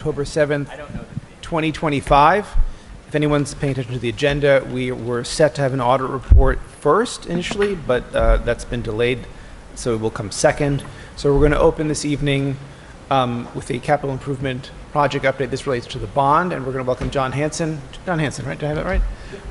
October 7th, 2025. If anyone's paying attention to the agenda, we were set to have an audit report first initially, but that's been delayed, so it will come second. So we're going to open this evening with a capital improvement project update. This relates to the bond, and we're going to welcome John Hanson. John Hanson, right? Did I have that right?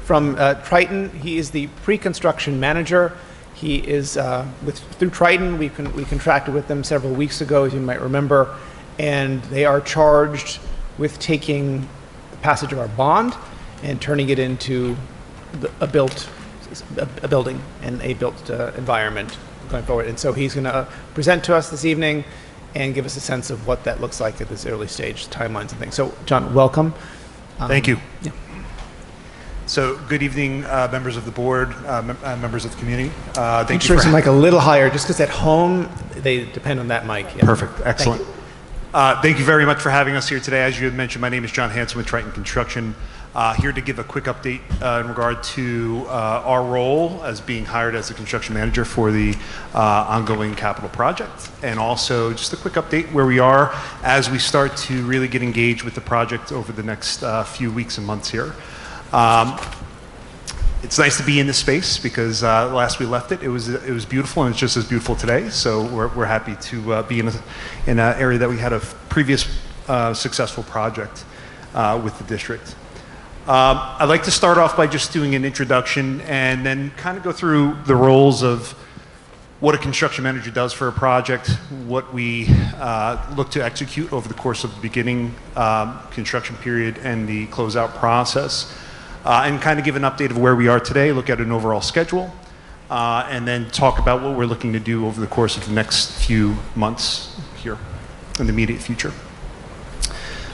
From Triton. He is the pre-construction manager. He is through Triton. We contracted with them several weeks ago, as you might remember, and they are charged with taking the passage of our bond and turning it into a building and a built environment going forward. And so he's going to present to us this evening and give us a sense of what that looks like at this early stage, timelines and things. So, John, welcome. Thank you. Yeah. So, good evening, members of the board, members of the community. Thank you. Make sure the mic a little higher, just because at home they depend on that mic. Yeah. Perfect. Excellent. Thank you very much for having us here today. As you had mentioned, my name is John Hanson with Triton Construction. Here to give a quick update in regard to our role as being hired as the construction manager for the ongoing capital project, and also just a quick update where we are as we start to really get engaged with the project over the next few weeks and months here. It's nice to be in this space because last we left it was beautiful, and it's just as beautiful today. So we're happy to be in an area that we had a previous successful project with the district. I'd like to start off by just doing an introduction and then kind of go through the roles of what a construction manager does for a project, what we look to execute over the course of the beginning construction period and the closeout process, and kind of give an update of where we are today, look at an overall schedule, and then talk about what we're looking to do over the course of the next few months here in the immediate future.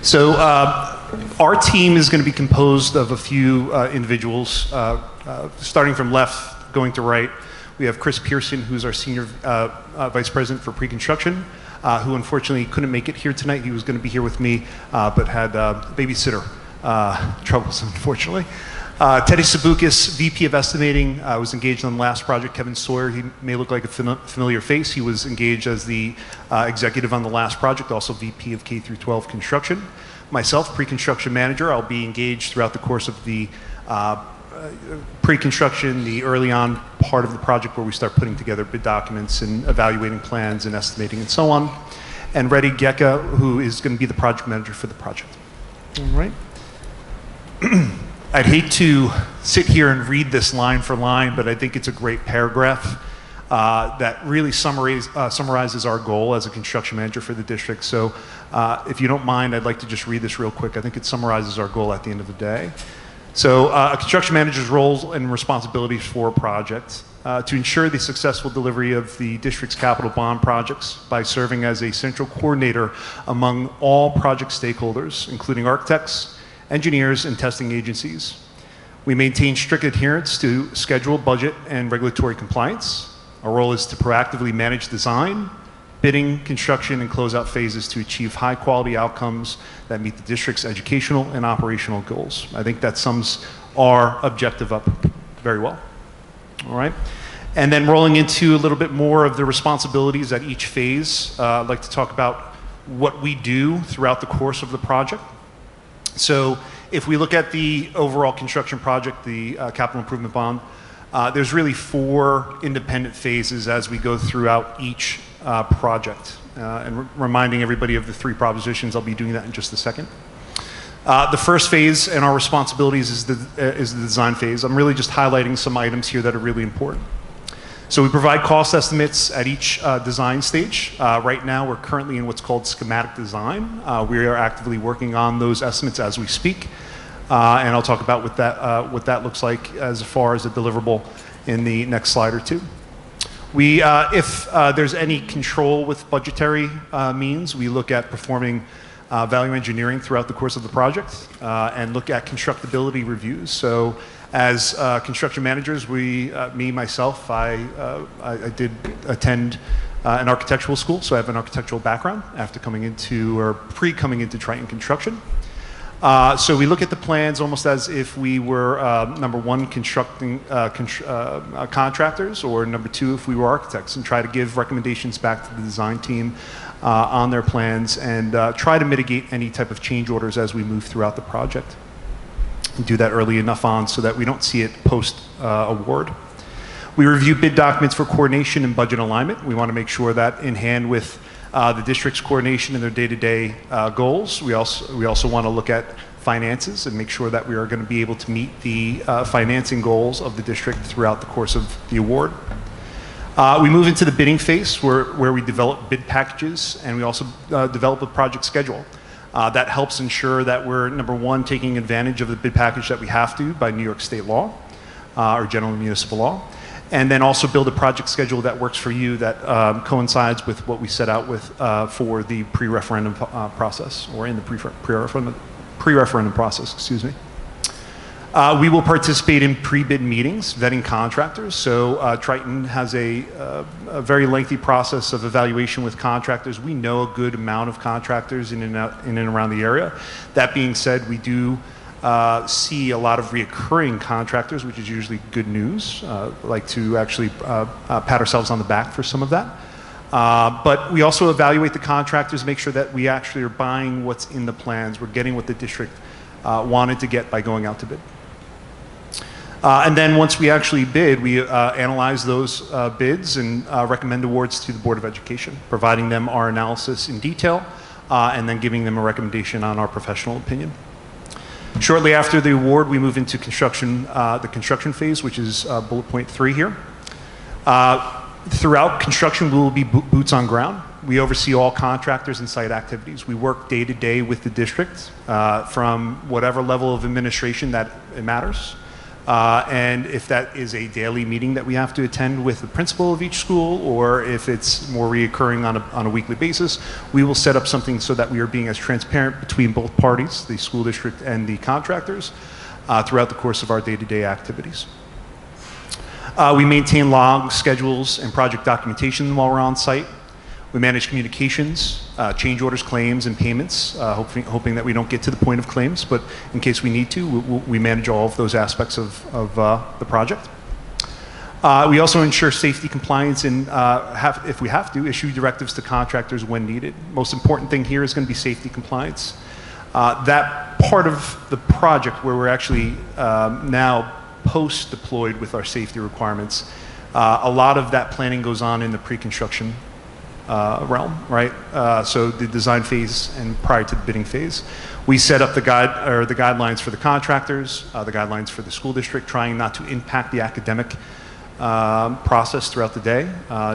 So our team is going to be composed of a few individuals, starting from left, going to right. We have Chris Pearson, who's our Senior Vice President for Pre-Construction, who unfortunately couldn't make it here tonight. He was going to be here with me, but had babysitter troubles, unfortunately. Teddy Sabukis, VP of Estimating, was engaged on the last project. Kevin Sawyer, he may look like a familiar face. He was engaged as the executive on the last project, also VP of K-12 Construction. Myself, pre-construction manager, I'll be engaged throughout the course of the pre-construction, the early on part of the project where we start putting together bid documents and evaluating plans and estimating and so on. And Reddy Gecka, who is going to be the project manager for the project. All right. I'd hate to sit here and read this line for line, but I think it's a great paragraph that really summarizes our goal as a construction manager for the district. So if you don't mind, I'd like to just read this real quick. I think it summarizes our goal at the end of the day. So a construction manager's roles and responsibilities for a project to ensure the successful delivery of the district's capital bond projects by serving as a central coordinator among all project stakeholders, including architects, engineers, and testing agencies. We maintain strict adherence to schedule, budget, and regulatory compliance. Our role is to proactively manage design, bidding, construction, and closeout phases to achieve high-quality outcomes that meet the district's educational and operational goals. I think that sums our objective up very well. All right. And then rolling into a little bit more of the responsibilities at each phase, I'd like to talk about what we do throughout the course of the project. So if we look at the overall construction project, the capital improvement bond, there's really 4 independent phases as we go throughout each project. And reminding everybody of the 3 propositions, I'll be doing that in just a second. The first phase and our responsibilities is the design phase. I'm really just highlighting some items here that are really important. So we provide cost estimates at each design stage. Right now, we're currently in what's called schematic design. We are actively working on those estimates as we speak. And I'll talk about what that looks like as far as a deliverable in the next slide or two. We, if there's any control with budgetary means, we look at performing value engineering throughout the course of the project and look at constructability reviews. So as construction managers, myself, I did attend an architectural school, so I have an architectural background after coming into, or pre-coming into Triton Construction. So we look at the plans almost as if we were, number one, constructing contractors, or number two, if we were architects, and try to give recommendations back to the design team on their plans and try to mitigate any type of change orders as we move throughout the project. And do that early enough on so that we don't see it post award. We review bid documents for coordination and budget alignment. We want to make sure that in hand with the district's coordination and their day-to-day goals. We also want to look at finances and make sure that we are going to be able to meet the financing goals of the district throughout the course of the award. We move into the bidding phase where we develop bid packages, and we also develop a project schedule. That helps ensure that we're, number one, taking advantage of the bid package that we have to by New York State law or general municipal law, and then also build a project schedule that works for you that coincides with what we set out with for the pre-referendum process, or in the pre-referendum process, excuse me. We will participate in pre-bid meetings, vetting contractors. So Triton has a very lengthy process of evaluation with contractors. We know a good amount of contractors in and around the area. That being said, we do see a lot of reoccurring contractors, which is usually good news. Like to actually pat ourselves on the back for some of that. But we also evaluate the contractors, make sure that we actually are buying what's in the plans. We're getting what the district wanted to get by going out to bid. And then once we actually bid, we analyze those bids and recommend awards to the Board of Education, providing them our analysis in detail, and then giving them a recommendation on our professional opinion. Shortly after the award, we move into construction, the construction phase, which is bullet point 3 here. Throughout construction, we will be boots on ground. We oversee all contractors and site activities. We work day to day with the district from whatever level of administration that it matters. And if that is a daily meeting that we have to attend with the principal of each school, or if it's more reoccurring on a weekly basis, we will set up something so that we are being as transparent between both parties, the school district and the contractors, throughout the course of our day-to-day activities. We maintain log schedules and project documentation while we're on site. We manage communications, change orders, claims, and payments, hoping that we don't get to the point of claims, but in case we need to, we manage all of those aspects of the project. We also ensure safety compliance and, if we have to, issue directives to contractors when needed. Most important thing here is going to be safety compliance. That part of the project where we're actually now post-deployed with our safety requirements, a lot of that planning goes on in the pre-construction realm, right? So the design phase and prior to the bidding phase, we set up the guidelines for the contractors, the guidelines for the school district, trying not to impact the academic process throughout the day,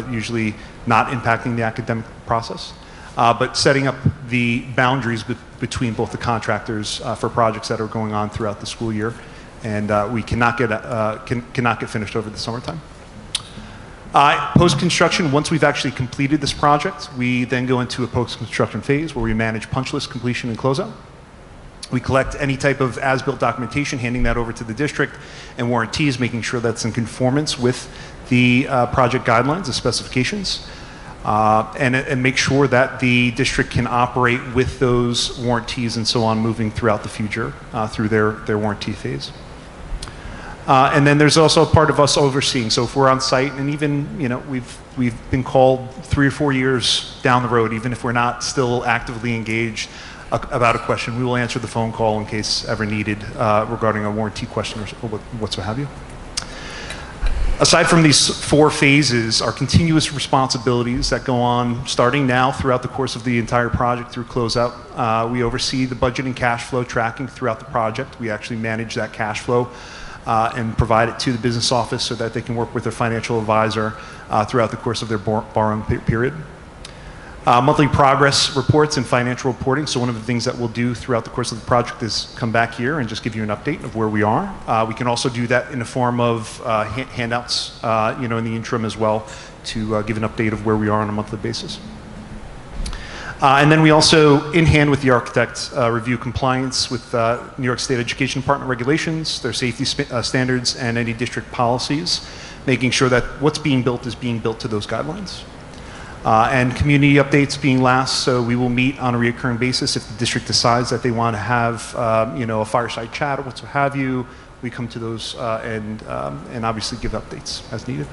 usually not impacting the academic process, but setting up the boundaries between both the contractors for projects that are going on throughout the school year, and we cannot get finished over the summertime. Post-construction, once we've actually completed this project, we then go into a post-construction phase where we manage punch list completion and closeout. We collect any type of as-built documentation, handing that over to the district, and warranties, making sure that's in conformance with the project guidelines, the specifications, and make sure that the district can operate with those warranties and so on moving throughout the future through their warranty phase. And then there's also a part of us overseeing. So if we're on site, and even we've been called 3 or 4 years down the road, even if we're not still actively engaged about a question, we will answer the phone call in case ever needed regarding a warranty question or whatso have you. Aside from these 4 phases, our continuous responsibilities that go on starting now throughout the course of the entire project through closeout. We oversee the budget and cash flow tracking throughout the project. We actually manage that cash flow and provide it to the business office so that they can work with their financial advisor throughout the course of their borrowing period. Monthly progress reports and financial reporting. So one of the things that we'll do throughout the course of the project is come back here and just give you an update of where we are. We can also do that in the form of handouts, in the interim as well, to give an update of where we are on a monthly basis. And then we also, in hand with the architect, review compliance with New York State Education Department regulations, their safety standards, and any district policies, making sure that what's being built is being built to those guidelines. And community updates being last, so we will meet on a recurring basis if the district decides that they want to have, a fireside chat or what have you. We come to those and obviously give updates as needed.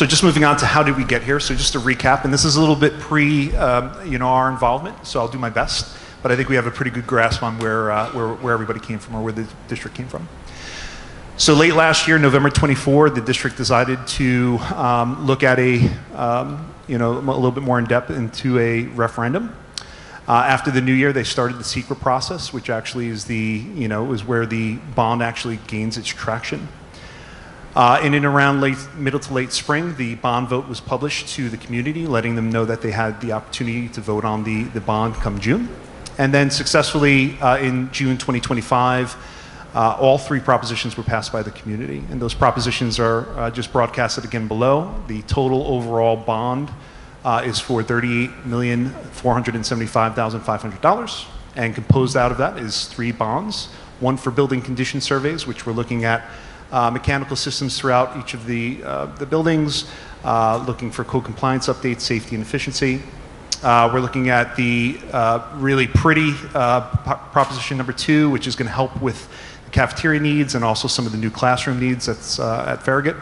So just moving on to how did we get here. So just to recap, and this is a little bit pre, our involvement, so I'll do my best. But I think we have a pretty good grasp on where everybody came from, or where the district came from. So late last year, November 24, the district decided to look at a little bit more in depth into a referendum. After the new year, they started the secret process, which actually is is where the bond actually gains its traction. In and around middle to late spring, the bond vote was published to the community, letting them know that they had the opportunity to vote on the bond come June. And then successfully in June 2025, all three propositions were passed by the community. And those propositions are just broadcasted again below. The total overall bond is for $38,475,500. And composed out of that is three bonds. One for building condition surveys, which we're looking at mechanical systems throughout each of the buildings, looking for code compliance updates, safety and efficiency. We're looking at the really pretty proposition number 2, which is going to help with the cafeteria needs and also some of the new classroom needs that's at Farragut.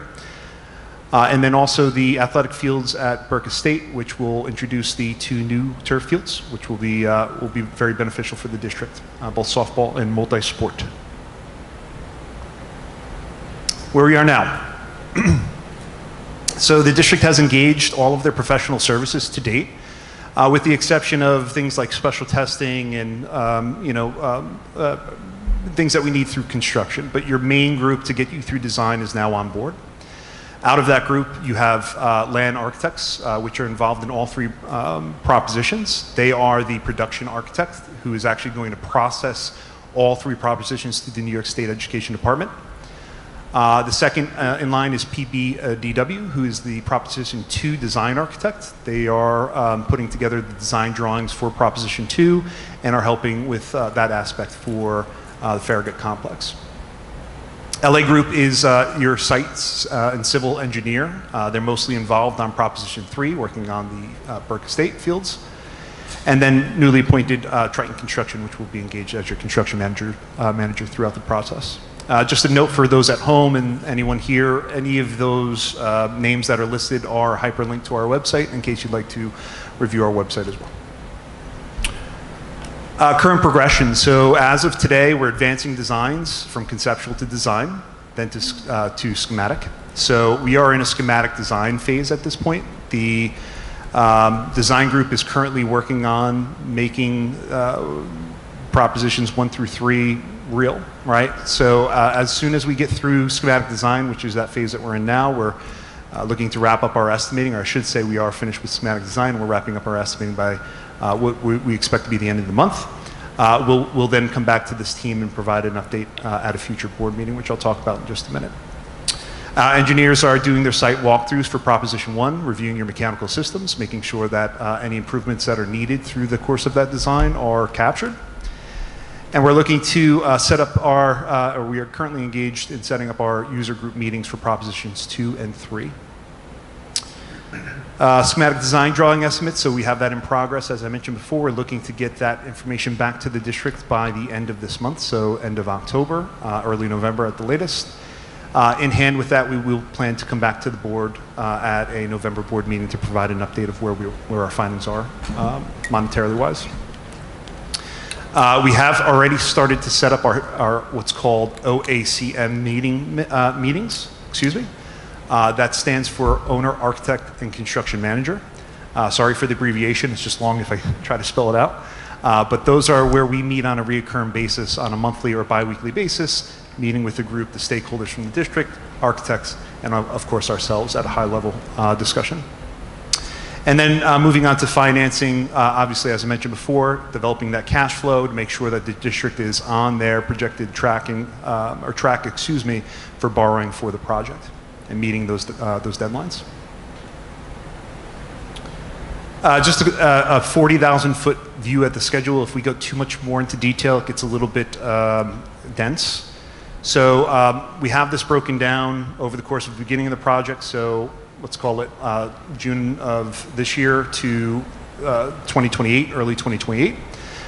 And then also the athletic fields at Burke Estate, which will introduce the 2 new turf fields, which will be very beneficial for the district, both softball and multi-sport. Where we are now. So the district has engaged all of their professional services to date, with the exception of things like special testing and things that we need through construction. But your main group to get you through design is now on board. Out of that group, you have land architects, which are involved in all three propositions. They are the production architect, who is actually going to process all three propositions through the New York State Education Department. The second in line is PBDW, who is the Proposition 2 design architect. They are putting together the design drawings for Proposition 2 and are helping with that aspect for the Farragut complex. LA Group is your sites and civil engineer. They're mostly involved on Proposition 3, working on the Burke Estate fields. And then newly appointed Triton Construction, which will be engaged as your construction manager throughout the process. Just a note for those at home and anyone here, any of those names that are listed are hyperlinked to our website in case you'd like to review our website as well. Current progression. So as of today, we're advancing designs from conceptual to design, then to schematic. So we are in a schematic design phase at this point. The design group is currently working on making propositions 1 through 3 real, right? So as soon as we get through schematic design, which is that phase that we're in now, we're looking to wrap up our estimating, or I should say we are finished with schematic design. We're wrapping up our estimating by what we expect to be the end of the month. We'll then come back to this team and provide an update at a future board meeting, which I'll talk about in just a minute. Engineers are doing their site walkthroughs for Proposition 1, reviewing your mechanical systems, making sure that any improvements that are needed through the course of that design are captured. And we're looking to set up or we are currently engaged in setting up our user group meetings for Propositions 2 and 3. Schematic design drawing estimates, so we have that in progress. As I mentioned before, we're looking to get that information back to the district by the end of this month, so end of October, early November at the latest. In hand with that, we will plan to come back to the board at a November board meeting to provide an update of where our findings are, monetarily wise. We have already started to set up our what's called OACM meetings. Excuse me. That stands for Owner, Architect, and Construction Manager. Sorry for the abbreviation. It's just long if I try to spell it out. But those are where we meet on a recurring basis on a monthly or biweekly basis, meeting with the group, the stakeholders from the district, architects, and of course ourselves at a high level discussion. And then moving on to financing, obviously, as I mentioned before, developing that cash flow to make sure that the district is on their projected track, for borrowing for the project and meeting those deadlines. Just a 40,000-foot view at the schedule. If we go too much more into detail, it gets a little bit dense. So we have this broken down over the course of the beginning of the project. So let's call it June of this year to 2028, early 2028.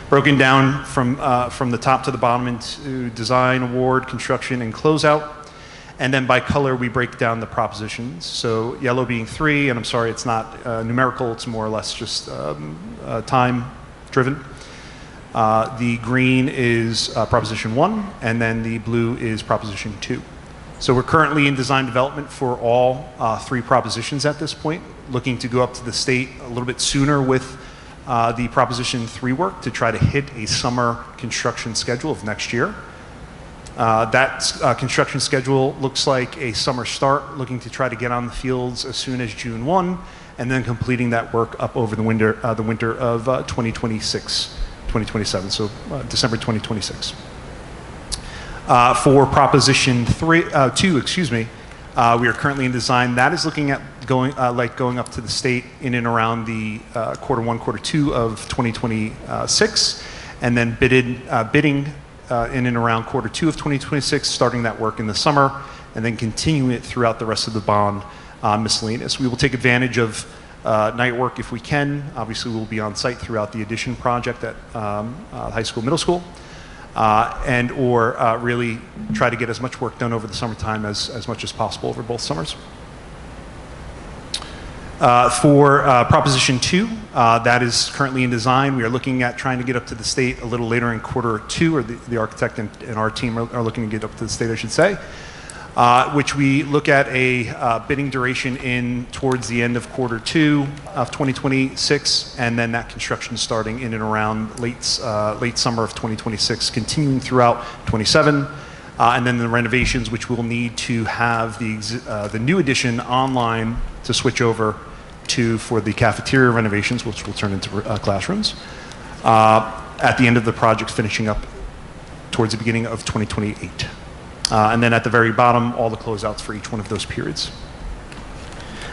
Broken down from the top to the bottom into design, award, construction, and closeout. And then by color, we break down the propositions. So yellow being 3, and I'm sorry, it's not numerical, it's more or less just time driven. The green is proposition 1, and then the blue is proposition 2. So we're currently in design development for all 3 propositions at this point, looking to go up to the state a little bit sooner with the proposition 3 work to try to hit a summer construction schedule of next year. That construction schedule looks like a summer start, looking to try to get on the fields as soon as June 1, and then completing that work up over the winter of 2026, 2027, so December 2026. For proposition 2, excuse me, we are currently in design. That is looking at going up to the state in and around the quarter 1, quarter 2 of 2026, and then bidding in and around quarter 2 of 2026, starting that work in the summer, and then continuing it throughout the rest of the bond miscellaneous. We will take advantage of night work if we can. Obviously, we'll be on site throughout the addition project at high school, middle school, and or really try to get as much work done over the summertime as much as possible over both summers. For proposition 2, that is currently in design. We are looking at trying to get up to the state a little later in quarter 2, or the architect and our team are looking to get up to the state, I should say, which we look at a bidding duration in towards the end of quarter 2 of 2026, and then that construction starting in and around late summer of 2026, continuing throughout 27. And then the renovations, which we'll need to have the new addition online to switch over to for the cafeteria renovations, which will turn into classrooms, at the end of the project, finishing up towards the beginning of 2028. And then at the very bottom, all the closeouts for each one of those periods.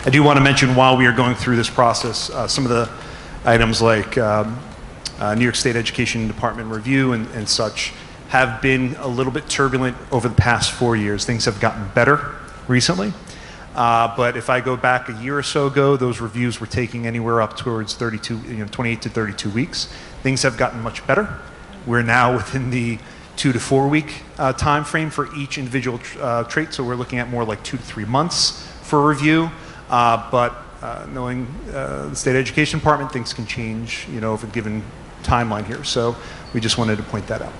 I do want to mention, while we are going through this process, some of the items like New York State Education Department review and such have been a little bit turbulent over the past 4 years. Things have gotten better recently. But if I go back a year or so ago, those reviews were taking anywhere up towards 28 to 32 weeks. Things have gotten much better. We're now within the 2 to 4 week time frame for each individual trait, so we're looking at more like 2 to 3 months for review. But knowing the State Education Department, things can change, over a given timeline here. So we just wanted to point that out.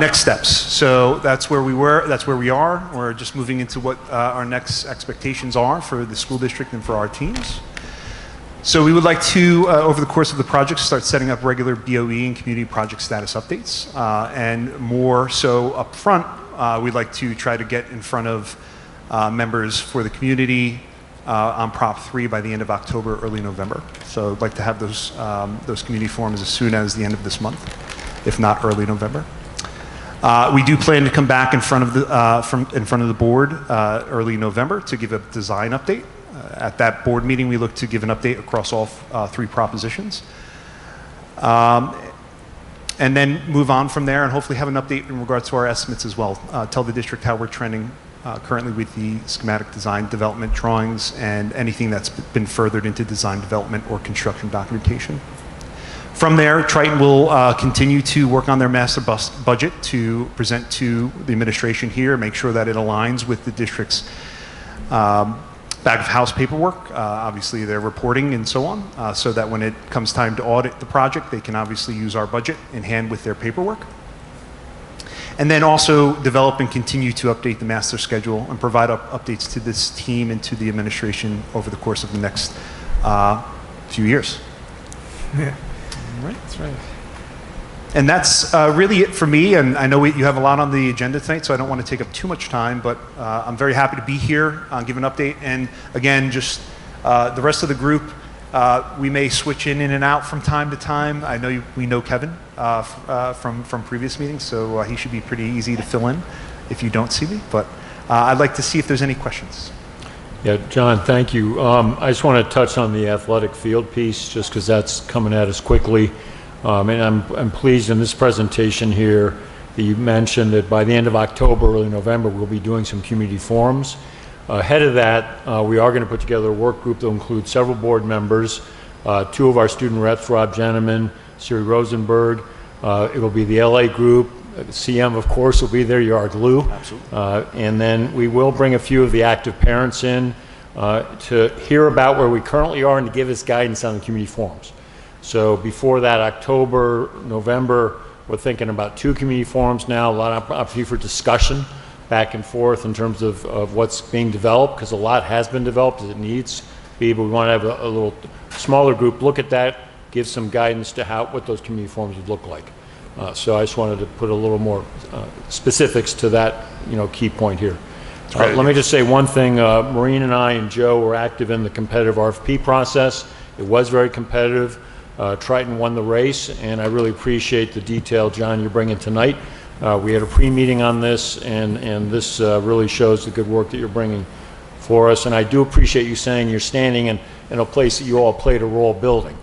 Next steps. So that's where we were. That's where we are. We're just moving into what our next expectations are for the school district and for our teams. So we would like to, over the course of the project, start setting up regular BOE and community project status updates. And more so up front, we'd like to try to get in front of members for the community on Prop 3 by the end of October, early November. So I'd like to have those community forums as soon as the end of this month, if not early November. We do plan to come back in front of the board early November to give a design update. At that board meeting, we look to give an update across all 3 propositions. And then move on from there and hopefully have an update in regards to our estimates as well. Tell the district how we're trending currently with the schematic design development drawings and anything that's been furthered into design development or construction documentation. From there, Triton will continue to work on their master budget to present to the administration here, make sure that it aligns with the district's back of house paperwork, obviously their reporting and so on, so that when it comes time to audit the project, they can obviously use our budget in hand with their paperwork. And then also develop and continue to update the master schedule and provide updates to this team and to the administration over the course of the next few years. Yeah. Right, that's right. And that's really it for me. And I know you have a lot on the agenda tonight, so I don't want to take up too much time, but I'm very happy to be here, give an update. And again, just the rest of the group, we may switch in and out from time to time. I know we know Kevin from previous meetings, so he should be pretty easy to fill in if you don't see me. But I'd like to see if there's any questions. Yeah, John, thank you. I just want to touch on the athletic field piece, just because that's coming at us quickly. And I'm pleased in this presentation here that you mentioned that by the end of October, early November, we'll be doing some community forums. Ahead of that, we are going to put together a work group that will include several board members, 2 of our student reps, Rob Jenneman, Siri Rosenberg. It will be the LA group, CM, of course, will be there. You're our glue. Absolutely. And then we will bring a few of the active parents in to hear about where we currently are and to give us guidance on the community forums. So before that, October, November, we're thinking about 2 community forums now, a lot of opportunity for discussion back and forth in terms of what's being developed, because a lot has been developed as it needs to be, but we want to have a little smaller group look at that, give some guidance to what those community forums would look like. So I just wanted to put a little more specifics to that, key point here. Let me just say one thing. Maureen and I and Joe were active in the competitive RFP process. It was very competitive. Triton won the race, and I really appreciate the detail, John, you're bringing tonight. We had a pre-meeting on this, and this really shows the good work that you're bringing for us. And I do appreciate you saying you're standing in a place that you all played a role building,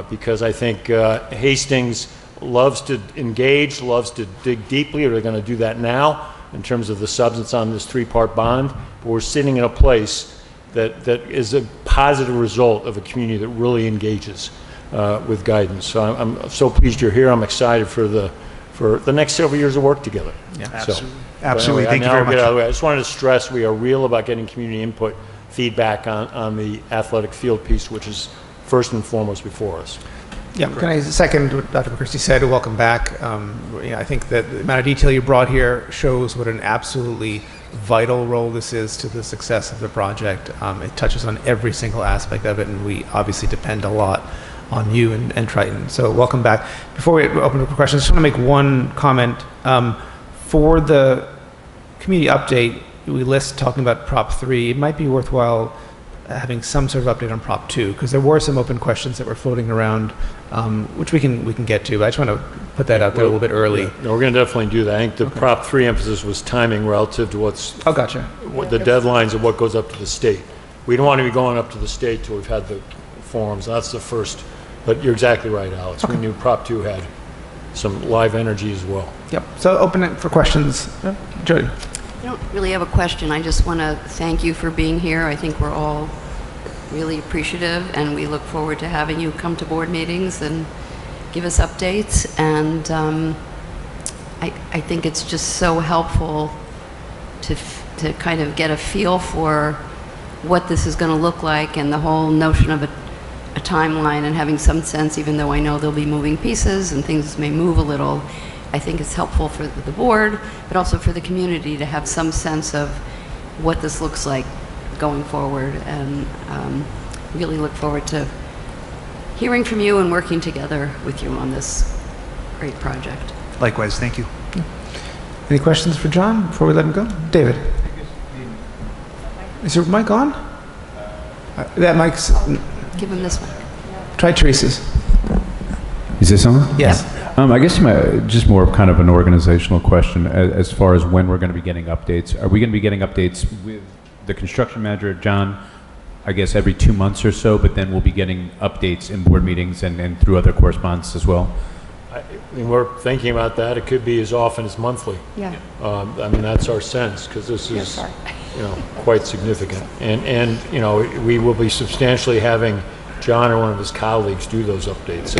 because I think Hastings loves to engage, loves to dig deeply, or they're going to do that now in terms of the substance on this 3-part bond. But we're sitting in a place that is a positive result of a community that really engages with guidance. So I'm so pleased you're here. I'm excited for the next several years of work together. Yeah, absolutely. Absolutely. Anyway, Thank you very much. Get out of the way. I just wanted to stress we are real about getting community input, feedback on the athletic field piece, which is first and foremost before us. Yeah, can I second what Dr. McChristy said? Welcome back. I think that the amount of detail you brought here shows what an absolutely vital role this is to the success of the project. It touches on every single aspect of it, and we obviously depend a lot on you and Triton. So welcome back. Before we open up for questions, I just want to make one comment. For the community update, we list talking about Prop 3. It might be worthwhile having some sort of update on Prop 2, because there were some open questions that were floating around, which we can get to, but I just want to put that out there a little bit early. Yeah. No, we're going to definitely do that. I think the Prop 3 emphasis was timing relative to gotcha. What the deadlines of what goes up to the state. We don't want to be going up to the state till we've had the forums. That's the first. But you're exactly right, Alex. Okay. We knew Prop 2 had some live energy as well. Yep. So open it for questions. Jody. I don't really have a question. I just want to thank you for being here. I think we're all really appreciative, and we look forward to having you come to board meetings and give us updates. And I think it's just so helpful to kind of get a feel for what this is going to look like, and the whole notion of a timeline, and having some sense, even though I know there'll be moving pieces and things may move a little. I think it's helpful for the board, but also for the community to have some sense of what this looks like going forward, and really look forward to hearing from you and working together with you on this great project. Likewise, thank you. Any questions for John before we let him go? David. Is your mic on? That mic's... Give him this one. Try Teresa's. Is this on? Yes. I guess just more of kind of an organizational question as far as when we're going to be getting updates. Are we going to be getting updates with the construction manager, John, I guess every 2 months or so, but then we'll be getting updates in board meetings and through other correspondence as well? I mean, we're thinking about that. It could be as often as monthly. Yeah. I mean, that's our sense, because this is, quite significant. And we will be substantially having John or one of his colleagues do those updates.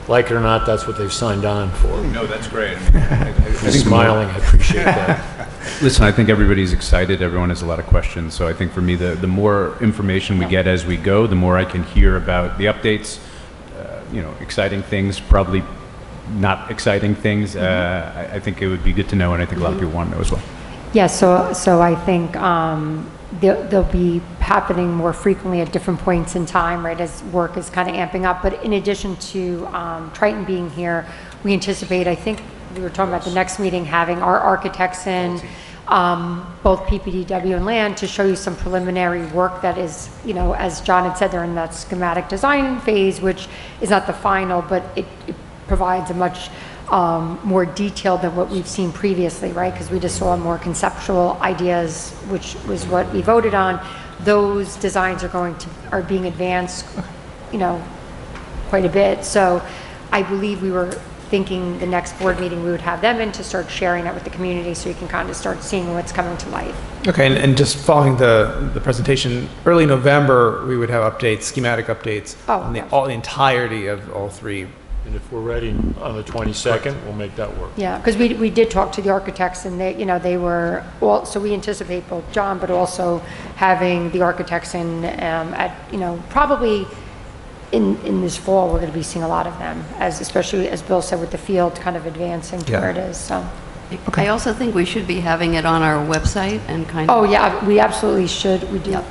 Like it or not, that's what they've signed on for. No, that's great. I mean, He's smiling. I appreciate that. Listen, I think everybody's excited. Everyone has a lot of questions. So I think for me, the more information we get as we go, the more I can hear about the updates, exciting things, probably not exciting things. I think it would be good to know, and I think a lot of people want to know as well. Yeah, so I think they'll be happening more frequently at different points in time, right, as work is kind of amping up. But in addition to Triton being here, we anticipate, I think we were talking about the next meeting, having our architects in, both PPDW and land, to show you some preliminary work that is, as John had said, they're in that schematic design phase, which is not the final, but it provides a much more detailed than what we've seen previously, right? Because we just saw more conceptual ideas, which was what we voted on. Those designs are being advanced, quite a bit. So I believe we were thinking the next board meeting we would have them in to start sharing that with the community, so you can kind of start seeing what's coming to life. Okay, and just following the presentation, early November we would have updates, schematic updates on the entirety of all three And if we're ready on the 22nd, we'll make that work. Yeah, because we did talk to the architects, and they, they were, well, so we anticipate both John, but also having the architects in, at, probably in this fall, we're going to be seeing a lot of them, especially as Bill said, with the field kind of advancing to where it is, so. I also think we should be having it on our website and kind of. Oh, yeah, we absolutely should, we do. Yep.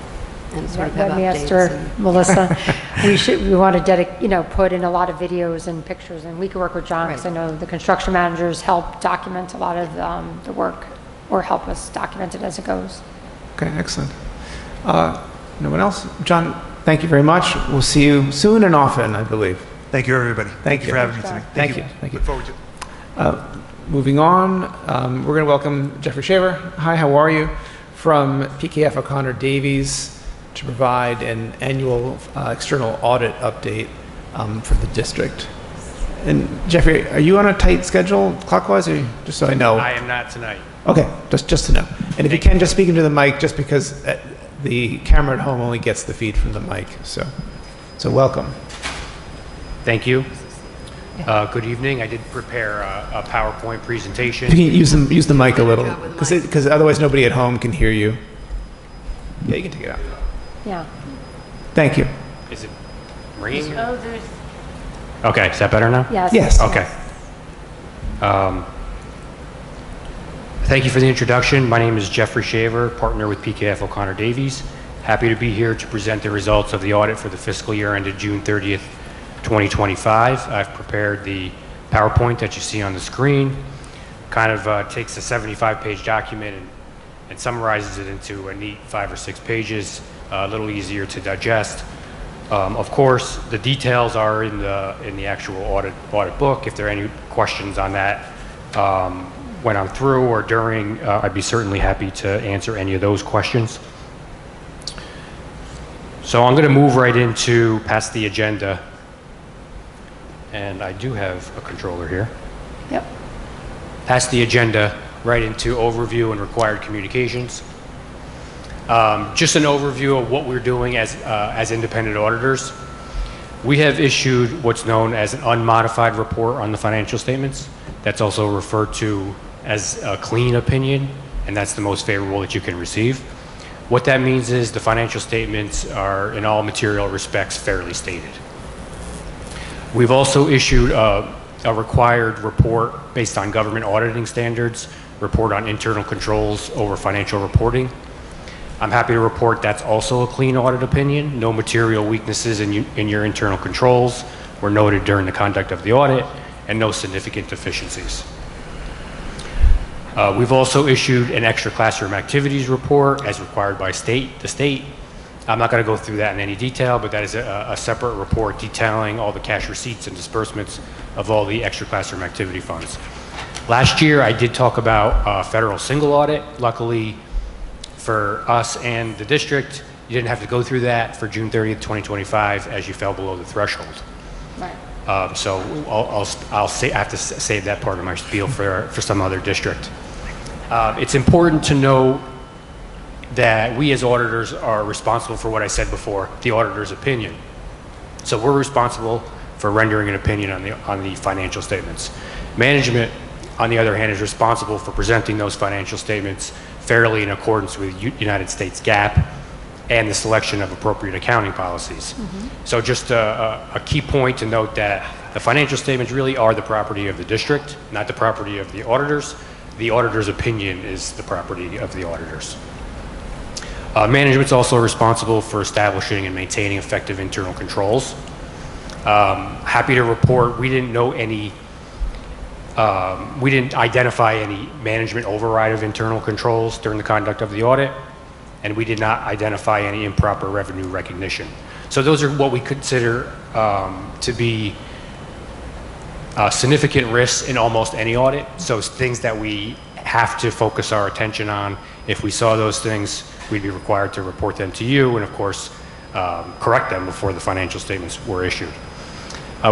And sort of have Let me ask updates her, and- Melissa, we want to put in a lot of videos and pictures, and we could work with John, because I know the construction managers help document a lot of the work, or help us document it as it goes. Okay, excellent. No one else? John, thank you very much. We'll see you soon and often, I believe. Thank you, everybody. Thank you you. for having me today. Thank you. Thank you. Look forward to it. Moving on, we're going to welcome Jeffrey Shaver. Hi, how are you? From PKF O'Connor Davies to provide an annual external audit update for the district. And Jeffrey, are you on a tight schedule clockwise, or just so I know? I am not tonight. Okay, just to know. And if you can, just speak into the mic, just because the camera at home only gets the feed from the mic. So welcome. Thank you. Good evening. I did prepare a PowerPoint presentation. If you can use the mic a little, job with the mic. because otherwise nobody at home can hear you. Yeah, you can take it out. Yeah. Thank you. Is it ringing? Oh, there's. Okay, is that better now? Yes. Yes. Okay. Thank you for the introduction. My name is Jeffrey Shaver, partner with PKF O'Connor Davies. Happy to be here to present the results of the audit for the fiscal year ended June 30th, 2025. I've prepared the PowerPoint that you see on the screen. Kind of takes a 75-page document and summarizes it into a neat 5 or 6 pages, a little easier to digest. Of course, the details are in the actual audit book. If there are any questions on that when I'm through or during, I'd be certainly happy to answer any of those questions. So I'm going to move right into past the agenda. And I do have a controller here. Yep. Past the agenda, right into overview and required communications. Just an overview of what we're doing as independent auditors. We have issued what's known as an unmodified report on the financial statements. That's also referred to as a clean opinion, and that's the most favorable that you can receive. What that means is the financial statements are, in all material respects, fairly stated. We've also issued a required report based on government auditing standards, report on internal controls over financial reporting. I'm happy to report that's also a clean audit opinion. No material weaknesses in your internal controls were noted during the conduct of the audit, and no significant deficiencies. We've also issued an extra classroom activities report as required by the state. I'm not going to go through that in any detail, but that is a separate report detailing all the cash receipts and disbursements of all the extra classroom activity funds. Last year, I did talk about federal single audit. Luckily for us and the district, you didn't have to go through that for June 30th, 2025, as you fell below the threshold. Right. So I have to save that part of my spiel for some other district. It's important to know that we as auditors are responsible for what I said before, the auditor's opinion. So we're responsible for rendering an opinion on the financial statements. Management, on the other hand, is responsible for presenting those financial statements fairly in accordance with United States GAAP and the selection of appropriate accounting policies. So just a key point to note that the financial statements really are the property of the district, not the property of the auditors. The auditor's opinion is the property of the auditors. Management's also responsible for establishing and maintaining effective internal controls. Happy to report we didn't identify any management override of internal controls during the conduct of the audit, and we did not identify any improper revenue recognition. So those are what we consider to be significant risks in almost any audit. So things that we have to focus our attention on. If we saw those things, we'd be required to report them to you and, of course, correct them before the financial statements were issued.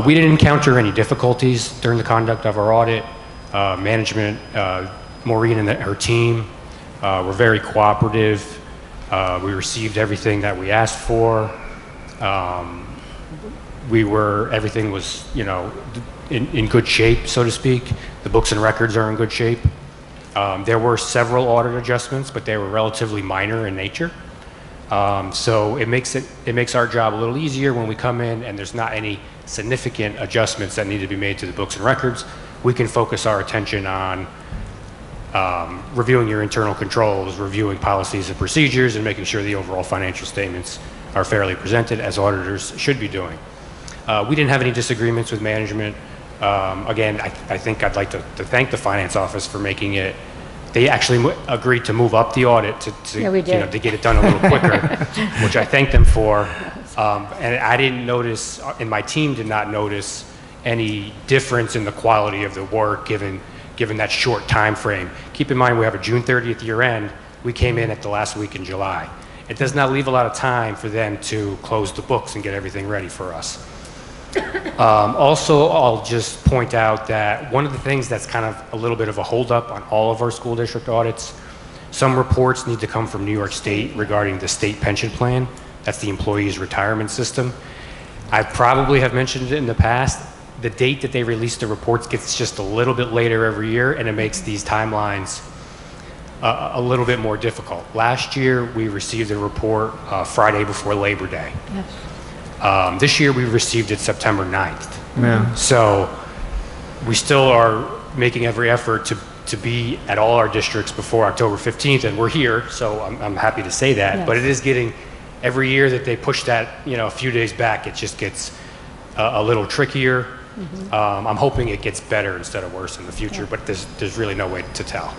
We didn't encounter any difficulties during the conduct of our audit. Management, Maureen and her team were very cooperative. We received everything that we asked for. everything was, in good shape, so to speak. The books and records are in good shape. There were several audit adjustments, but they were relatively minor in nature. So it makes our job a little easier when we come in and there's not any significant adjustments that need to be made to the books and records. We can focus our attention on reviewing your internal controls, reviewing policies and procedures, and making sure the overall financial statements are fairly presented, as auditors should be doing. We didn't have any disagreements with management. Again, I think I'd like to thank the finance office for making it. They actually agreed to move up the audit to get it done a little quicker, which I thank them for. And I didn't notice, and my team did not notice any difference in the quality of the work given that short time frame. Keep in mind, we have a June 30th year end. We came in at the last week in July. It does not leave a lot of time for them to close the books and get everything ready for us. Also, I'll just point out that one of the things that's kind of a little bit of a holdup on all of our school district audits, some reports need to come from New York State regarding the state pension plan. That's the employees' retirement system. I probably have mentioned it in the past. The date that they release the reports gets just a little bit later every year, and it makes these timelines a little bit more difficult. Last year, we received a report Friday before Labor Day. Yes. This year, we received it September 9th. Yeah. So we still are making every effort to be at all our districts before October 15th, and we're here, so I'm happy to say that. Yes. But it is getting, every year that they push that, a few days back, it just gets a little trickier. Mm-hmm. I'm hoping it gets better instead of worse in the future, but there's really no way to tell.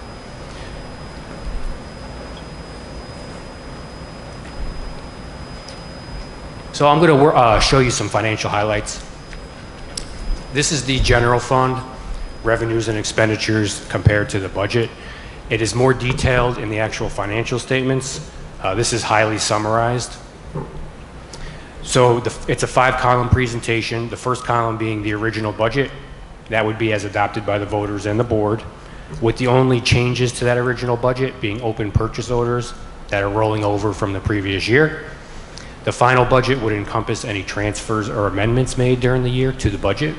So I'm going to show you some financial highlights. This is the general fund, revenues and expenditures compared to the budget. It is more detailed in the actual financial statements. This is highly summarized. So it's a 5-column presentation, the first column being the original budget. That would be as adopted by the voters and the board, with the only changes to that original budget being open purchase orders that are rolling over from the previous year. The final budget would encompass any transfers or amendments made during the year to the budget.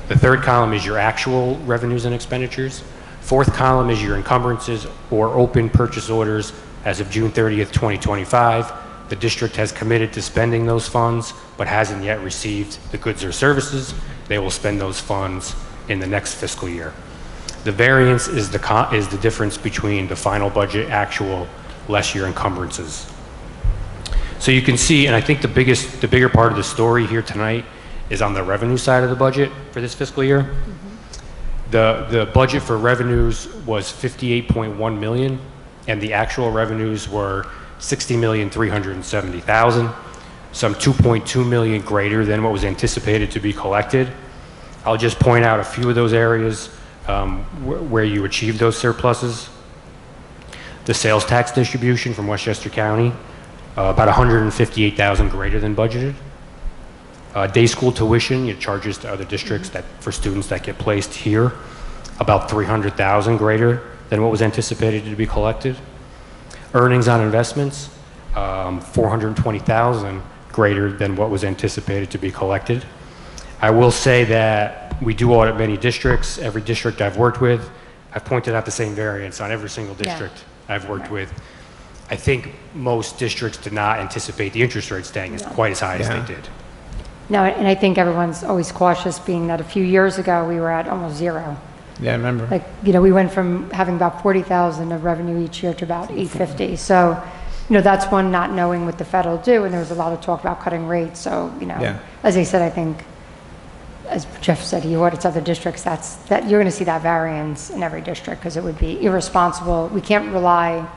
The third column is your actual revenues and expenditures. Fourth column is your encumbrances or open purchase orders as of June 30th, 2025. The district has committed to spending those funds, but hasn't yet received the goods or services. They will spend those funds in the next fiscal year. The variance is the difference between the final budget actual less your encumbrances. So you can see, and I think the bigger part of the story here tonight is on the revenue side of the budget for this fiscal year. Mm-hmm. The budget for revenues was $58.1 million, and the actual revenues were $60,370,000, some $2.2 million greater than what was anticipated to be collected. I'll just point out a few of those areas where you achieved those surpluses. The sales tax distribution from Westchester County, about $158,000 greater than budgeted. Day school tuition, charges to other districts that for students that get placed here, about $300,000 greater than what was anticipated to be collected. Earnings on investments, $420,000 greater than what was anticipated to be collected. I will say that we do audit many districts. Every district I've worked with, I've pointed out the same variance on every single district I've worked with. I think most districts did not anticipate the interest rate staying as quite as high as they did. No, and I think everyone's always cautious, being that a few years ago we were at almost zero. Yeah, I remember. Like, we went from having about 40,000 of revenue each year to about 850. So, that's one, not knowing what the Fed will do, and there was a lot of talk about cutting rates. So, as I said, I think, as Jeff said, he audits other districts. That you're going to see that variance in every district, because it would be irresponsible. We can't rely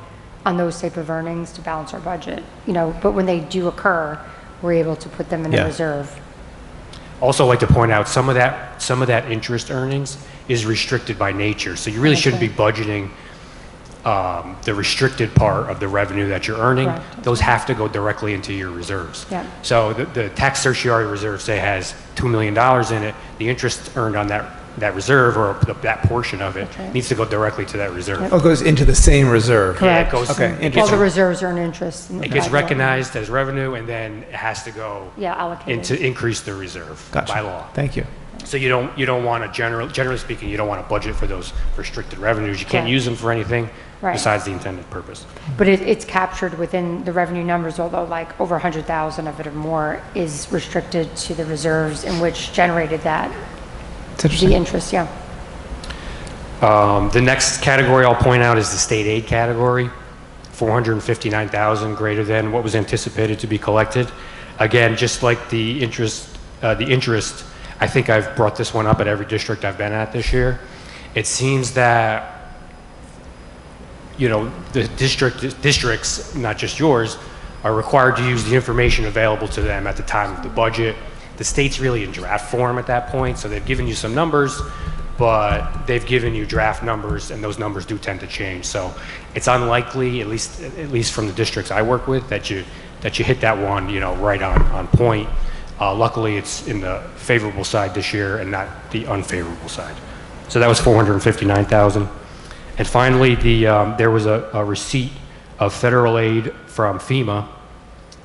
on those type of earnings to balance our budget, but when they do occur, we're able to put them in a reserve. Also, I'd like to point out some of that interest earnings is restricted by nature, so you really shouldn't be budgeting the restricted part of the revenue that you're earning. Correct. Those have to go directly into your reserves. Yeah. So the tax certiorari reserve, say, has $2 million in it. The interest earned on that that reserve or that portion of it right. needs to go directly to that reserve. Oh, it goes into the same reserve. Yeah, it Correct. goes, Okay, it All gets, the reserves earn interest. it gets recognized as revenue, and then it has to go Yeah, allocated. into increase the reserve Gotcha. by law. Thank you. So you don't want to, generally speaking, you don't want to budget for those restricted revenues. You can't Right. use them for anything Right. besides the intended purpose. But it's captured within the revenue numbers, although like over 100,000 of it or more is restricted to the reserves in which generated that, It's the interesting. interest, yeah. The next category I'll point out is the state aid category, 459,000 greater than what was anticipated to be collected. Again, just like the interest, I think I've brought this one up at every district I've been at this year. It seems that, you know, the districts, not just yours, are required to use the information available to them at the time of the budget. The state's really in draft form at that point, so they've given you some numbers, but they've given you draft numbers, and those numbers do tend to change. So it's unlikely, at least from the districts I work with, that you hit that one, you know, right on point. Luckily, it's in the favorable side this year and not the unfavorable side. So that was 459,000. And finally, there was a receipt of federal aid from FEMA,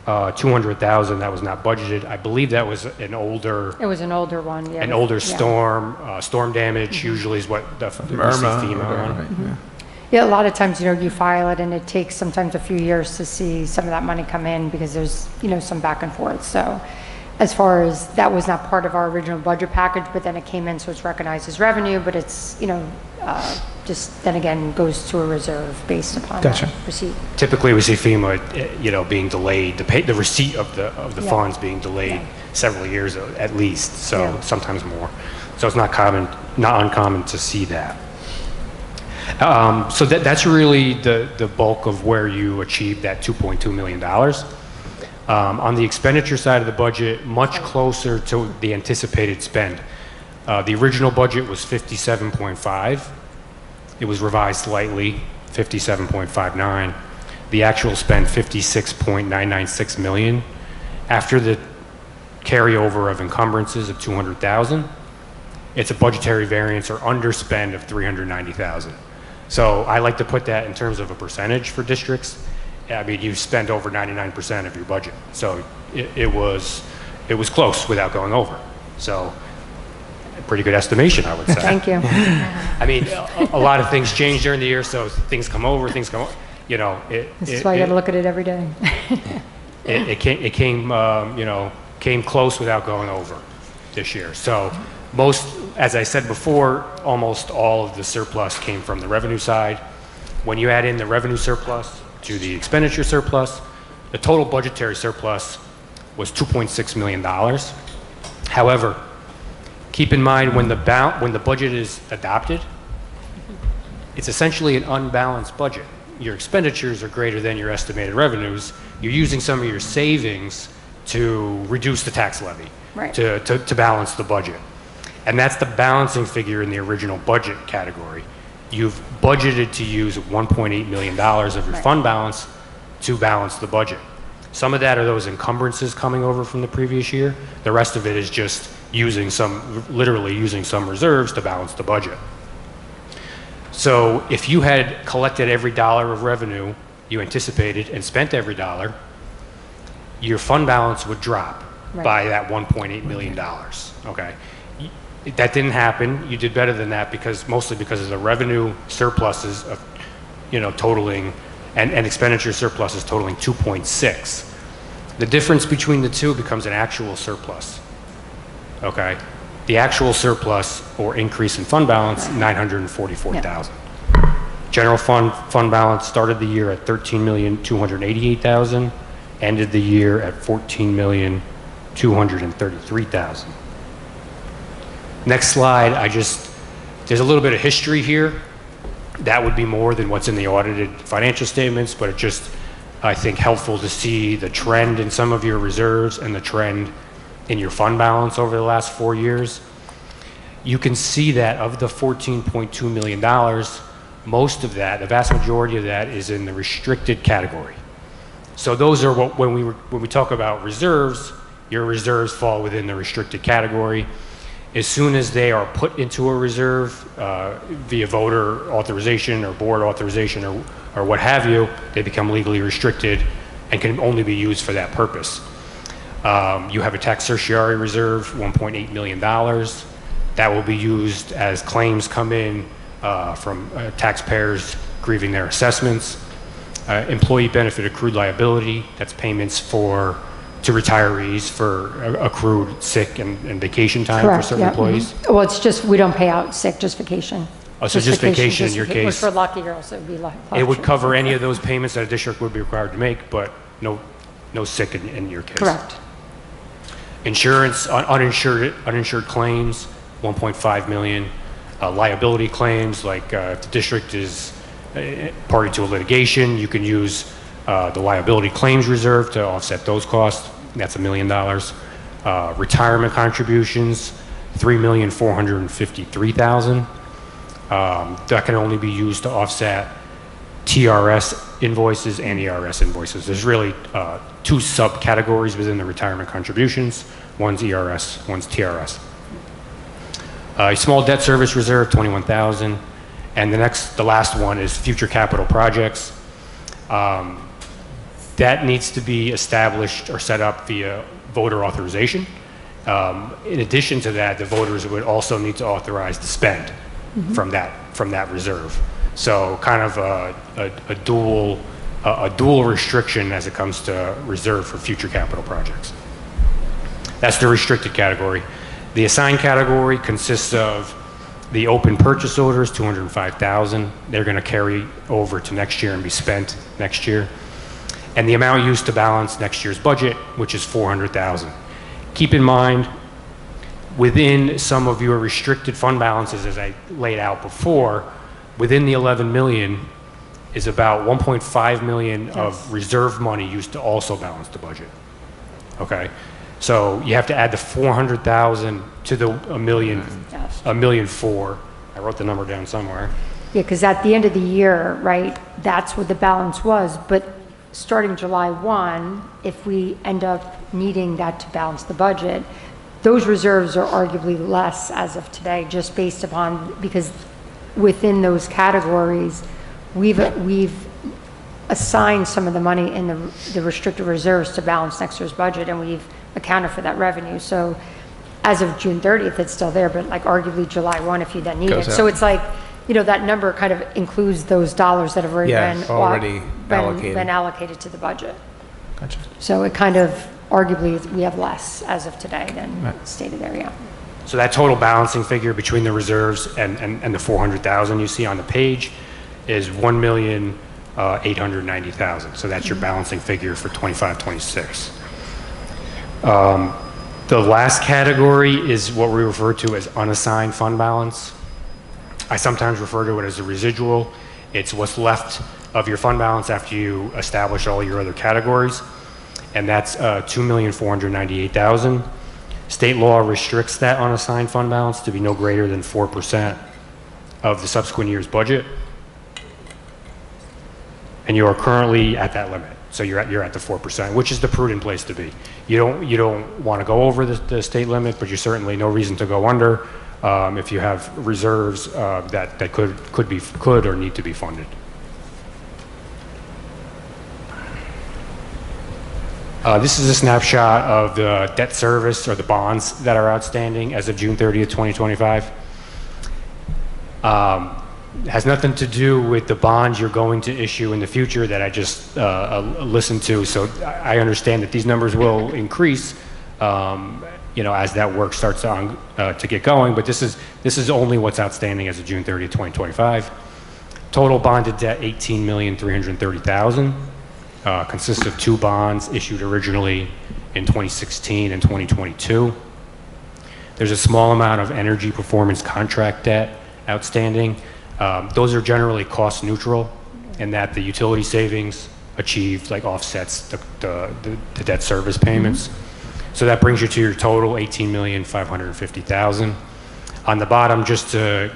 200,000 that was not budgeted. I believe that was an older It was an older one, yeah. storm. Storm damage usually is what the we see FEMA on. Right, yeah. Yeah, a lot of times, you know, you file it and it takes sometimes a few years to see some of that money come in because there's, you know, some back and forth. So as far as that was not part of our original budget package, but then it came in, so it's recognized as revenue, but it's, you know, just then again goes to a reserve based upon Gotcha. that receipt. Typically, we see FEMA, you know, being delayed, the receipt of the Yeah. funds being delayed several years at least, so Yeah. sometimes more. So it's not uncommon to see that. So that's really the bulk of where you achieved that $2.2 million. On the expenditure side of the budget, much closer to the anticipated spend. The original budget was 57.5. It was revised slightly, 57.59. The actual spend, 56.996 million. After the carryover of encumbrances of 200,000, it's a budgetary variance or underspend of 390,000. So I like to put that in terms of a percentage for districts. I mean, you spent over 99% of your budget. So it was close without going over. So a pretty good estimation, I would say. Thank you. I mean, a lot of things change during the year, so things come over, you know. This is why you gotta look at it every day. It came close without going over this year. So as I said before, almost all of the surplus came from the revenue side. When you add in the revenue surplus to the expenditure surplus, the total budgetary surplus was $2.6 million. However, keep in mind when the budget is adopted, it's essentially an unbalanced budget. Your expenditures are greater than your estimated revenues. You're using some of your savings to reduce the tax levy, Right. to balance the budget. And that's the balancing figure in the original budget category. You've budgeted to use $1.8 million of your Right. fund balance to balance the budget. Some of that are those encumbrances coming over from the previous year. The rest of it is just literally using some reserves to balance the budget. So if you had collected every dollar of revenue you anticipated and spent every dollar, your fund balance would drop Right. by that $1.8 million, okay? That didn't happen. You did better than that mostly because of the revenue surpluses of, you know, totaling, and expenditure surpluses totaling 2.6. The difference between the two becomes an actual surplus, okay? The actual surplus or increase in fund balance, 944,000. General fund balance started the year at 13,288,000, ended the year at 14,233,000. Next slide, there's a little bit of history here. That would be more than what's in the audited financial statements, but I think, helpful to see the trend in some of your reserves and the trend in your fund balance over the last 4 years. You can see that of the $14.2 million, most of that, the vast majority of that, is in the restricted category. So those are when we talk about reserves, your reserves fall within the restricted category. As soon as they are put into a reserve via voter authorization or board authorization or what have you, they become legally restricted and can only be used for that purpose. You have a tax certiorari reserve, $1.8 million. That will be used as claims come in from taxpayers grieving their assessments. Employee benefit accrued liability, that's payments to retirees for accrued sick and vacation time for Correct, certain yeah, employees. Well, it's just, we don't pay out sick, just vacation. Oh, so just vacation in your case. For lucky girls, it would be lucky. It would cover any of those payments that a district would be required to make, but no sick in your case. Correct. Insurance, uninsured claims, 1.5 million. Liability claims, like if the district is party to a litigation, you can use the liability claims reserve to offset those costs. That's $1 million. Retirement contributions, $3,453,000. That can only be used to offset TRS invoices and ERS invoices. There's really two subcategories within the retirement contributions. One's ERS, one's TRS. A small debt service reserve, $21,000. And the last one is future capital projects. That needs to be established or set up via voter authorization. In addition to that, the voters would also need to authorize the spend from that reserve. So kind of a dual restriction as it comes to reserve for future capital projects. That's the restricted category. The assigned category consists of the open purchase orders, $205,000. They're going to carry over to next year and be spent next year. And the amount used to balance next year's budget, which is $400,000. Keep in mind, within some of your restricted fund balances, as I laid out before, within the 11 million is about 1.5 million of reserve money used to also balance the budget. Okay, so you have to add the 400,000 to the $1 million, Yes. $1.4 million. I wrote the number down somewhere. Yeah, because at the end of the year, right, that's what the balance was. But starting July 1, if we end up needing that to balance the budget, those reserves are arguably less as of today, just based upon, because within those categories, we've assigned some of the money in the restricted reserves to balance next year's budget, and we've accounted for that revenue. So as of June 30th, it's still there, but like arguably July 1 if you then need Goes it. out. So it's like, you know, that number kind of includes those dollars that have already allocated. been allocated to the budget. Gotcha. So it kind of, arguably, we have less as of today than stated there, yeah. So that total balancing figure between the reserves and the 400,000 you see on the page is 1,890,000. So that's your balancing figure for 25-26. The last category is what we refer to as unassigned fund balance. I sometimes refer to it as a residual. It's what's left of your fund balance after you establish all your other categories, and that's $2,498,000. State law restricts that unassigned fund balance to be no greater than 4% of the subsequent year's budget, and you are currently at that limit. So you're at the 4%, which is the prudent place to be. You don't want to go over the state limit, but you certainly no reason to go under if you have reserves that could or need to be funded. This is a snapshot of the debt service or the bonds that are outstanding as of June 30th, 2025. It has nothing to do with the bonds you're going to issue in the future that I just listened to. So I understand that these numbers will increase, as that work starts to get going. But this is only what's outstanding as of June 30th, 2025. Total bonded debt, $18,330,000. Consists of two bonds issued originally in 2016 and 2022. There's a small amount of energy performance contract debt outstanding. Those are generally cost neutral in that the utility savings achieved offsets the debt service payments. So that brings you to your total $18,550,000. On the bottom, just to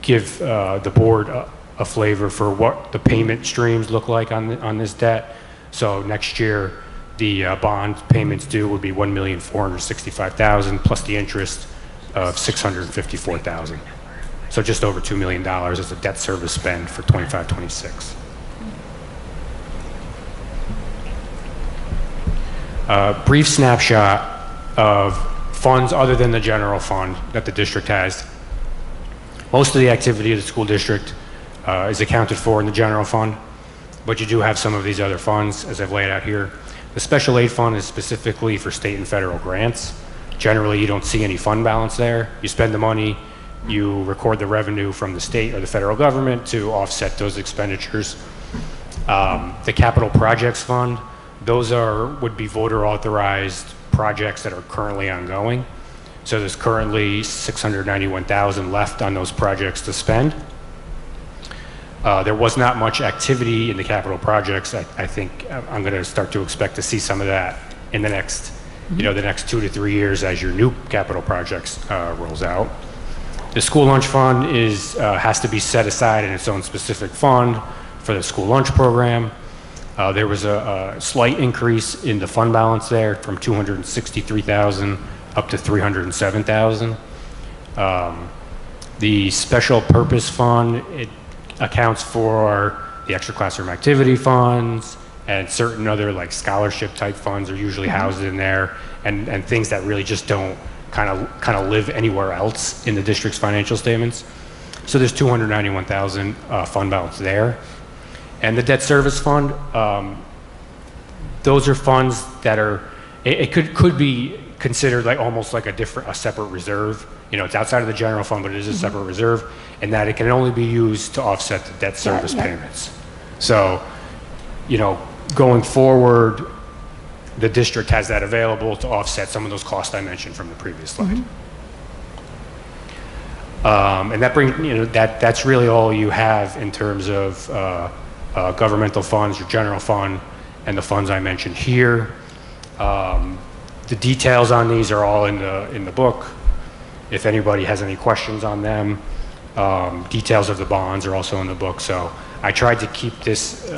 give the board a flavor for what the payment streams look like on this debt. So next year, the bond payments due would be $1,465,000 plus the interest of $654,000. So just over $2 million as a debt service spend for 25-26. Brief snapshot of funds other than the general fund that the district has. Most of the activity of the school district is accounted for in the general fund, but you do have some of these other funds, as I've laid out here. The special aid fund is specifically for state and federal grants. Generally, you don't see any fund balance there. You spend the money, you record the revenue from the state or the federal government to offset those expenditures. The capital projects fund, those would be voter authorized projects that are currently ongoing. So there's currently $691,000 left on those projects to spend. There was not much activity in the capital projects. I think I'm going to start to expect to see some of that in the next, the next 2 to 3 years as your new capital projects rolls out. The school lunch fund has to be set aside in its own specific fund for the school lunch program. There was a slight increase in the fund balance there from $263,000 up to $307,000. The special purpose fund, it accounts for the extra classroom activity funds and certain other like scholarship type funds are usually housed in there, and things that really just don't kind of live anywhere else in the district's financial statements. So there's $291,000 fund balance there. And the debt service fund, those are funds that are, it could be considered like almost like a separate reserve. It's outside of the general fund, but it is a separate reserve, and that it can only be used to offset the debt service payments. So, going forward, the district has that available to offset some of those costs I mentioned from the previous slide. And that brings, that's really all you have in terms of governmental funds, your general fund, and the funds I mentioned here. The details on these are all in the book. If anybody has any questions on them, details of the bonds are also in the book. So I tried to keep this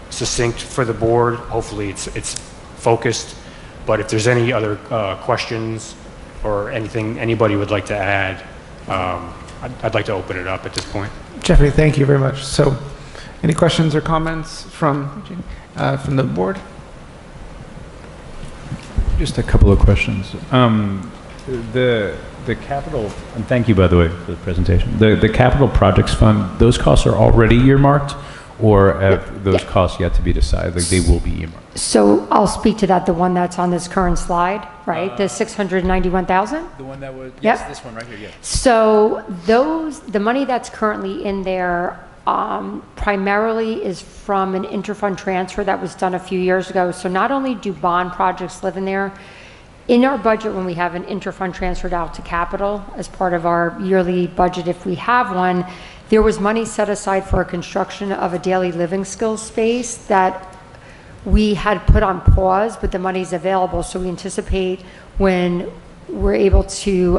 succinct for the board. Hopefully it's focused. But if there's any other questions or anything anybody would like to add, I'd like to open it up at this point. Jeffrey, thank you very much. So, any questions or comments from the board? Just a couple of questions. The capital, and thank you, by the way, for the presentation. The capital projects fund, those costs are already earmarked, or have those costs yet to be decided? Like they will be earmarked? So I'll speak to that, the one that's on this current slide, right? The 691,000? The one that was, Yep. yes, this one right here, yes. So the money that's currently in there primarily is from an interfund transfer that was done a few years ago. So not only do bond projects live in there, in our budget when we have an interfund transferred out to capital as part of our yearly budget, if we have one, there was money set aside for a construction of a daily living skills space that we had put on pause, but the money's available. So we anticipate when we're able to,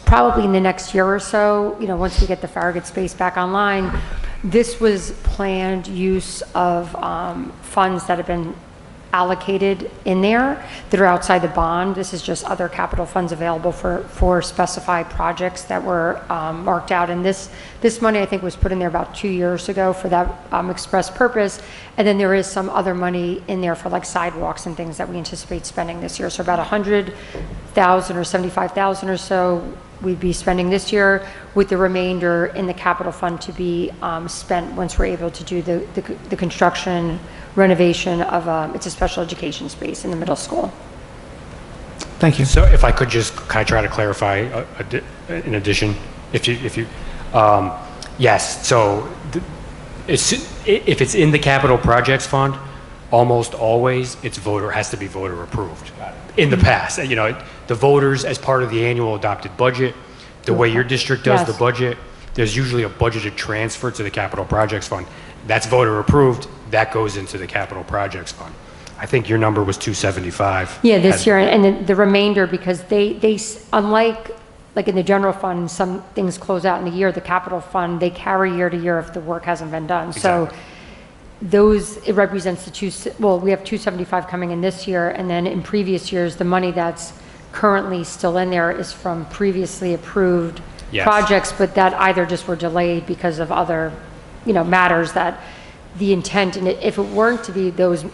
probably in the next year or so, once we get the Farragut space back online, this was planned use of funds that have been allocated in there that are outside the bond. This is just other capital funds available for specified projects that were marked out. And this money, I think, was put in there about 2 years ago for that express purpose. And then there is some other money in there for like sidewalks and things that we anticipate spending this year. So about 100,000 or 75,000 or so we'd be spending this year, with the remainder in the capital fund to be spent once we're able to do the construction renovation of it's a special education space in the middle school. Thank you. So if I could just kind of try to clarify in addition, if you yes, so if it's in the capital projects fund, almost always has to be voter approved. In the past, the voters, as part of the annual adopted budget, the way your district does the budget, there's usually a budgeted transfer to the capital projects fund. That's voter approved. That goes into the capital projects fund. I think your number was 275. Yeah, this year, and then the remainder, because they unlike like in the general fund, some things close out in a year. The capital fund, they carry year to year if the work hasn't been done. Exactly. So it represents we have 275 coming in this year, and then in previous years, the money that's currently still in there is from previously approved Yes. projects, but that either just were delayed because of other, matters that the intent, and if it weren't to be those,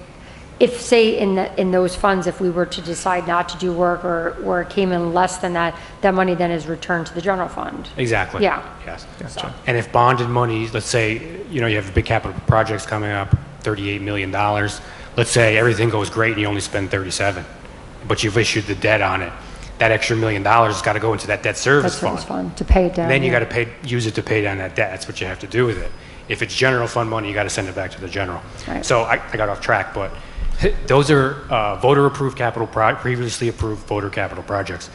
if, say, in those funds, if we were to decide not to do work or it came in less than that, that money then is returned to the general fund. Exactly. Yeah. Yes. So- And if bonded money, let's say, you have big capital projects coming up, $38 million. Let's say everything goes great and you only spend 37, but you've issued the debt on it. That extra $1 million has got to go into that debt service That's service fund. fund, to pay it down. Then you yeah. got to use it to pay down that debt. That's what you have to do with it. If it's general fund money, you got to send it back to the general. Right. So I got off track, but those are voter-approved previously approved voter capital projects.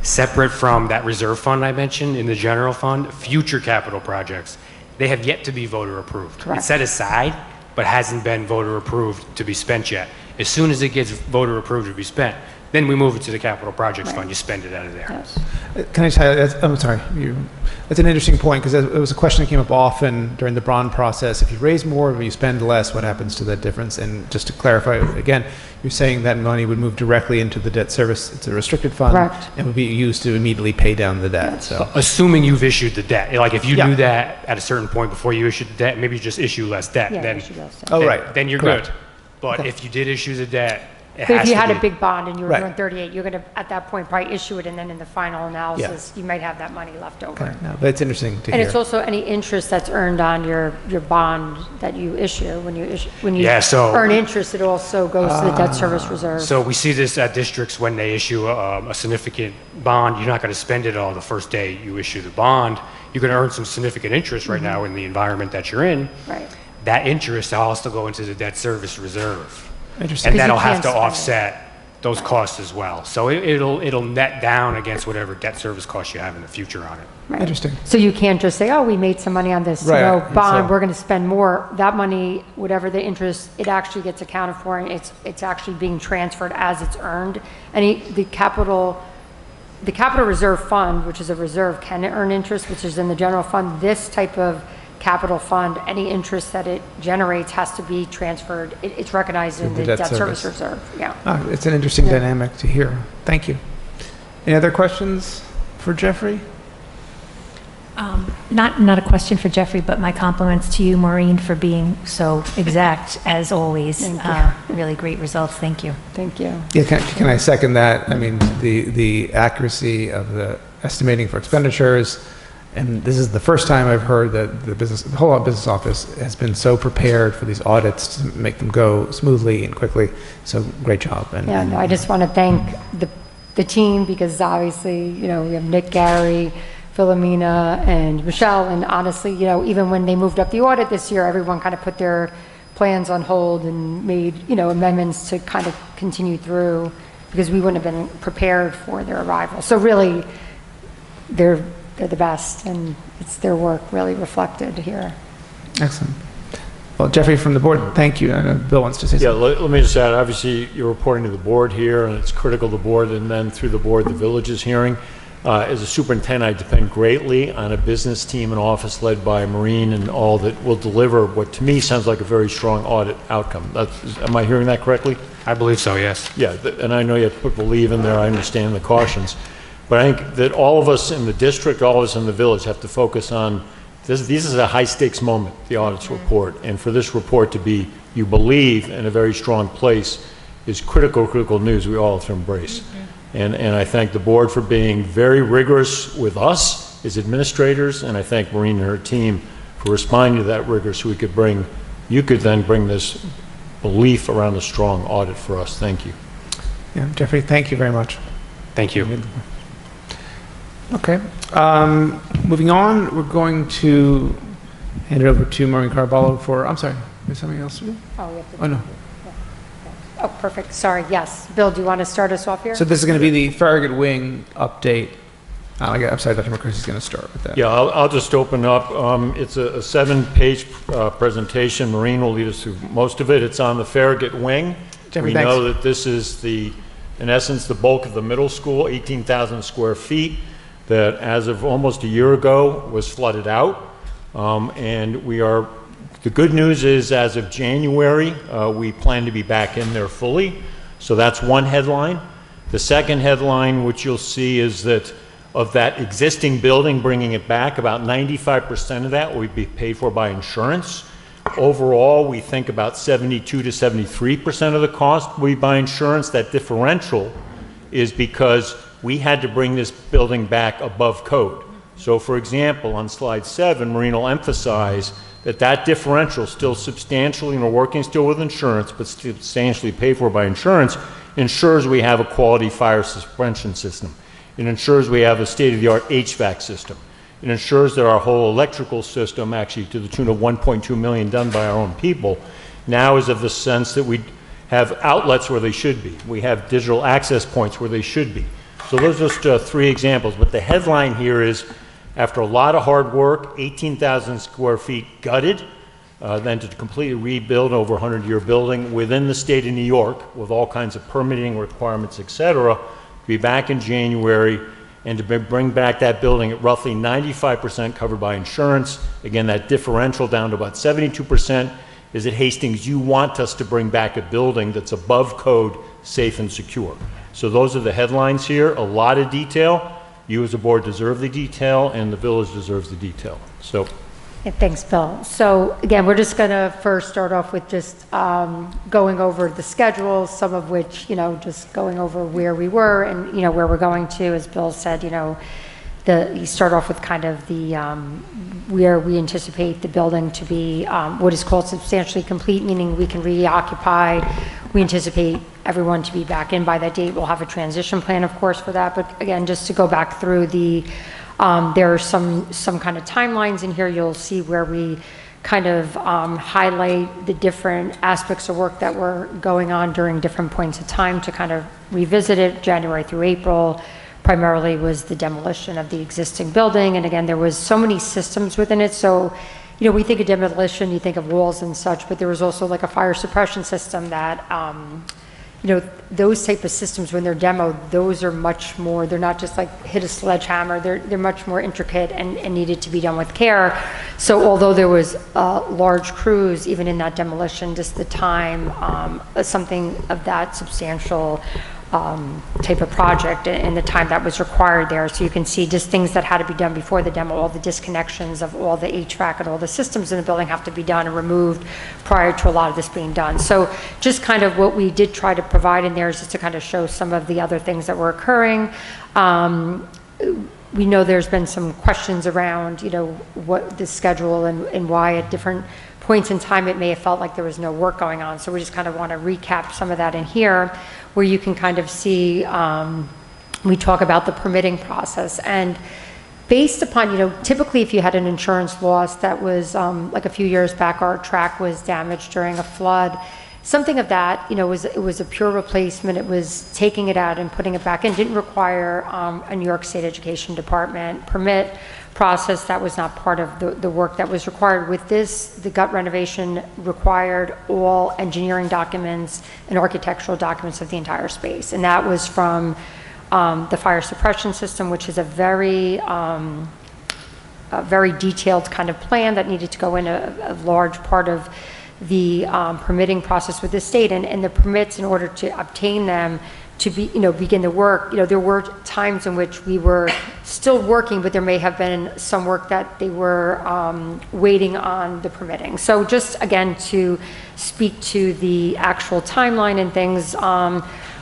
Separate from that reserve fund I mentioned in the general fund, future capital projects, they have yet to be voter approved. Correct. It's set aside, but hasn't been voter approved to be spent yet. As soon as it gets voter approved to be spent, then we move it to the capital projects fund. You spend it out of there. Yes. Can I tell you, I'm sorry, that's an interesting point, because it was a question that came up often during the bond process. If you raise more, if you spend less, what happens to that difference? And just to clarify, again, you're saying that money would move directly into the debt service, it's a restricted fund, Correct. and would be used to immediately pay down the debt, so. Assuming you've issued the debt. Like if you Yeah. knew that at a certain point before you issued the debt, maybe you just issue less debt. Yeah, then, we should go say. Oh, then- right. Then you're Correct. good. But Okay. if you did issue the debt, it But if has you to had be. a big bond and you were Right. doing 38, you're going to, at that point, probably issue it, and then in the final analysis, you might have that money left over. Okay, no, but it's interesting to And hear. it's also any interest that's earned on your bond that you issue. When you Yeah, so- earn interest, it also goes to the debt service reserve. So we see this at districts when they issue a significant bond. You're not going to spend it all the first day you issue the bond. You're going to earn some significant interest right now in the environment that you're in. Right. That interest will also go into the debt service reserve. Interesting. And 'Cause you that'll have can't to spend it. offset those costs as well. So it'll net down against whatever debt service costs you have in the future on it. Right. Interesting. So you can't just say, oh, we made some money on this, Right, bond, so- we're going to spend more. That money, whatever the interest, it actually gets accounted for, and it's actually being transferred as it's earned. The capital reserve fund, which is a reserve, can earn interest, which is in the general fund. This type of capital fund, any interest that it generates has to be transferred. It's recognized in the debt service reserve. Yeah. Ah, it's an interesting dynamic to hear. Thank you. Any other questions for Jeffrey? Not a question for Jeffrey, but my compliments to you, Maureen, for being so exact as always. Thank you. Really great results. Thank you. Thank you. Yeah, can I second that? I mean, the accuracy of the estimating for expenditures, and this is the first time I've heard that the whole business office has been so prepared for these audits to make them go smoothly and quickly. So great job. And, Yeah, no, I just want to thank the team, because obviously, we have Nick, Gary, Philomena, and Michelle, and honestly, even when they moved up the audit this year, everyone kind of put their plans on hold and made, amendments to kind of continue through, because we wouldn't have been prepared for their arrival. So really, they're the best, and it's their work really reflected here. Excellent. Well, Jeffrey from the board, thank you. I know Bill wants to say Yeah, something. let me just add, obviously, you're reporting to the board here, and it's critical to the board, and then through the board, the village's hearing. As a superintendent, I depend greatly on a business team and office led by Maureen and all that will deliver what, to me, sounds like a very strong audit outcome. Am I hearing that correctly? I believe so, yes. Yeah, and I know you have to put believe in there, I understand the cautions. But I think that all of us in the district, all of us in the village have to focus on, this is a high-stakes moment, the audits report. And for this report to be, you believe, in a very strong place is critical news we all have to embrace. And I thank the board for being very rigorous with us as administrators, and I thank Maureen and her team for responding to that rigor so you could then bring this belief around a strong audit for us. Thank you. Yeah, Jeffrey, thank you very much. Thank you. Okay. Moving on, we're going to hand it over to Maureen Caraballo for, I'm sorry, there's something else to do? Oh, we have to. Oh, no. Oh, perfect. Sorry. Yes. Bill, do you want to start us off here? So this is going to be the Farragut Wing update. I'm sorry, Dr. McCarthy's going to start with that. Yeah, I'll just open up. It's a 7-page presentation. Maureen will lead us through most of it. It's on the Farragut Wing. Jeffrey, We thanks. know that this is in essence, the bulk of the middle school, 18,000 square feet, that as of almost a year ago was flooded out. The good news is, as of January, we plan to be back in there fully. So that's one headline. The second headline, which you'll see, is that of that existing building, bringing it back, about 95% of that will be paid for by insurance. Overall, we think about 72 to 73% of the cost will be by insurance. That differential is because we had to bring this building back above code. So for example, on slide 7, Maureen will emphasize that that differential still substantially, and we're working still with insurance, but substantially paid for by insurance, ensures we have a quality fire suppression system. It ensures we have a state-of-the-art HVAC system. It ensures that our whole electrical system, actually to the tune of 1.2 million done by our own people, now is of the sense that we have outlets where they should be. We have digital access points where they should be. So those are just 3 examples, but the headline here is, after a lot of hard work, 18,000 square feet gutted, then to completely rebuild over a 100-year building within the state of New York with all kinds of permitting requirements, et cetera, to be back in January and to bring back that building at roughly 95% covered by insurance. Again, that differential down to about 72% is at Hastings. You want us to bring back a building that's above code, safe and secure. So those are the headlines here. A lot of detail. You as a board deserve the detail, and the village deserves the detail. So. Yeah, thanks, Bill. So again, we're just going to first start off with just going over the schedule, some of which, just going over where we were and, where we're going to. As Bill said, you start off with kind of the where we anticipate the building to be what is called substantially complete, meaning we can reoccupy. We anticipate everyone to be back in by that date. We'll have a transition plan, of course, for that. But again, just to go back through the there are some kind of timelines in here. You'll see where we kind of highlight the different aspects of work that were going on during different points of time to kind of revisit it. January through April primarily was the demolition of the existing building. And again, there was so many systems within it. So, we think of demolition, you think of walls and such, but there was also like a fire suppression system that those type of systems, when they're demoed, those are much more, they're not just like hit a sledgehammer, they're much more intricate and needed to be done with care. So although there was large crews, even in that demolition, just the time, something of that substantial type of project and the time that was required there. So you can see just things that had to be done before the demo, all the disconnections of all the HVAC and all the systems in the building have to be done and removed prior to a lot of this being done. So just kind of what we did try to provide in there is just to kind of show some of the other things that were occurring. We know there's been some questions around, what the schedule and why at different points in time it may have felt like there was no work going on. So we just kind of want to recap some of that in here, where you can kind of see, we talk about the permitting process. And based upon, typically if you had an insurance loss that was like a few years back, our track was damaged during a flood, something of that, it was a pure replacement. It was taking it out and putting it back in. Didn't require a New York State Education Department permit process. That was not part of the work that was required. With this, the gut renovation required all engineering documents and architectural documents of the entire space. And that was from the fire suppression system, which is a very detailed kind of plan that needed to go in a large part of the permitting process with the state, and the permits, in order to obtain them to be, begin the work, there were times in which we were still working, but there may have been some work that they were waiting on the permitting. So just again, to speak to the actual timeline and things,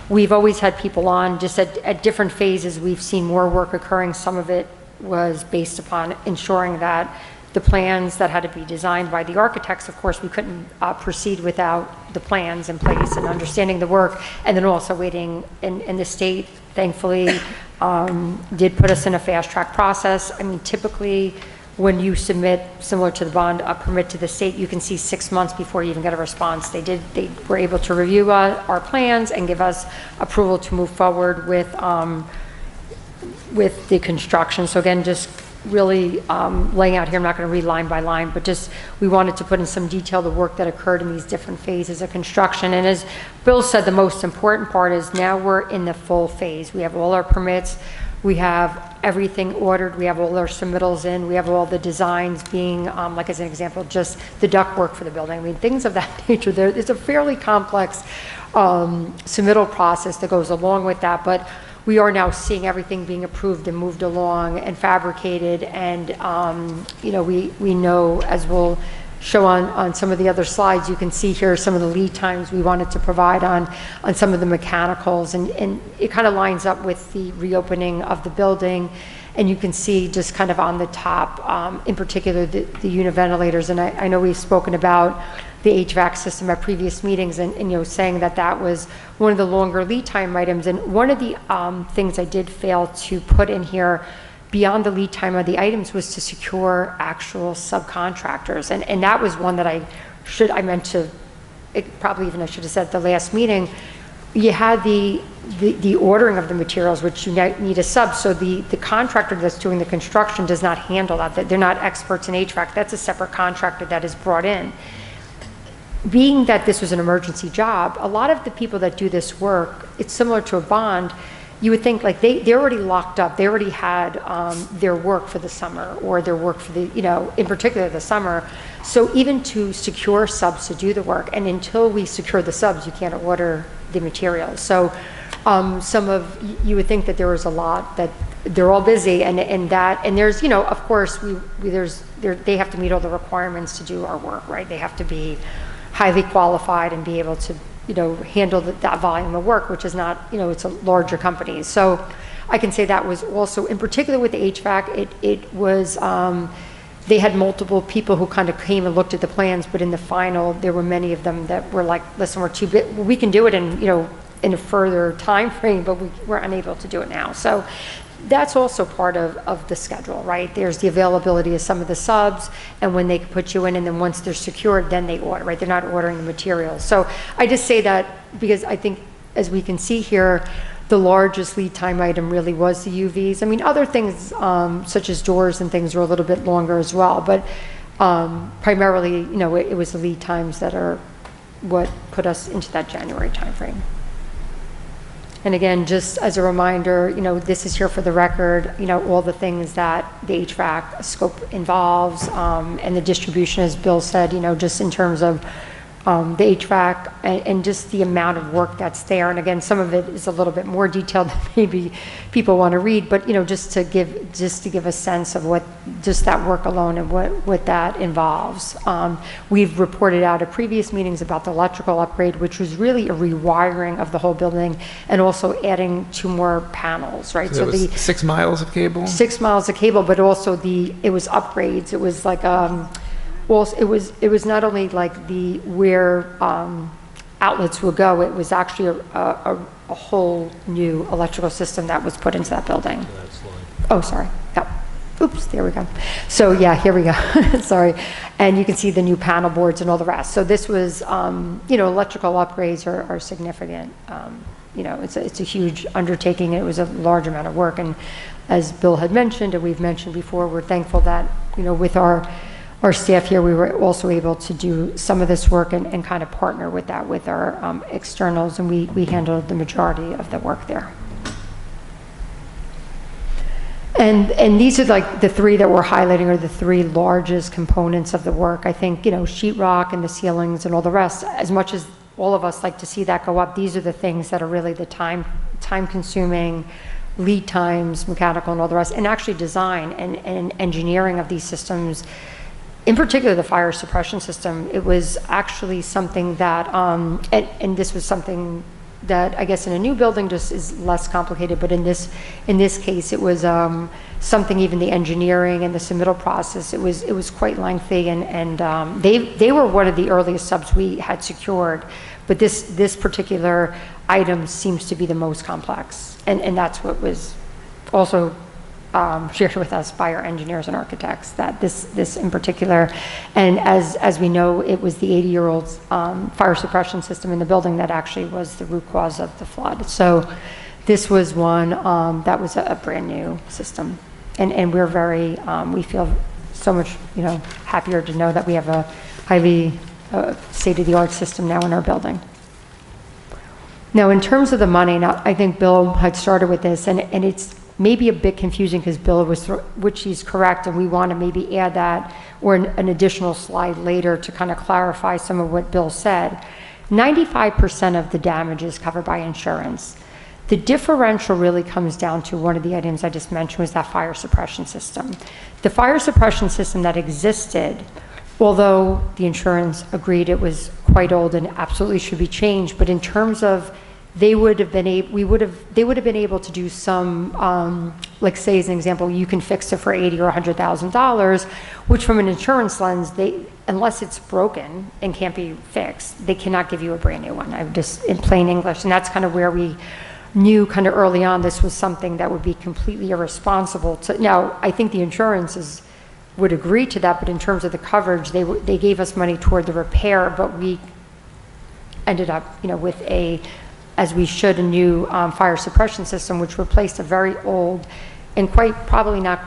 we've always had people on just at different phases. We've seen more work occurring. Some of it was based upon ensuring that the plans that had to be designed by the architects, of course, we couldn't proceed without the plans in place and understanding the work, and then also waiting, in the state, thankfully, did put us in a fast track process. I mean, typically, when you submit, similar to the bond, a permit to the state, you can see 6 months before you even get a response. They were able to review our plans and give us approval to move forward with the construction. So again, just really laying out here, I'm not going to read line by line, but just we wanted to put in some detail the work that occurred in these different phases of construction. And as Bill said, the most important part is now we're in the full phase. We have all our permits, we have everything ordered, we have all our submittals in, we have all the designs being, like as an example, just the ductwork for the building. I mean, things of that nature. It's a fairly complex submittal process that goes along with that, but we are now seeing everything being approved and moved along and fabricated, and we know, as we'll show on some of the other slides, you can see here some of the lead times we wanted to provide on some of the mechanicals, and it kind of lines up with the reopening of the building. And you can see just kind of on the top, in particular, the unit ventilators. And I know we've spoken about the HVAC system at previous meetings, and saying that was one of the longer lead time items. And one of the things I did fail to put in here beyond the lead time of the items was to secure actual subcontractors. And that was one that I should have said at the last meeting. You had the ordering of the materials, which you need a sub. So the contractor that's doing the construction does not handle that. They're not experts in HVAC. That's a separate contractor that is brought in. Being that this was an emergency job, a lot of the people that do this work, it's similar to a bond. You would think like they're already locked up. They already had their work for the summer, or their work for the, in particular the summer. So even to secure subs to do the work, and until we secure the subs, you can't order the materials. So you would think that there was a lot that they're all busy, and there's, of course, they have to meet all the requirements to do our work, right? They have to be highly qualified and be able to handle that volume of work, which is not, it's a larger company. So I can say that was also, in particular with the HVAC, it was, they had multiple people who kind of came and looked at the plans, but in the final, there were many of them that were like, listen, we're too big, we can do it in a further time frame, but we're unable to do it now. So that's also part of the schedule, right? There's the availability of some of the subs, and when they can put you in, and then once they're secured, then they order, right? They're not ordering the materials. So I just say that because I think, as we can see here, the largest lead time item really was the UVs. I mean, other things such as doors and things were a little bit longer as well, but primarily, it was the lead times that are what put us into that January timeframe. And again, just as a reminder, this is here for the record, all the things that the HVAC scope involves, and the distribution, as Bill said, just in terms of the HVAC and just the amount of work that's there. And again, some of it is a little bit more detailed than maybe people want to read, but just to give a sense of what just that work alone and what that involves. We've reported out at previous meetings about the electrical upgrade, which was really a rewiring of the whole building, and also adding 2 more panels, right? So the 6 miles of cable? 6 miles of cable, but also it was upgrades. It was like well, it was not only like where outlets would go, it was actually a whole new electrical system that was put into that building. Oh, sorry. Yep. Oops, there we go. So yeah, here we go. Sorry. And you can see the new panel boards and all the rest. So this was, electrical upgrades are significant. It's a huge undertaking. It was a large amount of work. And as Bill had mentioned, and we've mentioned before, we're thankful that, with our staff here, we were also able to do some of this work and kind of partner with that with our externals, and we handled the majority of the work there. And these are like the 3 that we're highlighting are the 3 largest components of the work. I think, sheetrock and the ceilings and all the rest, as much as all of us like to see that go up, these are the things that are really the time consuming, lead times, mechanical and all the rest, and actually design and engineering of these systems. In particular, the fire suppression system, it was actually something that, and this was something that I guess in a new building just is less complicated, but in this case, it was something, even the engineering and the submittal process, it was quite lengthy, and they were one of the earliest subs we had secured, but this particular item seems to be the most complex, and that's what was also shared with us by our engineers and architects, that this in particular, and as we know, it was the 80-year-old fire suppression system in the building that actually was the root cause of the flood. So this was one that was a brand new system, and we're very, we feel so much, happier to know that we have a highly state-of-the-art system now in our building. Now, in terms of the money, now I think Bill had started with this, and it's maybe a bit confusing because Bill was, which he's correct, and we want to maybe add that or an additional slide later to kind of clarify some of what Bill said. 95% of the damage is covered by insurance. The differential really comes down to one of the items I just mentioned was that fire suppression system. The fire suppression system that existed, although the insurance agreed it was quite old and absolutely should be changed, but in terms of they would have been able to do some, like say as an example, you can fix it for $80,000 or $100,000, which from an insurance lens, unless it's broken and can't be fixed, they cannot give you a brand new one. I'm just in plain English, and that's kind of where we knew kind of early on this was something that would be completely irresponsible to. Now, I think the insurances would agree to that, but in terms of the coverage, they gave us money toward the repair, but we ended up, with as we should, a new fire suppression system, which replaced a very old and quite probably not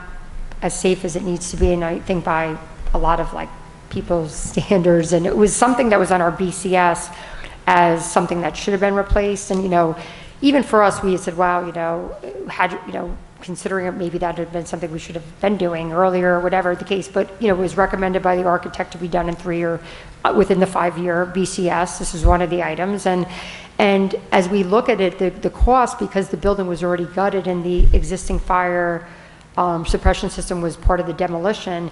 as safe as it needs to be, and I think by a lot of like people's standards, and it was something that was on our BCS as something that should have been replaced, and even for us, we said, wow, considering it, maybe that had been something we should have been doing earlier, or whatever the case, but it was recommended by the architect to be done in 3 or within the 5-year BCS. This is one of the items, and as we look at it, the cost, because the building was already gutted and the existing fire suppression system was part of the demolition,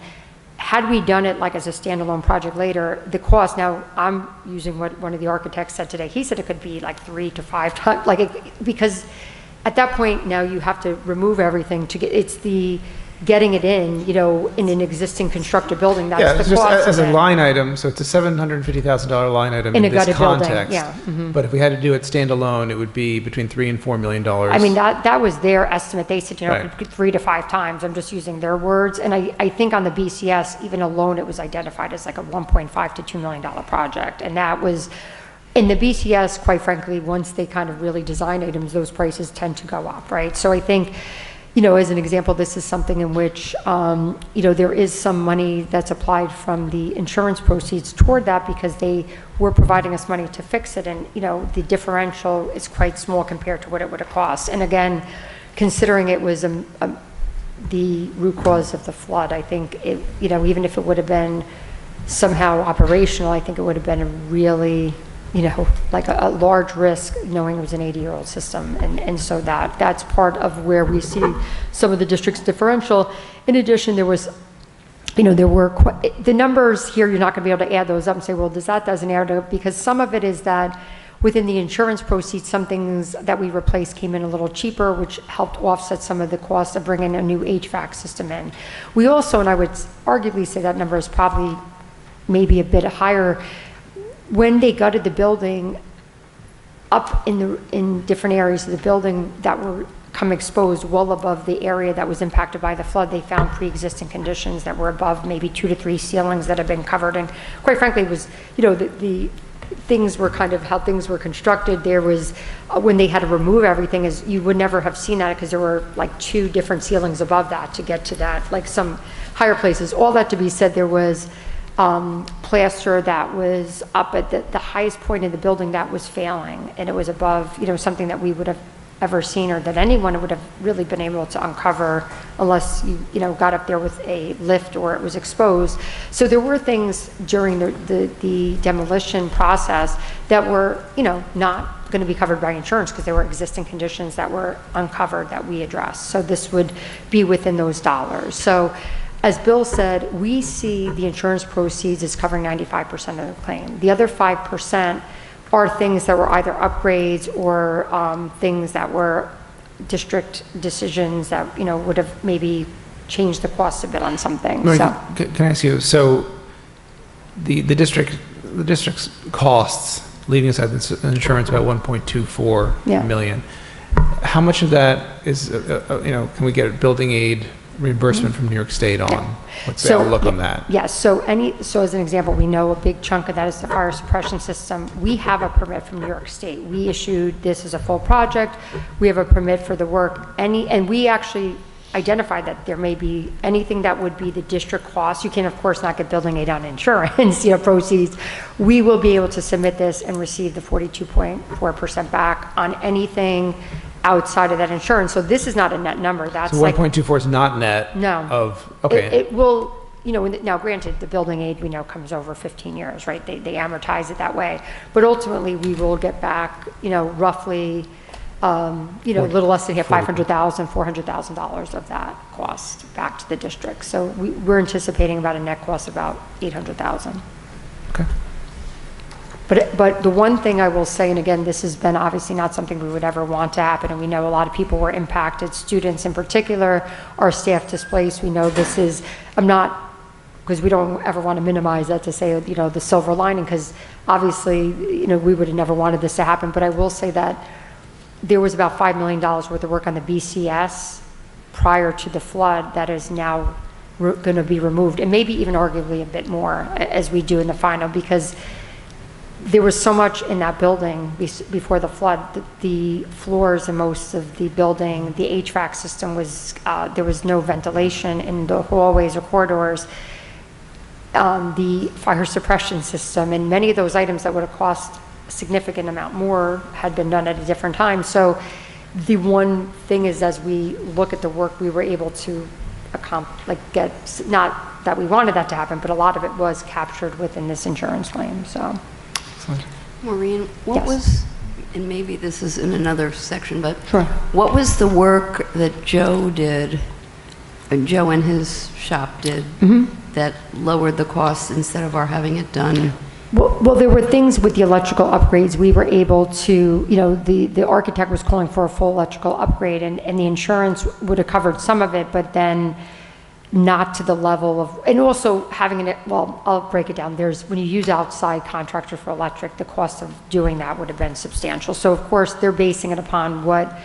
had we done it like as a standalone project later, the cost, now I'm using what one of the architects said today, he said it could be like 3 to 5 times, because at that point now you have to remove everything to get, it's the getting it in, in an existing constructed building, that's Yeah, the it's just cost as of a it. line item, so it's a $750,000 line item In in a this gutted building, context. yeah, mhm. But if we had to do it standalone, it would be between $3 and $4 million. I mean, that was their estimate. They said, Right. 3 to 5 times. I'm just using their words. And I think on the BCS, even alone, it was identified as like a $1.5 to $2 million project. And that was, in the BCS, quite frankly, once they kind of really design items, those prices tend to go up, right? So I think, as an example, this is something in which, there is some money that's applied from the insurance proceeds toward that because they were providing us money to fix it. And, the differential is quite small compared to what it would have cost. And again, considering it was the root cause of the flood, I think it, even if it would have been somehow operational, I think it would have been a really, like a large risk, knowing it was an 80-year-old system. And so that's part of where we see some of the district's differential. In addition, there was, there were the numbers here, you're not going to be able to add those up and say, well, doesn't add up, because some of it is that within the insurance proceeds, some things that we replaced came in a little cheaper, which helped offset some of the cost of bringing a new HVAC system in. We also, and I would arguably say that number is probably maybe a bit higher, when they gutted the building up in different areas of the building that were exposed well above the area that was impacted by the flood, they found pre-existing conditions that were above maybe 2 to 3 ceilings that had been covered. And quite frankly, it was, the things were kind of how things were constructed. There was, when they had to remove everything, is you would never have seen that because there were like 2 different ceilings above that to get to that, like some higher places. All that to be said, there was plaster that was up at the highest point in the building that was failing, and it was above, something that we would have ever seen or that anyone would have really been able to uncover unless you got up there with a lift or it was exposed. So there were things during the demolition process that were, not going to be covered by insurance because there were existing conditions that were uncovered that we addressed. So this would be within those dollars. So as Bill said, we see the insurance proceeds as covering 95% of the claim. The other 5% are things that were either upgrades or things that were district decisions that, would have maybe changed the cost a bit on something. Mary, So, can I ask you, so the district's costs, leaving aside the insurance, about 1.24 Yeah. million. How much of that is, can we get a building aid reimbursement from New York State on? What's the outlook on that? Yes, so as an example, we know a big chunk of that is the fire suppression system. We have a permit from New York State. We issued this as a full project. We have a permit for the work. And we actually identified that there may be anything that would be the district cost. You can, of course, not get building aid on insurance, proceeds. We will be able to submit this and receive the 42.4% back on anything outside of that insurance. So this is not a net number. That's So 1.24 is not net No. of, okay. It will, now granted, the building aid we know comes over 15 years, right? They amortize it that way. But ultimately, we will get back, roughly, a little less than $500,000, $400,000 of that cost back to the district. So we're anticipating about a net cost of about $800,000. Okay. But the one thing I will say, and again, this has been obviously not something we would ever want to happen, and we know a lot of people were impacted, students in particular, our staff displaced. We know this is, because we don't ever want to minimize that to say, the silver lining, because obviously, we would have never wanted this to happen. But I will say that there was about $5 million worth of work on the BCS prior to the flood that is now going to be removed, and maybe even arguably a bit more as we do in the final, because there was so much in that building before the flood. The floors in most of the building, the HVAC system was, there was no ventilation in the hallways or corridors. The fire suppression system, and many of those items that would have cost a significant amount more had been done at a different time. So the one thing is, as we look at the work we were able to get, not that we wanted that to happen, but a lot of it was captured within this insurance claim, so. Maureen, what Yes. was, and maybe this is in another section, but Sure. what was the work that Joe did, Joe and his shop did, that lowered the costs instead of our having it done? Well, there were things with the electrical upgrades. We were able to, the architect was calling for a full electrical upgrade, and the insurance would have covered some of it, but then not to the level of, and also having it, well, I'll break it down. When you use outside contractors for electric, the cost of doing that would have been substantial. So of course, they're basing it upon what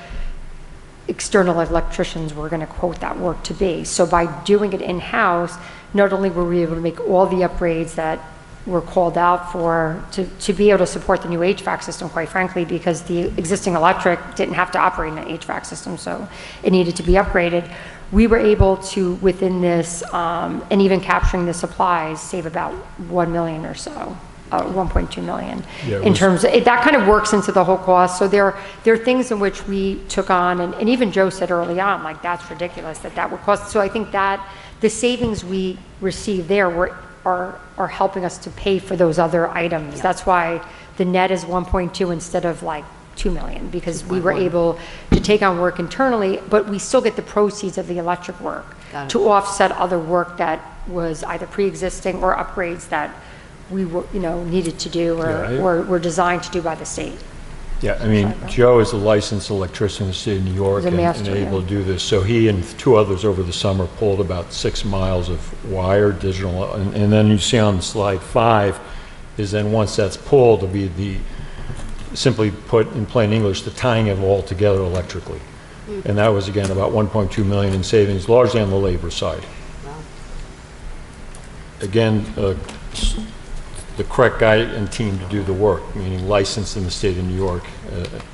external electricians were going to quote that work to be. So by doing it in-house, not only were we able to make all the upgrades that were called out for to be able to support the new HVAC system, quite frankly, because the existing electric didn't have to operate in an HVAC system, so it needed to be upgraded. We were able to, within this, and even capturing the supplies, save about $1 million or so, 1.2 million. Yeah, in terms of, that kind of works into the whole cost. So there are things in which we took on, and even Joe said early on, like, that's ridiculous that would cost. So I think that the savings we received there are helping us to pay for those other items. Yeah. That's why the net is 1.2 instead of like 2 million, because we were able to take on work internally, but we still get the proceeds of the electric work to offset other work that was either pre-existing or upgrades that we were, needed to do or were designed to do by the state. Yeah, I mean, Joe is a licensed electrician in the state of New York and able to do this. So he and two others over the summer pulled about 6 miles of wire, digital, and then you see on slide 5 is then once that's pulled, it'll be simply put in plain English, the tying it all together electrically. And that was, again, about 1.2 million in savings, largely on the labor side. Wow. Again, the correct guy and team to do the work, meaning licensed in the state of New York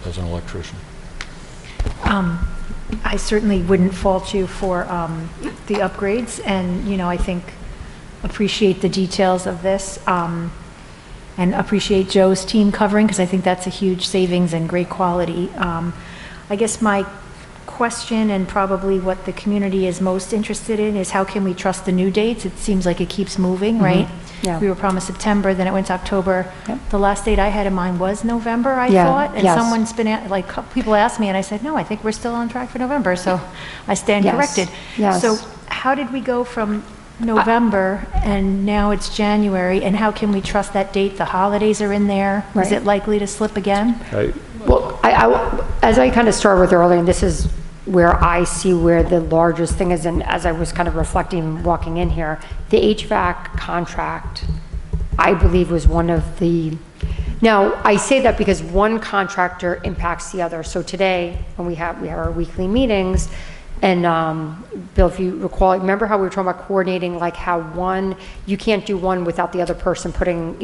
as an electrician. I certainly wouldn't fault you for the upgrades, and I think appreciate the details of this, and appreciate Joe's team covering, because I think that's a huge savings and great quality. I guess my question, and probably what the community is most interested in, is how can we trust the new dates? It seems like it keeps moving, right? Yeah. We were promised September, then it went to October. Yep. The last date I had in mind was November, I thought, and someone's been people asked me, and I said, no, I think we're still on track for November, so I stand corrected. Yes. So how did we go from November and now it's January, and how can we trust that date? The holidays are in there. Right. Is it likely to slip again? Well, as I kind of started with earlier, and this is where I see where the largest thing is, and as I was kind of reflecting walking in here, the HVAC contract, I believe, was one of the, now I say that because one contractor impacts the other. So today, when we have our weekly meetings, and Bill, if you recall, remember how we were talking about coordinating, like how you can't do one without the other person putting,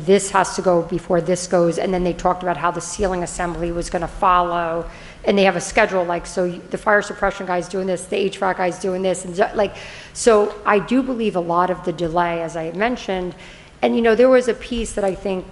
this has to go before this goes, and then they talked about how the ceiling assembly was going to follow, and they have a schedule, like, so the fire suppression guy's doing this, the HVAC guy's doing this, and so I do believe a lot of the delay, as I mentioned, and there was a piece that I think,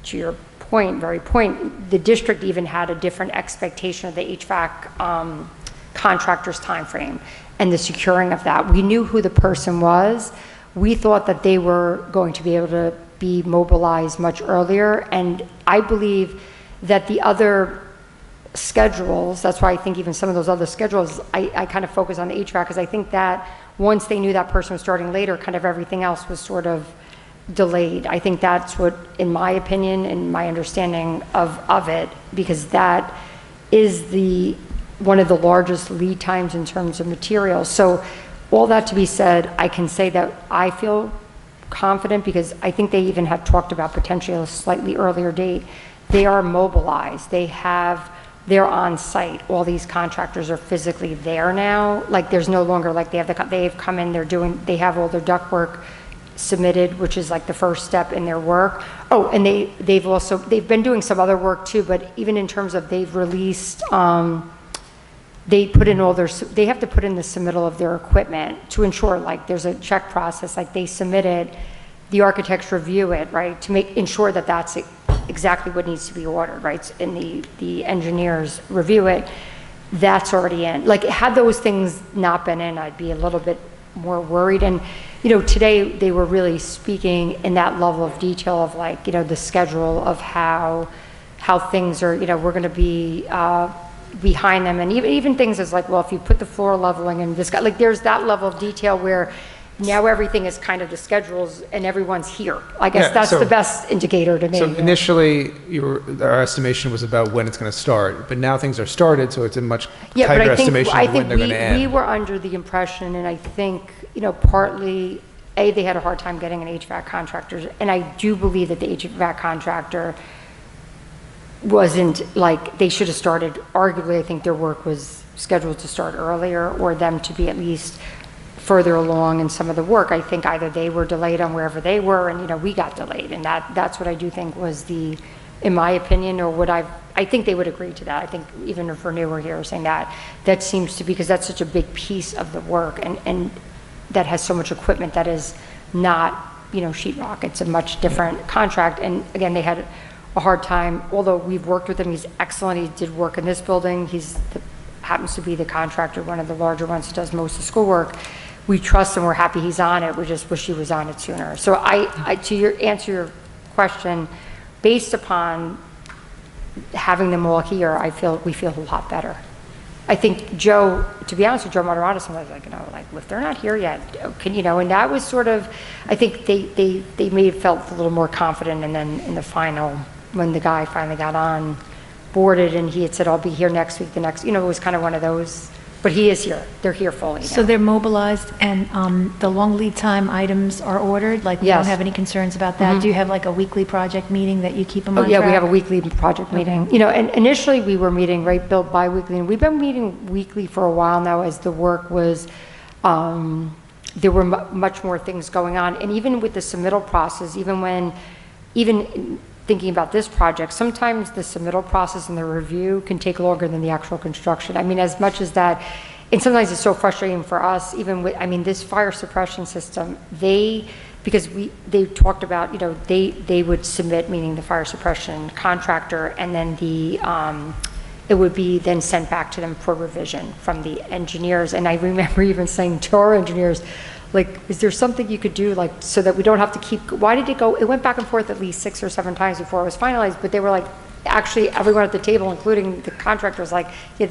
to your very point, the district even had a different expectation of the HVAC contractor's time frame. and the securing of that. We knew who the person was. We thought that they were going to be able to be mobilized much earlier, and I believe that the other schedules, that's why I think even some of those other schedules, I kind of focus on the HVAC, because I think that once they knew that person was starting later, kind of everything else was sort of delayed. I think that's what, in my opinion and my understanding of it, because that is one of the largest lead times in terms of materials. So all that to be said, I can say that I feel confident, because I think they even have talked about potentially a slightly earlier date. They are mobilized. They're on site. All these contractors are physically there now. Like, there's no longer like they've come in, they have all their ductwork submitted, which is like the first step in their work. Oh, and they've been doing some other work too, but even in terms of they've released, they have to put in the submittal of their equipment to ensure, like, there's a check process, like they submit it, the architects review it, right, to ensure that that's exactly what needs to be ordered, right, and the engineers review it. That's already in. Like, had those things not been in, I'd be a little bit more worried. And, today they were really speaking in that level of detail of, like, the schedule of how things are, we're going to be behind them, and even things as like, well, if you put the floor leveling and this, like, there's that level of detail where now everything is kind of the schedules and everyone's here. I guess that's the best indicator to me. So initially, our estimation was about when it's going to start, but now things are started, so it's a much tighter estimation of when they're going to end. We were under the impression, and I think, partly, they had a hard time getting an HVAC contractor, and I do believe that the HVAC contractor wasn't, like, they should have started, arguably, I think their work was scheduled to start earlier, or them to be at least further along in some of the work. I think either they were delayed on wherever they were, and we got delayed, and that's what I do think was in my opinion, or what I think they would agree to that. I think even if Renew were here saying that seems to be, because that's such a big piece of the work, and that has so much equipment that is not sheetrock. It's a much different contract, and again, they had a hard time, although we've worked with him. He's excellent. He did work in this building. Happens to be the contractor, one of the larger ones who does most of the schoolwork. We trust him. We're happy he's on it. We just wish he was on it sooner. So to answer your question, based upon having them all here, we feel a lot better. I think Joe, to be honest with Joe Moderati, sometimes like, if they're not here yet, and that was sort of, I think they may have felt a little more confident, and then in the final, when the guy finally got on boarded and he had said, I'll be here next week, it was kind of one of those, but he is here. They're here fully now. So they're mobilized, and the long lead time items are ordered? Like, we don't have any concerns about that? Do you have like a weekly project meeting that you keep them on track? Yeah, we have a weekly project meeting. And initially we were meeting, right, Bill, bi-weekly, and we've been meeting weekly for a while now as the work was, there were much more things going on. And even with the submittal process, even thinking about this project, sometimes the submittal process and the review can take longer than the actual construction. I mean, as much as that, and sometimes it's so frustrating for us, even with, this fire suppression system, because they talked about, they would submit, meaning the fire suppression contractor, and then it would be then sent back to them for revision from the engineers. And I remember even saying to our engineers, like, is there something you could do, like, so that we don't have to why did it went back and forth at least 6 or 7 times before it was finalized, but they were like, actually, everyone at the table, including the contractor, was like, yeah,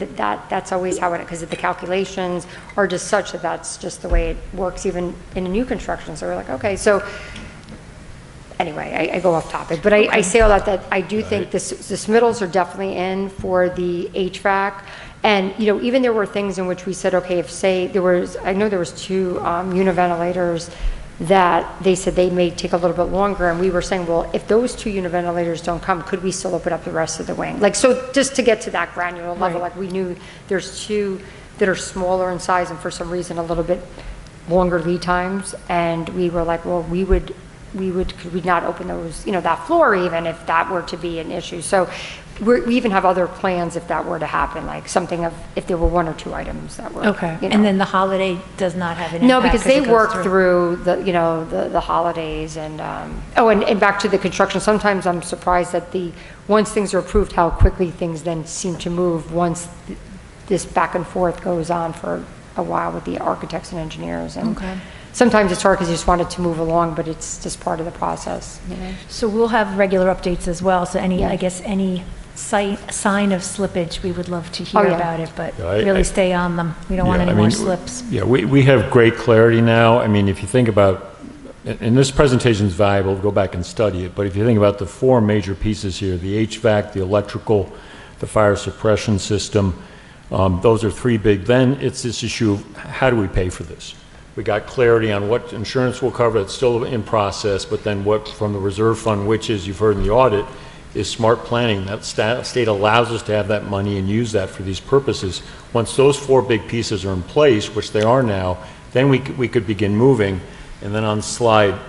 that's always how because the calculations are just such that that's just the way it works, even in a new construction. So we're like, okay, so anyway, I go off topic, but I say all that I do think the submittals are definitely in for the HVAC. And, even there were things in which we said, okay, I know there was 2 univentilators that they said they may take a little bit longer, and we were saying, well, if those 2 univentilators don't come, could we still open up the rest of the wing? Like, so just to get to that granular level, like, we knew there's 2 that are smaller in size and for some reason a little bit longer lead times, and we were like, well, could we not open those, that floor even if that were to be an issue? So we even have other plans if that were to happen, like if there were 1 or 2 items that were. Okay. And then the holiday does not have an impact? No, because they work through the holidays and, and back to the construction, sometimes I'm surprised that once things are approved, how quickly things then seem to move once this back and forth goes on for a while with the architects and engineers. And Okay. sometimes it's hard because you just want it to move along, but it's just part of the process. You know? So we'll have regular updates as well, so any, Yeah. I guess, any sign of slippage, we would love to hear Oh, yeah. about it, but Yeah, really stay on them. We don't want Yeah, any I more mean, slips. Yeah, we have great clarity now. I mean, if you think about, and this presentation is valuable, go back and study it, but if you think about the four major pieces here, the HVAC, the electrical, the fire suppression system, those are three big. Then it's this issue of how do we pay for this? We got clarity on what insurance will cover. It's still in process, but then what from the reserve fund, which is, you've heard in the audit, is smart planning. That state allows us to have that money and use that for these purposes. Once those four big pieces are in place, which they are now, then we could begin moving. And then on slide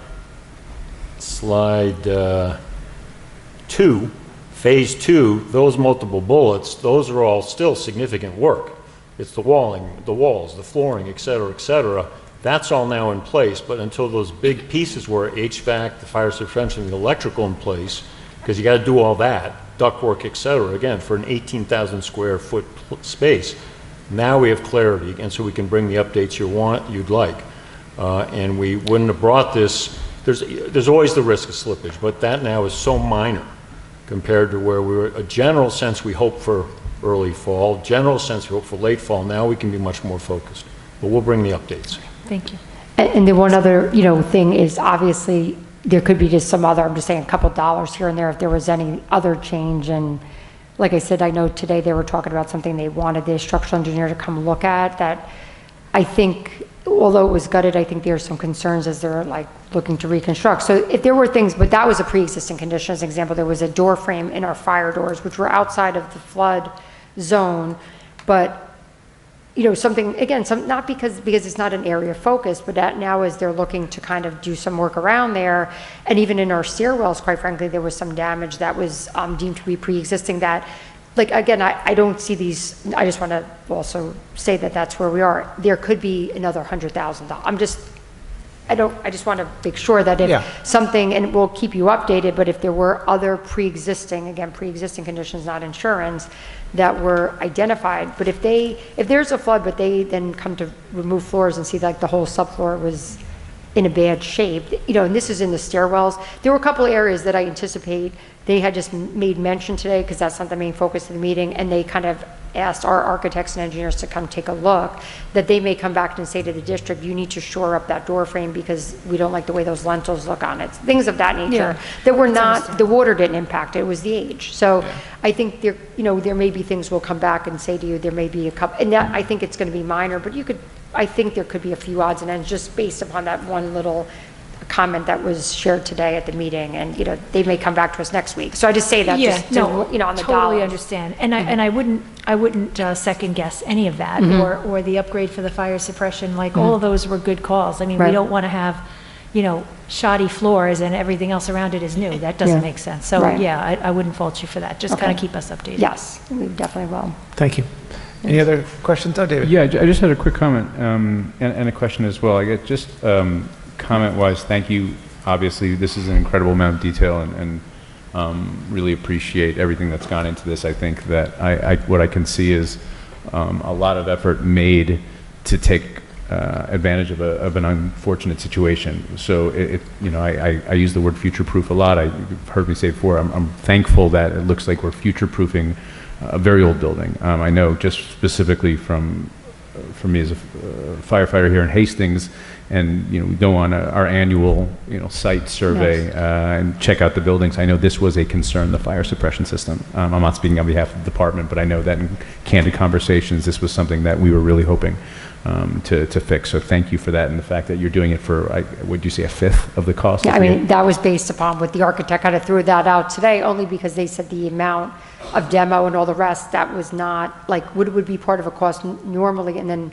2, phase 2, those multiple bullets, those are all still significant work. It's the walling, the walls, the flooring, et cetera, et cetera. That's all now in place, but until those big pieces were HVAC, the fire suppression, the electrical in place, because you got to do all that, ductwork, et cetera, again, for an 18,000 square foot space. Now we have clarity, and so we can bring the updates you'd like. And we wouldn't have brought this, there's always the risk of slippage, but that now is so minor compared to where we were, a general sense we hope for early fall, general sense we hope for late fall. Now we can be much more focused, but we'll bring the updates. Thank you. And the one other, thing is obviously there could be just some other, I'm just saying a couple dollars here and there if there was any other change. And like I said, I know today they were talking about something they wanted the structural engineer to come look at that I think, although it was gutted, I think there's some concerns as they're like looking to reconstruct. So if there were things, but that was a pre-existing condition. As an example, there was a door frame in our fire doors, which were outside of the flood zone, but something, again, not because it's not an area of focus, but that now as they're looking to kind of do some work around there, and even in our stairwells, quite frankly, there was some damage that was deemed to be pre-existing that, like, again, I don't see these, I just want to also say that that's where we are. There could be another $100,000. I just want to make sure that if something, and we'll keep you updated, but if there were other pre-existing conditions, not insurance, that were identified, but if there's a flood, but they then come to remove floors and see like the whole subfloor was in a bad shape, and this is in the stairwells. There were a couple of areas that I anticipate they had just made mention today because that's not the main focus of the meeting, and they kind of asked our architects and engineers to come take a look, that they may come back and say to the district, you need to shore up that door frame because we don't like the way those lentils look on it. Things of that nature that were not, the water didn't impact it, it was the age. So I think there, there may be things we'll come back and say to you, there may be a couple, and that, I think it's going to be minor, but I think there could be a few odds and ends just based upon that one little comment that was shared today at the meeting, and they may come back to us next week. So I just say that on the totally dollar. Understand, and I wouldn't second guess any of that, or the upgrade for the fire suppression. Like all of those were good calls. I mean, we don't want to have, shoddy floors and everything else around it is new. That doesn't make sense. So I wouldn't fault you for that. Just kind of keep us updated. Yes, we definitely will. Thank you. Any other questions? Oh, David. Yeah, I just had a quick comment and a question as well. I guess just comment-wise, thank you. Obviously, this is an incredible amount of detail, and really appreciate everything that's gone into this. I think that what I can see is a lot of effort made to take advantage of an unfortunate situation. So I use the word future-proof a lot. You've heard me say before. I'm thankful that it looks like we're future-proofing a very old building. I know just specifically for me as a firefighter here in Hastings, and we go on our annual site survey and check out the buildings. I know this was a concern, the fire suppression system. I'm not speaking on behalf of the department, but I know that in candid conversations, this was something that we were really hoping to fix. So thank you for that, and the fact that you're doing it for, would you say, a fifth of the cost? Yeah, I mean, that was based upon what the architect kind of threw that out today, only because they said the amount of demo and all the rest, that was not, like, would be part of a cost normally, and then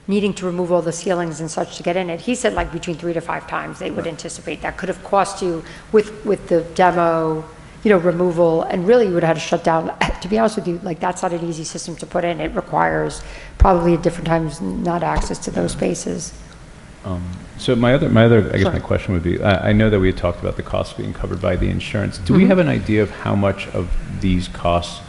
needing to remove all the ceilings and such to get in it. He said like between 3 to 5 times they would anticipate that could have cost you with the demo, removal, and really you would have had to shut down. To be honest with you, like, that's not an easy system to put in. It requires probably at different times not access to those spaces. So my other, I guess my question would be, I know that we had talked about the costs being covered by the insurance. Do we have an idea of how much of these costs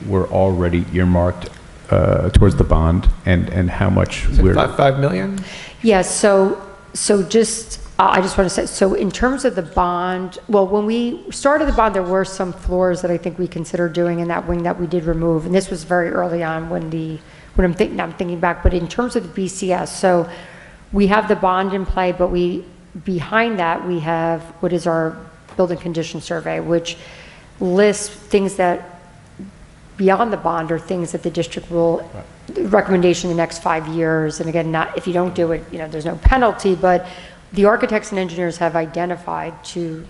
were already earmarked towards the bond, and how much Is it we're... 5 million? Yeah, so just, I just want to say, so in terms of the bond, well, when we started the bond, there were some floors that I think we considered doing in that wing that we did remove, and this was very early on when I'm thinking back, but in terms of the BCS, so we have the bond in play, but behind that, we have what is our building condition survey, which lists things that beyond the bond are things that the district will, recommendation in the next 5 years. And again, not, if you don't do it, there's no penalty, but the architects and engineers have identified to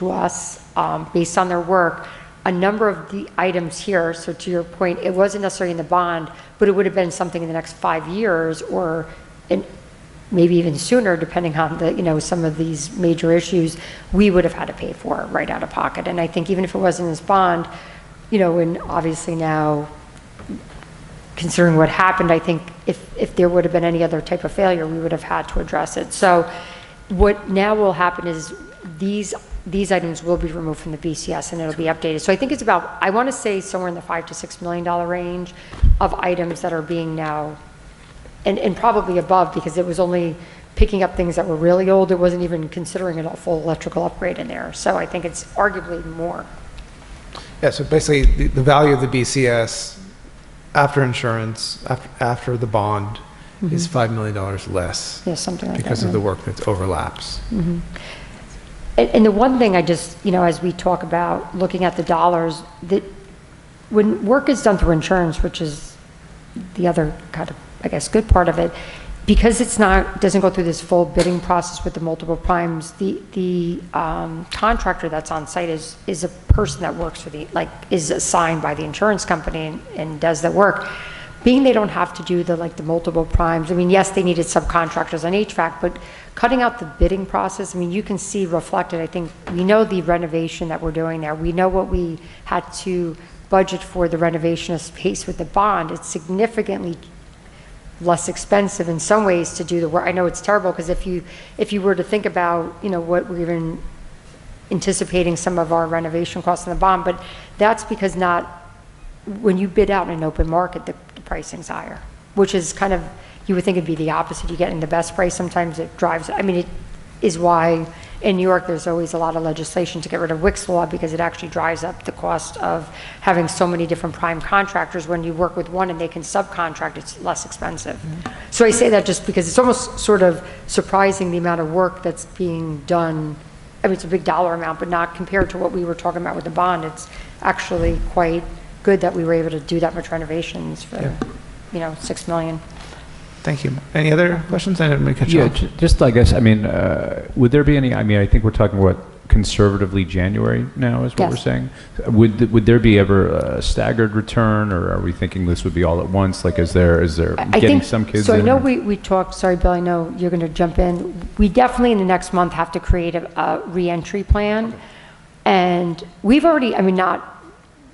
us, based on their work, a number of the items here. So to your point, it wasn't necessarily in the bond, but it would have been something in the next 5 years or maybe even sooner, depending on the, some of these major issues, we would have had to pay for right out of pocket. And I think even if it wasn't in this bond, and obviously now, considering what happened, I think if there would have been any other type of failure, we would have had to address it. So what now will happen is these items will be removed from the BCS and it'll be updated. So I think it's about, I want to say somewhere in the $5 to $6 million range of items that are being now, and probably above, because it was only picking up things that were really old. It wasn't even considering a full electrical upgrade in there. So I think it's arguably more. Yeah, so basically the value of the BCS after insurance, after the bond, is $5 million less. Yeah, something like that. Because of the work that overlaps. And the one thing I just, as we talk about looking at the dollars, that when work is done through insurance, which is the other kind of, I guess, good part of it, because doesn't go through this full bidding process with the multiple primes, the contractor that's on site is a person that works for is assigned by the insurance company and does the work. Being they don't have to do the multiple primes, I mean, yes, they needed subcontractors on HVAC, but cutting out the bidding process, I mean, you can see reflected, I think, we know the renovation that we're doing there. We know what we had to budget for the renovation of space with the bond. It's significantly less expensive in some ways to do the work. I know it's terrible because if you were to think about, what we're even anticipating some of our renovation costs in the bond, but that's because when you bid out in an open market, the pricing's higher, which is kind of, you would think it'd be the opposite. You're getting the best price. Sometimes it drives, it is why in New York there's always a lot of legislation to get rid of Wick's law, because it actually drives up the cost of having so many different prime contractors. When you work with one and they can subcontract, it's less expensive. So I say that just because it's almost sort of surprising the amount of work that's being done. It's a big dollar amount, but not compared to what we were talking about with the bond. It's actually quite good that we were able to do that much renovations for, $6 million. Thank you. Any other questions? I didn't mean to cut you off. Just I guess, would there be any, I think we're talking about conservatively January now is what Yes. we're saying. Would there be ever a staggered return, or are we thinking this would be all at once? Is there I getting think, some kids so in? I know we talked, sorry, Bill, I know you're going to jump in. We definitely in the next month have to create a reentry plan. And we've already,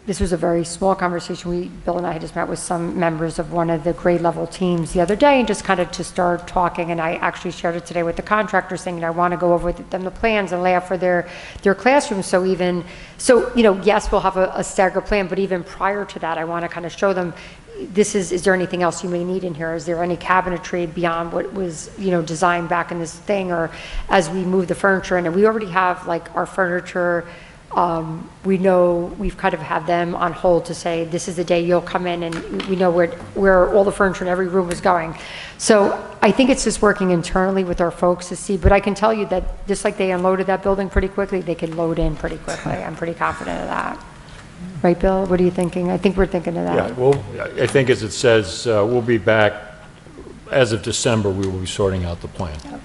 this was a very small conversation. Bill and I had just met with some members of one of the grade level teams the other day and just kind of to start talking. And I actually shared it today with the contractor saying, I want to go over with them the plans and lay out for their classrooms. So yes, we'll have a staggered plan, but even prior to that, I want to kind of show them, is there anything else you may need in here? Is there any cabinetry beyond what was, designed back in this thing, or as we move the furniture in? And we already have our furniture. We know we've kind of had them on hold to say, this is the day you'll come in, and we know where all the furniture in every room is going. So I think it's just working internally with our folks to see, but I can tell you that just like they unloaded that building pretty quickly, they can load in pretty quickly. I'm pretty confident of that. Right, Bill? What are you thinking? I think we're thinking of that. Yeah, well, I think as it says, we'll be back, as of December, we will be sorting out the plan. Yep.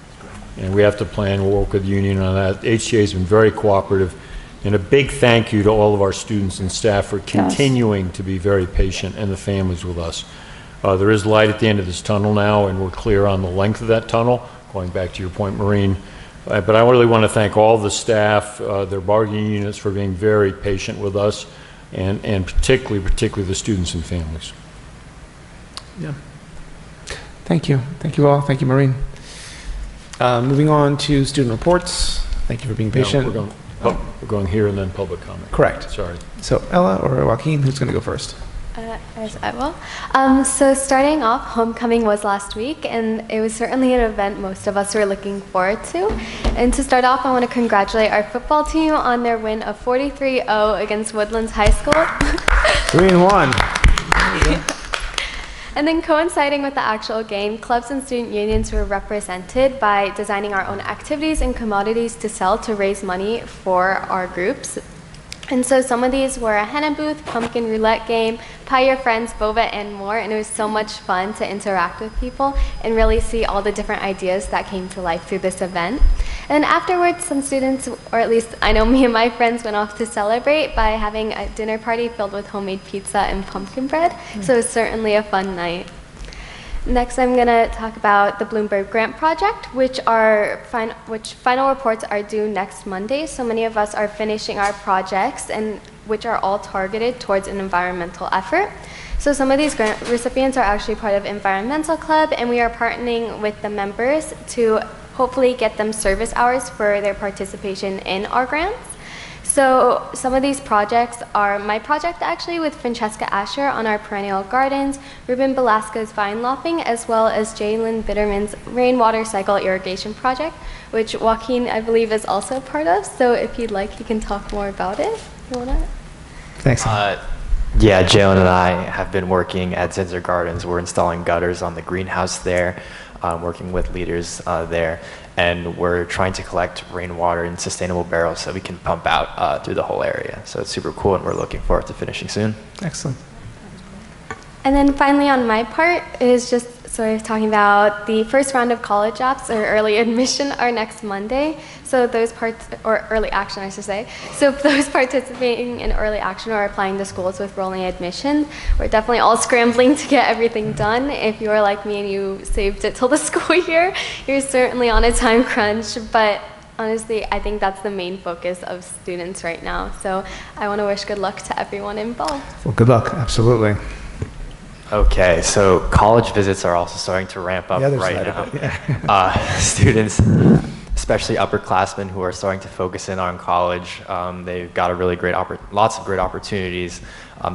And we have to plan, we'll work with the union on that. HCA's been very cooperative. And a big thank you to all of our students and staff for continuing to be very patient, and the families with us. There is light at the end of this tunnel now, and we're clear on the length of that tunnel, going back to your point, Maureen. But I really want to thank all the staff, their bargaining units, for being very patient with us, and particularly the students and families. Yeah. Thank you. Thank you all. Thank you, Maureen. Moving on to student reports. Thank you for being patient. No, we're going here and then public comment. Correct. Sorry. So Ella or Joaquin, who's going to go first? As I will. So starting off, homecoming was last week, and it was certainly an event most of us were looking forward to. And to start off, I want to congratulate our football team on their win of 43-0 against Woodlands High School. 3-1. And then coinciding with the actual game, clubs and student unions were represented by designing our own activities and commodities to sell to raise money for our groups. And so some of these were a henna booth, pumpkin roulette game, Pie Your Friends, boba, and more. And it was so much fun to interact with people and really see all the different ideas that came to life through this event. And afterwards, some students, or at least I know me and my friends, went off to celebrate by having a dinner party filled with homemade pizza and pumpkin bread. So it was certainly a fun night. Next, I'm going to talk about the Bloomberg Grant Project, which final reports are due next Monday. So many of us are finishing our projects, and which are all targeted towards an environmental effort. So some of these grant recipients are actually part of Environmental Club, and we are partnering with the members to hopefully get them service hours for their participation in our grants. So some of these projects are my project actually with Francesca Asher on our perennial gardens, Ruben Velasquez's vine lopping, as well as Jalen Bitterman's rainwater cycle irrigation project, which Joaquin, I believe, is also part of. So if you'd like, he can talk more about it. You wanna? Thanks. Yeah, Jalen and I have been working at Zinzer Gardens. We're installing gutters on the greenhouse there, working with leaders there. And we're trying to collect rainwater in sustainable barrels so we can pump out through the whole area. So it's super cool, and we're looking forward to finishing soon. Excellent. And then finally on my part is just sort of talking about the first round of college apps or early admission are next Monday. So those or early action, I should say. So those participating in early action or applying to schools with rolling admission, we're definitely all scrambling to get everything done. If you are like me and you saved it till the school year, you're certainly on a time crunch, but honestly, I think that's the main focus of students right now. So I want to wish good luck to everyone involved. Well, good luck. Absolutely. Okay, so college visits are also starting to ramp up The other right side now. of it, yeah. Students, especially upperclassmen who are starting to focus in on college, they've got a really lots of great opportunities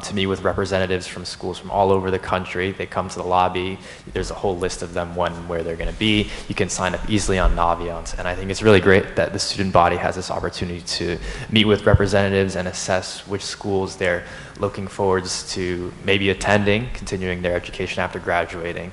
to meet with representatives from schools from all over the country. They come to the lobby. There's a whole list of them, where they're going to be. You can sign up easily on Naviance, and I think it's really great that the student body has this opportunity to meet with representatives and assess which schools they're looking forwards to maybe attending, continuing their education after graduating.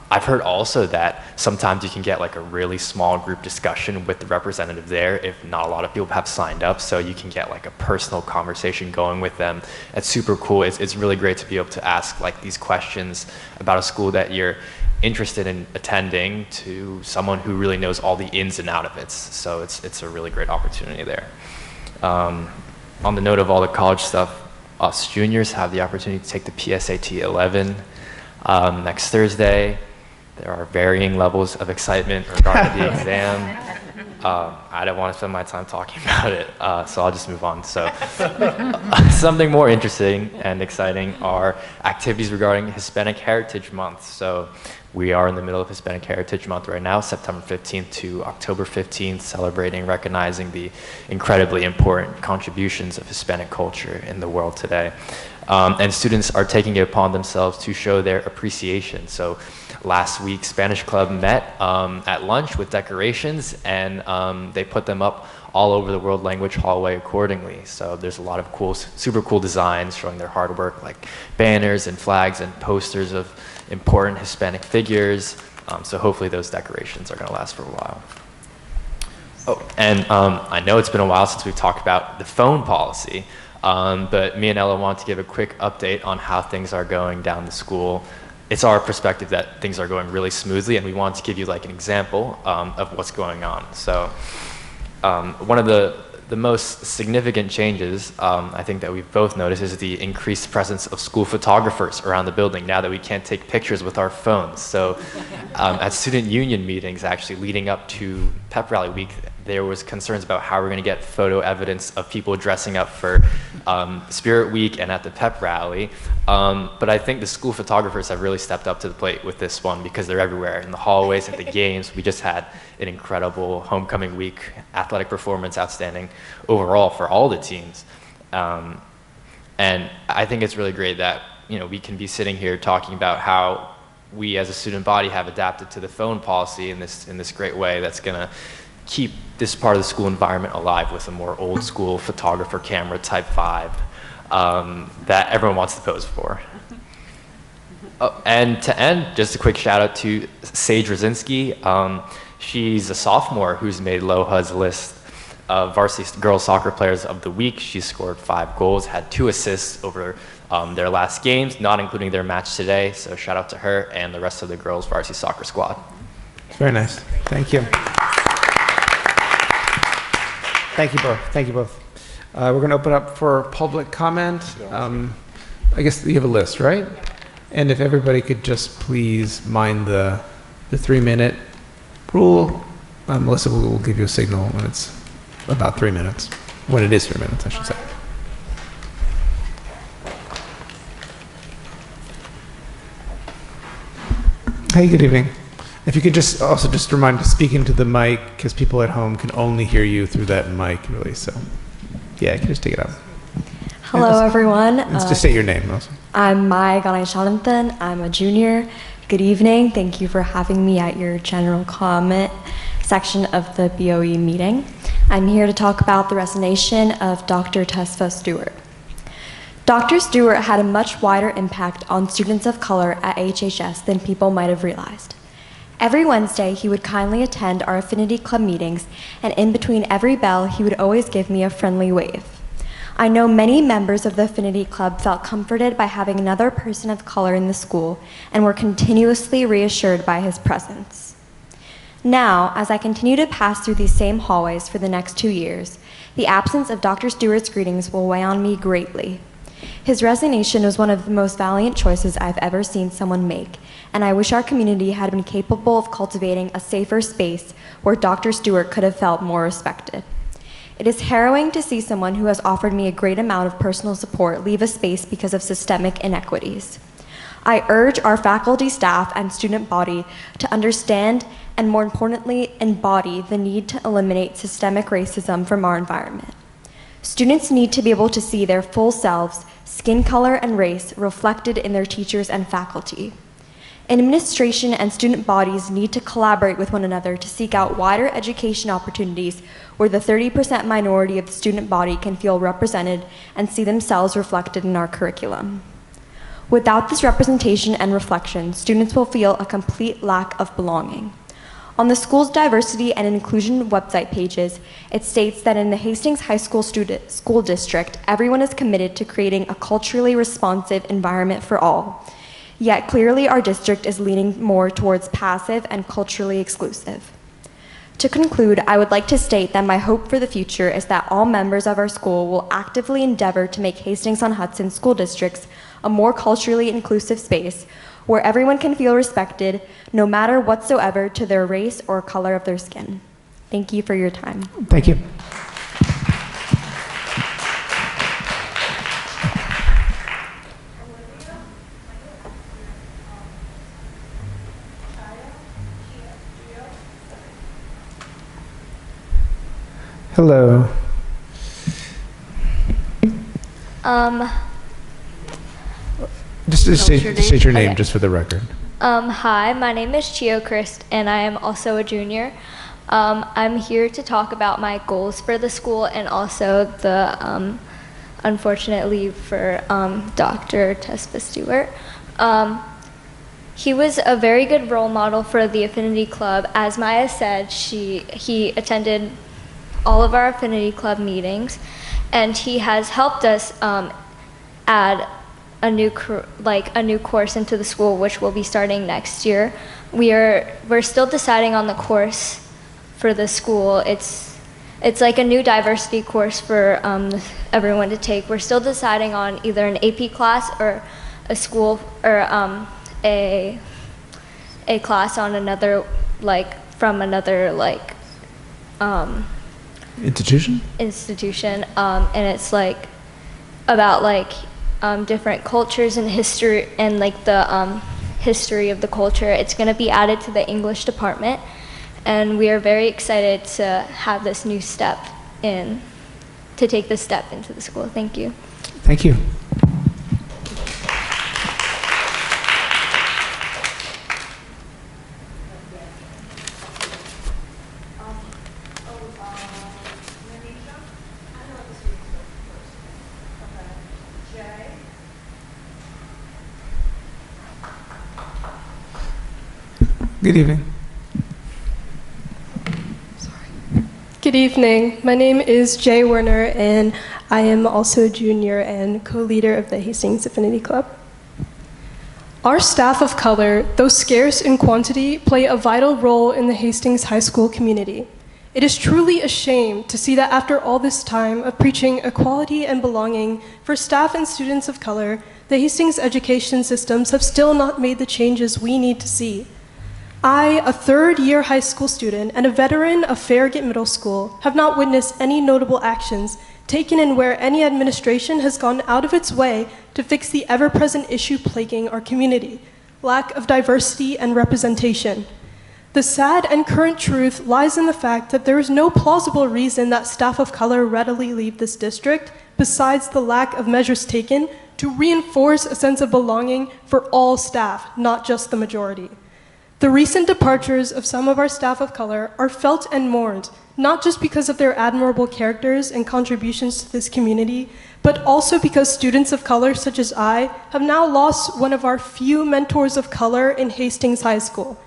I've heard also that sometimes you can get like a really small group discussion with the representative there if not a lot of people have signed up, so you can get like a personal conversation going with them. It's super cool. It's really great to be able to ask like these questions about a school that you're interested in attending to someone who really knows all the ins and outs of it. So it's a really great opportunity there. On the note of all the college stuff, us juniors have the opportunity to take the PSAT 11 next Thursday. There are varying levels of excitement regarding the exam. I don't want to spend my time talking about it, so I'll just move on. So something more interesting and exciting are activities regarding Hispanic Heritage Month. So we are in the middle of Hispanic Heritage Month right now, September 15th to October 15th, celebrating, recognizing the incredibly important contributions of Hispanic culture in the world today. And students are taking it upon themselves to show their appreciation. So last week, Spanish Club met at lunch with decorations, and they put them up all over the World Language Hallway accordingly. So there's a lot of cool, super cool designs showing their hard work, like banners and flags and posters of important Hispanic figures. So hopefully those decorations are going to last for a while. Oh, and I know it's been a while since we've talked about the phone policy, but me and Ella want to give a quick update on how things are going down the school. It's our perspective that things are going really smoothly, and we want to give you like an example of what's going on. So one of the most significant changes I think that we've both noticed is the increased presence of school photographers around the building now that we can't take pictures with our phones. So at student union meetings actually leading up to Pep Rally Week, there was concerns about how we're going to get photo evidence of people dressing up for Spirit Week and at the Pep Rally. But I think the school photographers have really stepped up to the plate with this one because they're everywhere, in the hallways, at the games. We just had an incredible homecoming week, athletic performance, outstanding overall for all the teams. And I think it's really great that we can be sitting here talking about how we as a student body have adapted to the phone policy in this great way that's going to keep this part of the school environment alive with a more old school photographer camera type vibe that everyone wants to pose for. Oh, and to end, just a quick shout out to Sage Rosinski. She's a sophomore who's made LOHA's list of varsity girls soccer players of the week. She scored 5 goals, had 2 assists over their last games, not including their match today. So shout out to her and the rest of the girls varsity soccer squad. Very nice. Thank you. Thank you both. Thank you both. We're going to open up for public comment. I guess you have a list, right? And if everybody could just please mind the 3-minute rule. Melissa will give you a signal when it's about 3 minutes. When it is 3 minutes, I should say. Hey, good evening. If you could just also just remind to speak into the mic, because people at home can only hear you through that mic, really. So, yeah, you can just take it out. Hello, everyone. Let's just say your name, also. I'm Mai Ganeshananthan. I'm a junior. Good evening. Thank you for having me at your general comment section of the BOE meeting. I'm here to talk about the resignation of Dr. Tesfa Stewart. Dr. Stewart had a much wider impact on students of color at HHS than people might have realized. Every Wednesday, he would kindly attend our affinity club meetings, and in between every bell, he would always give me a friendly wave. I know many members of the affinity club felt comforted by having another person of color in the school and were continuously reassured by his presence. Now, as I continue to pass through these same hallways for the next 2 years, the absence of Dr. Stewart's greetings will weigh on me greatly. His resignation was one of the most valiant choices I've ever seen someone make, and I wish our community had been capable of cultivating a safer space where Dr. Stewart could have felt more respected. It is harrowing to see someone who has offered me a great amount of personal support leave a space because of systemic inequities. I urge our faculty, staff, and student body to understand and, more importantly, embody the need to eliminate systemic racism from our environment. Students need to be able to see their full selves, skin color, and race reflected in their teachers and faculty. Administration and student bodies need to collaborate with one another to seek out wider education opportunities where the 30% minority of the student body can feel represented and see themselves reflected in our curriculum. Without this representation and reflection, students will feel a complete lack of belonging. On the school's diversity and inclusion website pages, it states that in the Hastings High School School District, everyone is committed to creating a culturally responsive environment for all. Yet clearly our district is leaning more towards passive and culturally exclusive. To conclude, I would like to state that my hope for the future is that all members of our school will actively endeavor to make Hastings-on-Hudson school districts a more culturally inclusive space where everyone can feel respected, no matter whatsoever to their race or color of their skin. Thank you for your time. Thank you. Hello. Just state your name, Okay. just for the record. Hi, my name is Chio Christ, and I am also a junior. I'm here to talk about my goals for the school and also the, unfortunately for Dr. Tesfa Stewart. He was a very good role model for the Affinity Club. As Maya said, he attended all of our Affinity Club meetings, and he has helped us add a new course into the school, which will be starting next year. We're still deciding on the course for the school. It's like a new diversity course for everyone to take. We're still deciding on either an AP class or a school or a class on another from another Institution? institution, and it's about different cultures and history and the history of the culture. It's going to be added to the English department, and we are very excited to have this new step to take this step into the school. Thank you. Thank you. Good evening. Good evening. My name is Jay Werner, and I am also a junior and co-leader of the Hastings Affinity Club. Our staff of color, though scarce in quantity, play a vital role in the Hastings High School community. It is truly a shame to see that after all this time of preaching equality and belonging for staff and students of color, the Hastings education systems have still not made the changes we need to see. I, a third-year high school student and a veteran of Farragut Middle School, have not witnessed any notable actions taken in where any administration has gone out of its way to fix the ever-present issue plaguing our community, lack of diversity and representation. The sad and current truth lies in the fact that there is no plausible reason that staff of color readily leave this district, besides the lack of measures taken to reinforce a sense of belonging for all staff, not just the majority. The recent departures of some of our staff of color are felt and mourned, not just because of their admirable characters and contributions to this community, but also because students of color such as I have now lost one of our few mentors of color in Hastings High School.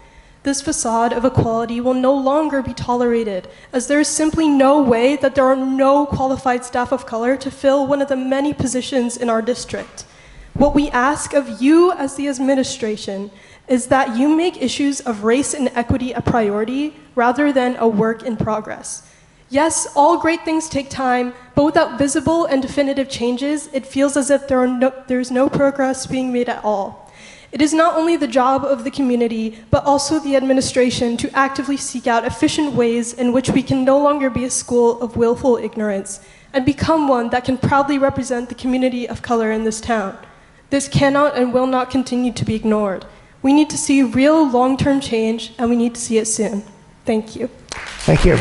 This facade of equality will no longer be tolerated, as there is simply no way that there are no qualified staff of color to fill one of the many positions in our district. What we ask of you as the administration is that you make issues of race and equity a priority rather than a work in progress. Yes, all great things take time, but without visible and definitive changes, it feels as if there's no progress being made at all. It is not only the job of the community, but also the administration to actively seek out efficient ways in which we can no longer be a school of willful ignorance and become one that can proudly represent the community of color in this town. This cannot and will not continue to be ignored. We need to see real long-term change, and we need to see it soon. Thank you. Thank you.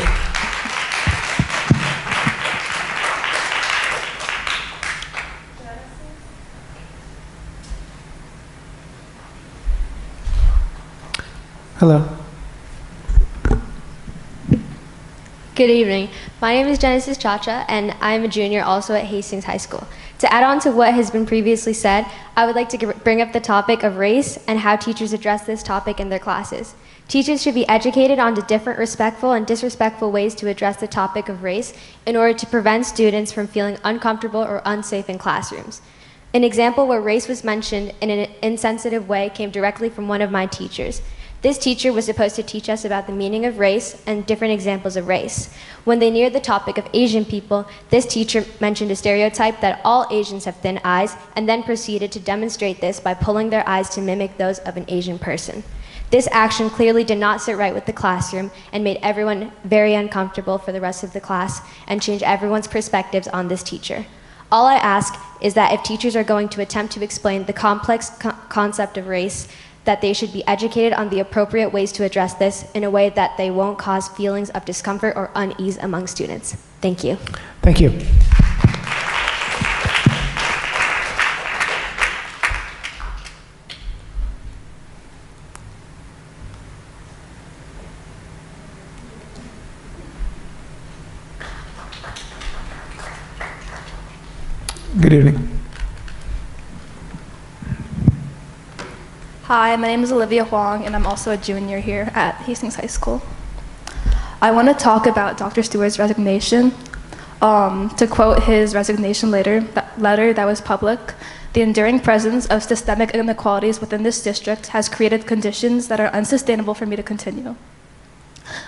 Hello. Good evening. My name is Genesis Chacha, and I'm a junior also at Hastings High School. To add on to what has been previously said, I would like to bring up the topic of race and how teachers address this topic in their classes. Teachers should be educated on the different respectful and disrespectful ways to address the topic of race in order to prevent students from feeling uncomfortable or unsafe in classrooms. An example where race was mentioned in an insensitive way came directly from one of my teachers. This teacher was supposed to teach us about the meaning of race and different examples of race. When they neared the topic of Asian people, this teacher mentioned a stereotype that all Asians have thin eyes, and then proceeded to demonstrate this by pulling their eyes to mimic those of an Asian person. This action clearly did not sit right with the classroom and made everyone very uncomfortable for the rest of the class and changed everyone's perspectives on this teacher. All I ask is that if teachers are going to attempt to explain the complex concept of race, that they should be educated on the appropriate ways to address this in a way that they won't cause feelings of discomfort or unease among students. Thank you. Thank you. Good evening. Hi, my name is Olivia Huang, and I'm also a junior here at Hastings High School. I want to talk about Dr. Stewart's resignation. To quote his resignation letter that was public, the enduring presence of systemic inequalities within this district has created conditions that are unsustainable for me to continue.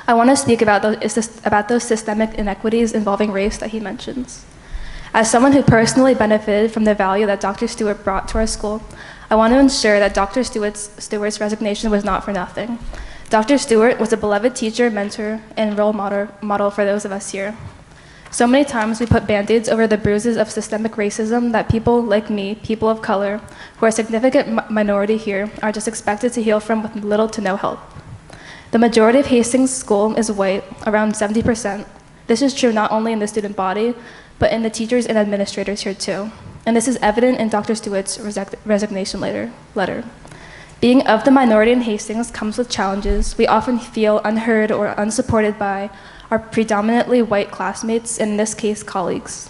I want to speak about those systemic inequities involving race that he mentions. As someone who personally benefited from the value that Dr. Stewart brought to our school, I want to ensure that Dr. Stewart's resignation was not for nothing. Dr. Stewart was a beloved teacher, mentor, and role model for those of us here. So many times we put band-aids over the bruises of systemic racism that people like me, people of color, who are a significant minority here, are just expected to heal from with little to no help. The majority of Hastings School is white, around 70%. This is true not only in the student body, but in the teachers and administrators here too. And this is evident in Dr. Stewart's resignation letter. Being of the minority in Hastings comes with challenges. We often feel unheard or unsupported by our predominantly white classmates, and in this case, colleagues.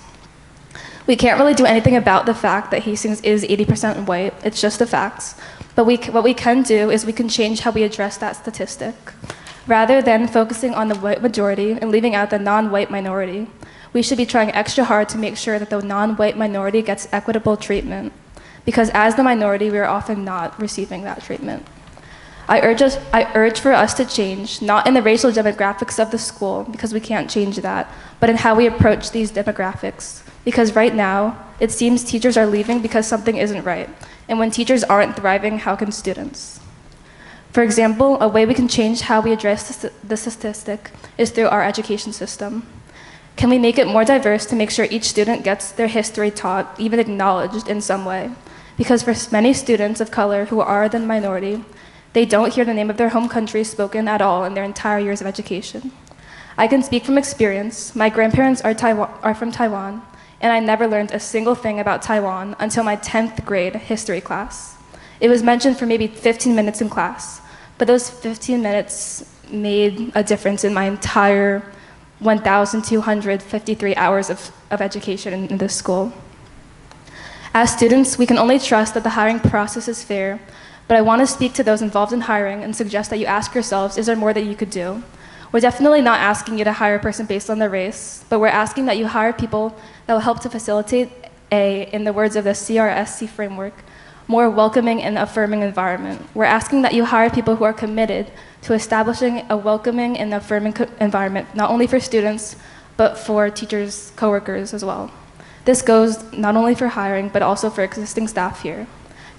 We can't really do anything about the fact that Hastings is 80% white. It's just the facts. But what we can do is we can change how we address that statistic. Rather than focusing on the white majority and leaving out the non-white minority, we should be trying extra hard to make sure that the non-white minority gets equitable treatment, because as the minority, we are often not receiving that treatment. I urge for us to change, not in the racial demographics of the school, because we can't change that, but in how we approach these demographics. Because right now, it seems teachers are leaving because something isn't right. And when teachers aren't thriving, how can students? For example, a way we can change how we address the statistic is through our education system. Can we make it more diverse to make sure each student gets their history taught, even acknowledged in some way? Because for many students of color who are the minority, they don't hear the name of their home country spoken at all in their entire years of education. I can speak from experience. My grandparents are from Taiwan, and I never learned a single thing about Taiwan until my 10th grade history class. It was mentioned for maybe 15 minutes in class, but those 15 minutes made a difference in my entire 1,253 hours of education in this school. As students, we can only trust that the hiring process is fair, but I want to speak to those involved in hiring and suggest that you ask yourselves, is there more that you could do? We're definitely not asking you to hire a person based on their race, but we're asking that you hire people that will help to facilitate in the words of the CRSC framework, more welcoming and affirming environment. We're asking that you hire people who are committed to establishing a welcoming and affirming environment, not only for students, but for teachers, coworkers as well. This goes not only for hiring, but also for existing staff here.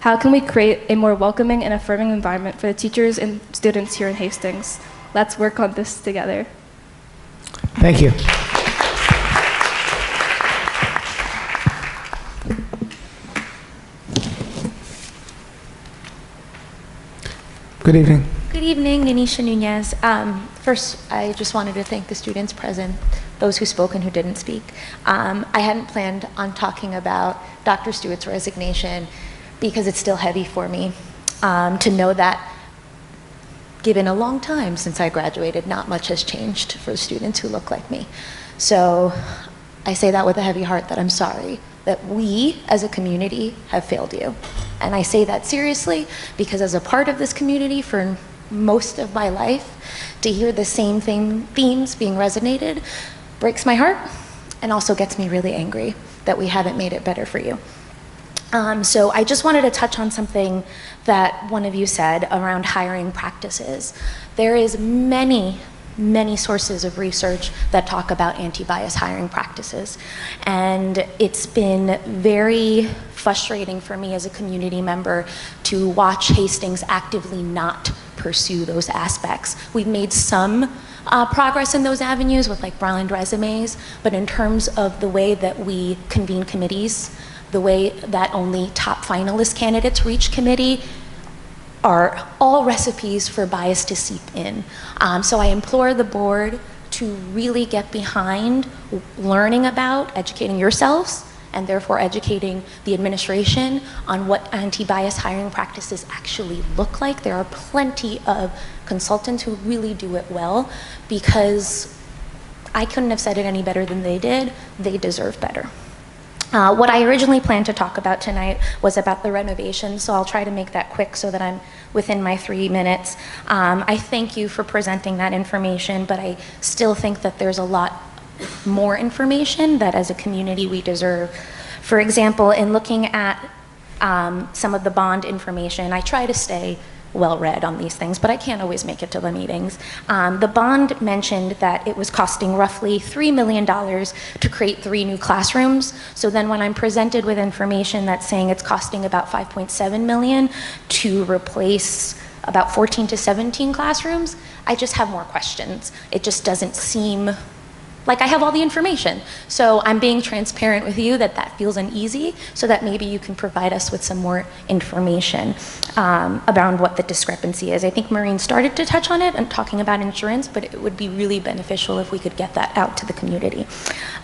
How can we create a more welcoming and affirming environment for the teachers and students here in Hastings? Let's work on this together. Thank you. Good evening. Good evening, Nanisha Nunez. First, I just wanted to thank the students present, those who spoke and who didn't speak. I hadn't planned on talking about Dr. Stewart's resignation because it's still heavy for me to know that given a long time since I graduated, not much has changed for the students who look like me. So I say that with a heavy heart that I'm sorry that we as a community have failed you. And I say that seriously because as a part of this community for most of my life, to hear the same themes being resonated breaks my heart and also gets me really angry that we haven't made it better for you. So I just wanted to touch on something that one of you said around hiring practices. There is many sources of research that talk about anti-bias hiring practices. And it's been very frustrating for me as a community member to watch Hastings actively not pursue those aspects. We've made some progress in those avenues with like blind resumes, but in terms of the way that we convene committees, the way that only top finalist candidates reach committee, are all recipes for bias to seep in. So I implore the board to really get behind learning about, educating yourselves, and therefore educating the administration on what anti-bias hiring practices actually look like. There are plenty of consultants who really do it well, because I couldn't have said it any better than they did. They deserve better. What I originally planned to talk about tonight was about the renovation, so I'll try to make that quick so that I'm within my 3 minutes. I thank you for presenting that information, but I still think that there's a lot more information that as a community we deserve. For example, in looking at some of the bond information, I try to stay well-read on these things, but I can't always make it to the meetings. The bond mentioned that it was costing roughly $3 million to create 3 new classrooms. So then when I'm presented with information that's saying it's costing about $5.7 million to replace about 14 to 17 classrooms, I just have more questions. It just doesn't seem like I have all the information. So I'm being transparent with you that feels uneasy, so that maybe you can provide us with some more information around what the discrepancy is. I think Maureen started to touch on it and talking about insurance, but it would be really beneficial if we could get that out to the community.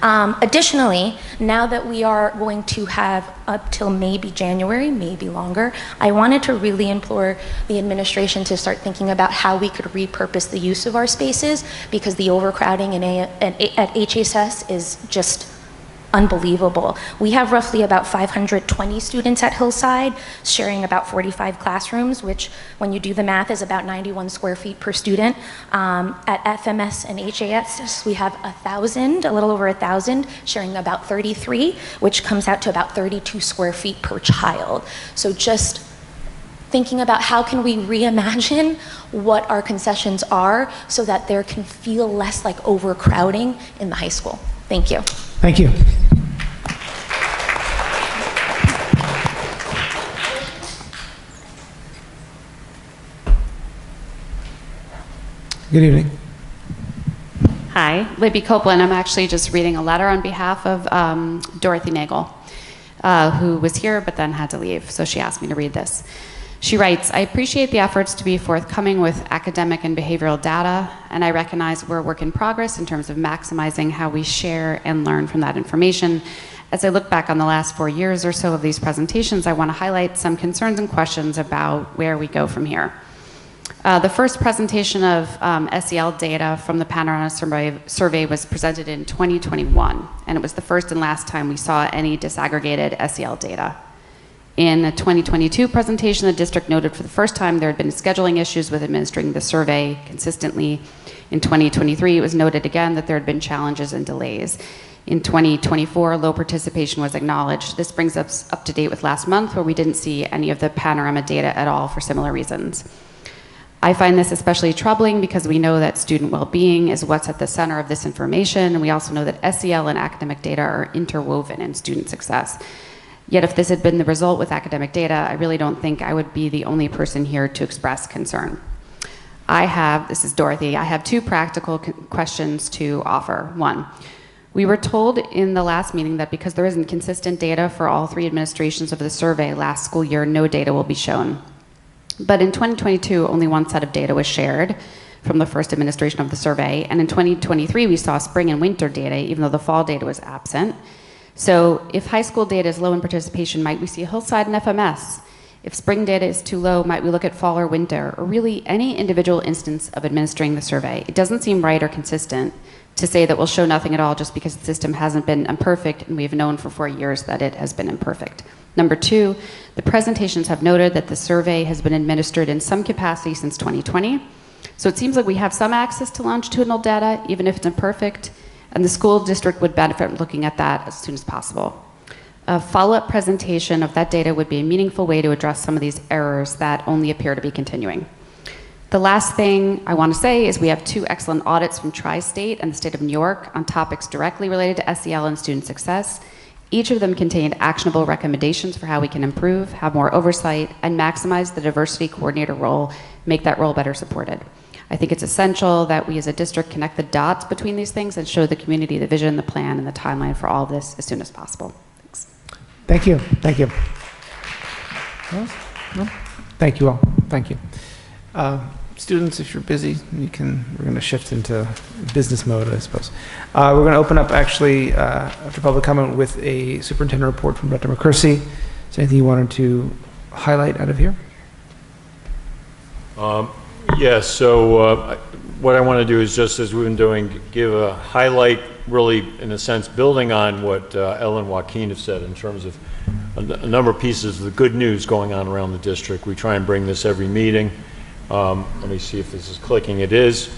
Additionally, now that we are going to have up till maybe January, maybe longer, I wanted to really implore the administration to start thinking about how we could repurpose the use of our spaces, because the overcrowding at HSS is just unbelievable. We have roughly about 520 students at Hillside, sharing about 45 classrooms, which, when you do the math, is about 91 square feet per student. At FMS and HAS, we have 1,000, a little over 1,000, sharing about 33, which comes out to about 32 square feet per child. So just thinking about how can we reimagine what our concessions are so that there can feel less like overcrowding in the high school. Thank you. Thank you. Good evening. Hi, Libby Copeland. I'm actually just reading a letter on behalf of Dorothy Nagel, who was here but then had to leave, so she asked me to read this. She writes, I appreciate the efforts to be forthcoming with academic and behavioral data, and I recognize we're a work in progress in terms of maximizing how we share and learn from that information. As I look back on the last 4 years or so of these presentations, I want to highlight some concerns and questions about where we go from here. The first presentation of SEL data from the Panorama survey was presented in 2021, and it was the first and last time we saw any disaggregated SEL data. In the 2022 presentation, the district noted for the first time there had been scheduling issues with administering the survey consistently. In 2023, it was noted again that there had been challenges and delays. In 2024, low participation was acknowledged. This brings us up to date with last month, where we didn't see any of the Panorama data at all for similar reasons. I find this especially troubling because we know that student well-being is what's at the center of this information, and we also know that SEL and academic data are interwoven in student success. Yet if this had been the result with academic data, I really don't think I would be the only person here to express concern. This is Dorothy, I have two practical questions to offer. One, we were told in the last meeting that because there isn't consistent data for all three administrations of the survey last school year, no data will be shown. But in 2022, only one set of data was shared from the first administration of the survey, and in 2023, we saw spring and winter data, even though the fall data was absent. So if high school data is low in participation, might we see Hillside and FMS? If spring data is too low, might we look at fall or winter, or really any individual instance of administering the survey? It doesn't seem right or consistent to say that we'll show nothing at all just because the system hasn't been imperfect, and we've known for 4 years that it has been imperfect. Number two, the presentations have noted that the survey has been administered in some capacity since 2020. So it seems like we have some access to longitudinal data, even if it's imperfect, and the school district would benefit from looking at that as soon as possible. A follow-up presentation of that data would be a meaningful way to address some of these errors that only appear to be continuing. The last thing I want to say is we have two excellent audits from Tri-State and the state of New York on topics directly related to SEL and student success. Each of them contained actionable recommendations for how we can improve, have more oversight, and maximize the diversity coordinator role, make that role better supported. I think it's essential that we as a district connect the dots between these things and show the community the vision, the plan, and the timeline for all of this as soon as possible. Thanks. Thank you. Thank you. No? Thank you all. Thank you. Students, if you're busy, we're going to shift into business mode, I suppose. We're going to open up, actually, after public comment, with a superintendent report from Dr. McCursey. Is there anything you wanted to highlight out of here? Yes, so what I want to do is, just as we've been doing, give a highlight, really, in a sense, building on what Ellen and Joaquin have said in terms of a number of pieces of the good news going on around the district. We try and bring this every meeting. Let me see if this is clicking. It is.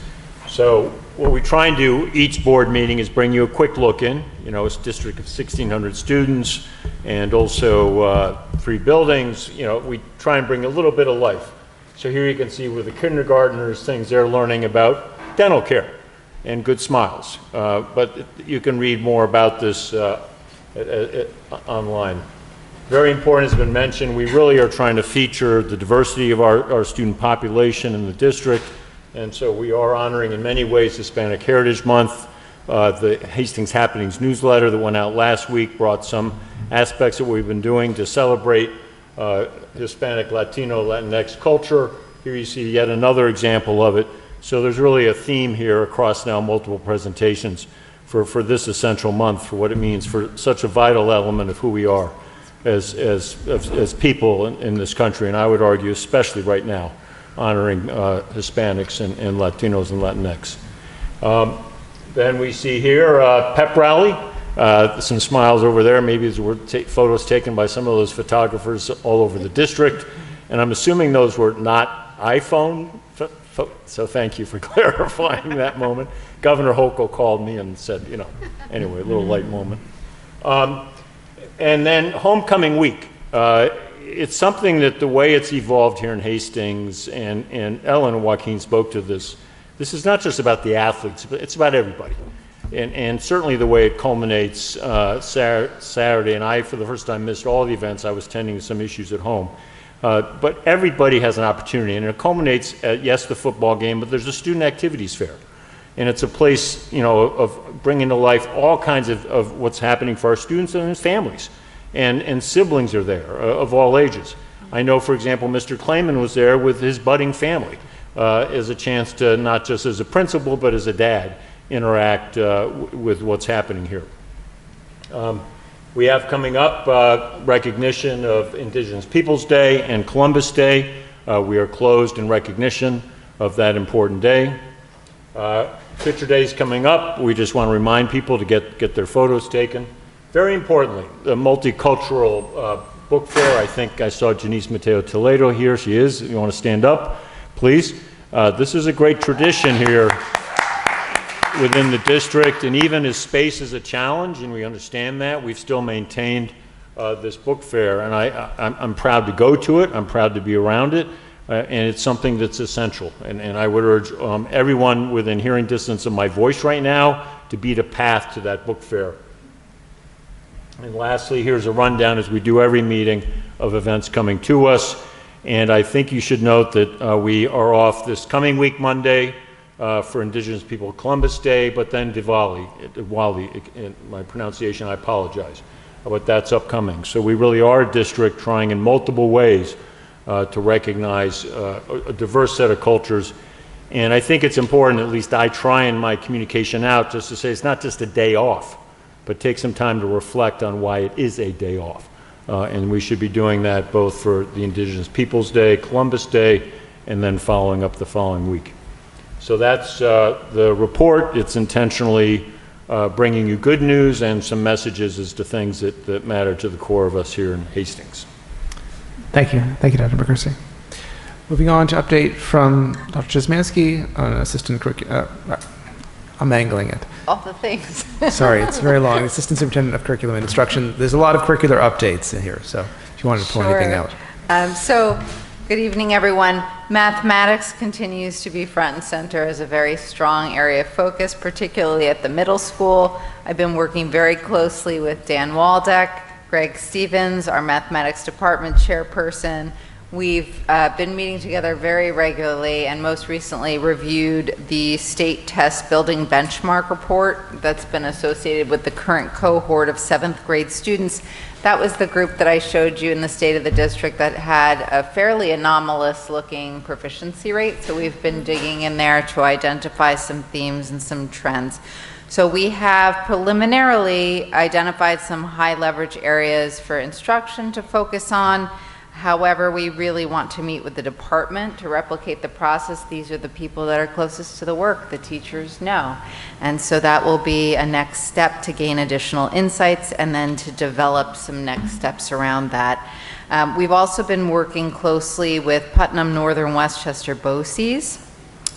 So what we try and do each board meeting is bring you a quick look in. You know, it's a district of 1,600 students and also 3 buildings. You know, we try and bring a little bit of life. So here you can see with the kindergartners, things they're learning about dental care and good smiles. But you can read more about this online. Very important, has been mentioned, we really are trying to feature the diversity of our student population in the district. And so we are honoring in many ways Hispanic Heritage Month. The Hastings Happenings newsletter that went out last week brought some aspects of what we've been doing to celebrate Hispanic, Latino, Latinx culture. Here you see yet another example of it. So there's really a theme here across now multiple presentations for this essential month, for what it means for such a vital element of who we are as people in this country, and I would argue especially right now, honoring Hispanics and Latinos and Latinx. Then we see here pep rally. Some smiles over there. Maybe these were photos taken by some of those photographers all over the district. And I'm assuming those were not iPhone, so thank you for clarifying that moment. Governor Hochul called me and said, you know, anyway, a little light moment. And then homecoming week. It's something that the way it's evolved here in Hastings, and Ellen and Joaquin spoke to this, this is not just about the athletes, but it's about everybody. And certainly the way it culminates Saturday, and I, for the first time, missed all the events. I was tending to some issues at home. But everybody has an opportunity, and it culminates at, yes, the football game, but there's a student activities fair. And it's a place, you know, of bringing to life all kinds of what's happening for our students and their families. And siblings are there of all ages. I know, for example, Mr. Clayman was there with his budding family as a chance to, not just as a principal, but as a dad, interact with what's happening here. We have coming up recognition of Indigenous Peoples Day and Columbus Day. We are closed in recognition of that important day. Picture Day is coming up. We just want to remind people to get their photos taken. Very importantly, the multicultural book fair. I think I saw Janice Mateo Toledo here. She is. If you want to stand up, please. This is a great tradition here within the district, and even as space is a challenge, and we understand that, we've still maintained this book fair, and I'm proud to go to it. I'm proud to be around it, and it's something that's essential. And I would urge everyone within hearing distance of my voice right now to beat a path to that book fair. And lastly, here's a rundown, as we do every meeting, of events coming to us. And I think you should note that we are off this coming week, Monday, for Indigenous People Columbus Day, but then Diwali, in my pronunciation, I apologize, but that's upcoming. So we really are a district trying in multiple ways to recognize a diverse set of cultures. And I think it's important, at least I try in my communication out, just to say it's not just a day off, but take some time to reflect on why it is a day off. And we should be doing that both for the Indigenous Peoples Day, Columbus Day, and then following up the following week. So that's the report. It's intentionally bringing you good news and some messages as to things that matter to the core of us here in Hastings. Thank you. Thank you, Dr. McCursey. Moving on to update from Dr. Chesmansky on assistant curriculum. I'm angling it. All the things. Sorry, it's very long. Assistant Superintendent of Curriculum and Instruction. There's a lot of curricular updates in here, so if you wanted to pull anything out. So, good evening, everyone. Mathematics continues to be front and center as a very strong area of focus, particularly at the middle school. I've been working very closely with Dan Waldeck, Greg Stevens, our mathematics department chairperson. We've been meeting together very regularly and most recently reviewed the state test building benchmark report that's been associated with the current cohort of 7th grade students. That was the group that I showed you in the state of the district that had a fairly anomalous looking proficiency rate. So we've been digging in there to identify some themes and some trends. So we have preliminarily identified some high leverage areas for instruction to focus on. However, we really want to meet with the department to replicate the process. These are the people that are closest to the work, the teachers know. And so that will be a next step to gain additional insights and then to develop some next steps around that. We've also been working closely with Putnam Northern Westchester BOCES.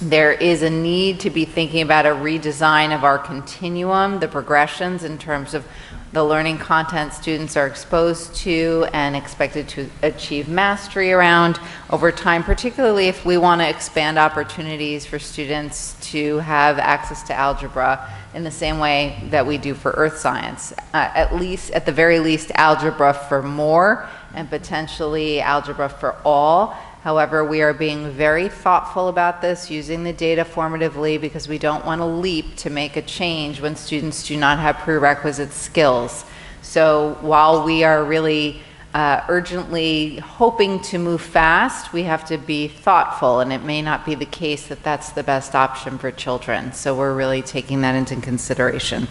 There is a need to be thinking about a redesign of our continuum, the progressions in terms of the learning content students are exposed to and expected to achieve mastery around over time, particularly if we want to expand opportunities for students to have access to algebra in the same way that we do for earth science. At the very least, algebra for more and potentially algebra for all. However, we are being very thoughtful about this, using the data formatively, because we don't want to leap to make a change when students do not have prerequisite skills. So while we are really urgently hoping to move fast, we have to be thoughtful, and it may not be the case that that's the best option for children. So we're really taking that into consideration.